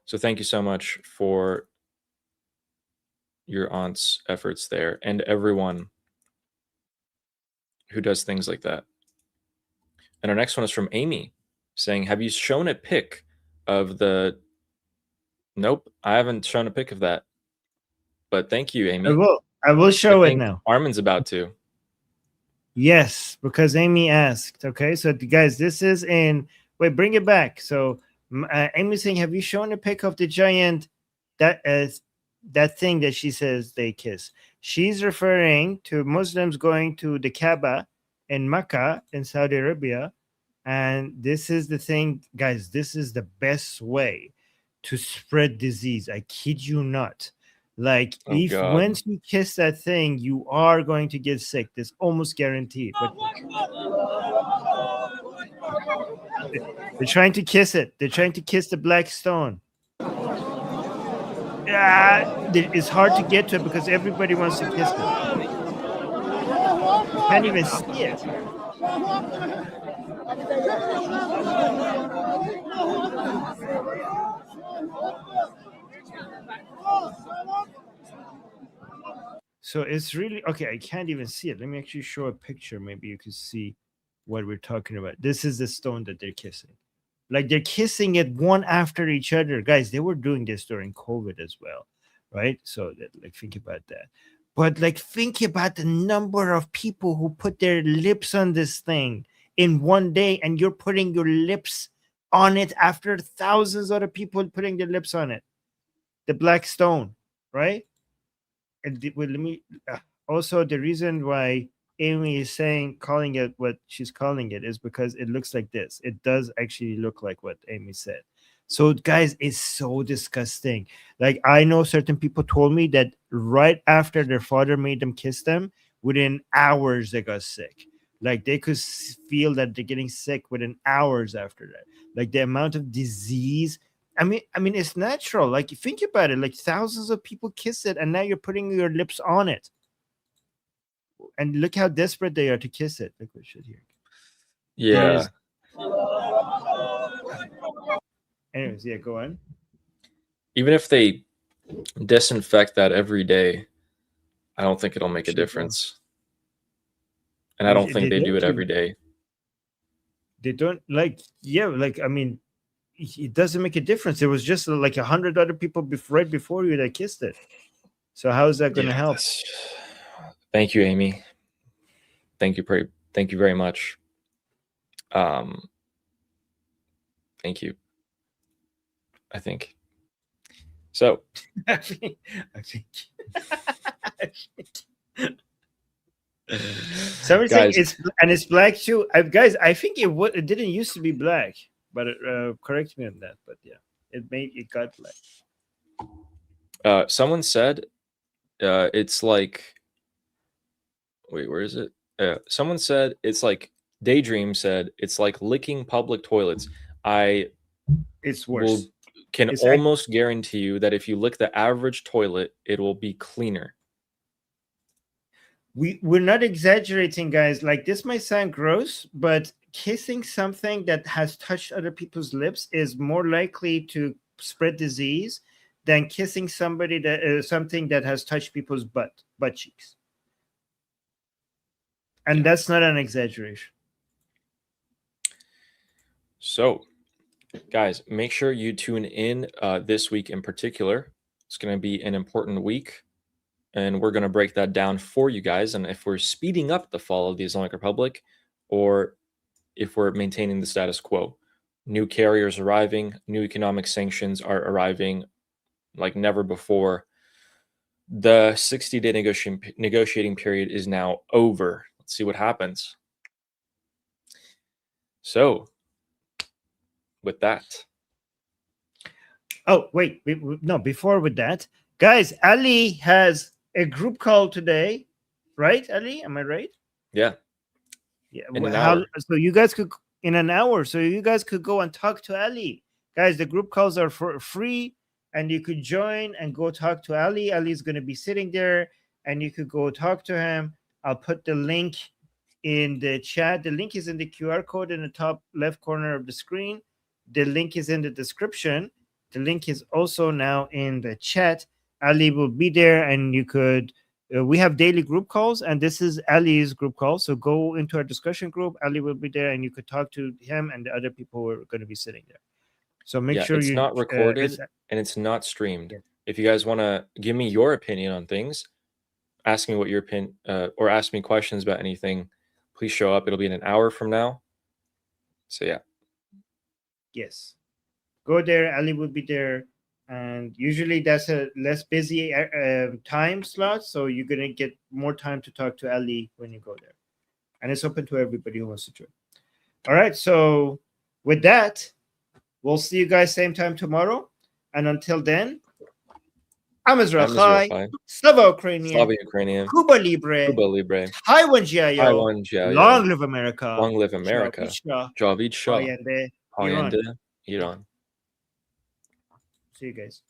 So thank you so much for your aunt's efforts there and everyone who does things like that. And our next one is from Amy saying, have you shown a pic of the... Nope, I haven't shown a pic of that. But thank you, Amy. I will show it now. Armin's about to. Yes, because Amy asked. Okay, so guys, this is in... Wait, bring it back. So Amy's saying, have you shown a pic of the giant, that thing that she says they kiss? She's referring to Muslims going to the Kaaba in Mecca in Saudi Arabia. And this is the thing, guys, this is the best way to spread disease. I kid you not. Like, Oh, if God. once you kiss that thing, you are going to get sick. That's almost guaranteed. But they're trying to kiss it. They're trying to kiss the black stone. It's hard to get to it because everybody wants to kiss it. You can't even see it. So it's really okay. I can't even see it. Let me actually show a picture. Maybe you can see what we're talking about. This is the stone that they're kissing. Like, they're kissing it one after each other. Guys, they were doing this during COVID as well, right? So like, think about that. But like, think about the number of people who put their lips on this thing in one day, and you're putting your lips on it after thousands of other people putting their lips on it. The black stone, right? And let me also, the reason why Amy is calling it what she's calling it is because it looks like this. It does actually look like what Amy said. So guys, it's so disgusting. Like, I know certain people told me that right after their father made them kiss them, within hours they got sick. Like, they could feel that they're getting sick within hours after that. Like, the amount of disease. I mean, it's natural. Like, think about it. Like, thousands of people kiss it, and now you're putting your lips on it. And look how desperate they are to kiss it. Look what shit here. Yeah. Anyways, yeah, go on. Even if they disinfect that every day, I don't think it'll make a difference. And I don't think they do it every day. They don't, like, yeah, like, I mean, it doesn't make a difference. There was just like 100 other people right before you that kissed it. So how is that going to help? Thank you, Amy. Thank you very much. Thank you. I think so. I think. Someone saying it's black too. Guys, I think it didn't used to be black, but correct me on that. But yeah, it got black. Someone said it's like, wait, where is it? Someone said it's like, Daydream said it's like licking public toilets. It's worse. Can almost guarantee you that if you lick the average toilet, it will be cleaner. We're not exaggerating, guys. Like, this might sound gross, but kissing something that has touched other people's lips is more likely to spread disease than kissing somebody that something that has touched people's butt cheeks. And that's not an exaggeration. So, guys, make sure you tune in this week in particular. It's going to be an important week, and we're going to break that down for you guys. And if we're speeding up the fall of the Islamic Republic, or if we're maintaining the status quo. New carriers arriving, new economic sanctions are arriving like never before. The 60-day negotiating period is now over. Let's see what happens. So, with that. Oh, wait. No, before with that. Guys, Ali has a group call today. Right, Ali? Am I right? Yeah. Yeah. So you guys could, in an hour, so you guys could go and talk to Ali. Guys, the group calls are for free, and you could join and go talk to Ali. Ali's going to be sitting there, and you could go talk to him. I'll put the link in the chat. The link is in the QR code in the top left corner of the screen. The link is in the description. The link is also now in the chat. Ali will be there, and you could... we have daily group calls, and this is Ali's group call. So go into our discussion group. Ali will be there, and you could talk to him and the other people who are going to be sitting there. So make sure it's not recorded and it's not streamed. Yeah. If you guys want to give me your opinion on things, ask me what your opinion, or ask me questions about anything, please show up. It'll be in an hour from now. So yeah. Yes. Go there. Ali will be there. And usually that's a less busy time slot. So you're going to get more time to talk to Ali when you go there. And it's open to everybody who wants to join. All right. So with that, we'll see you guys same time tomorrow. And until then, I'm Israel Israel Chai, Chai, Slava Ukrainian, Slava Ukrainian, Cuba Libre, Cuba Libre, Taiwan Jiayo, Taiwan Jiayo, Long Live America, Long Live America, Javid Shah, Payende, Payende, Iran. Iran. See you guys.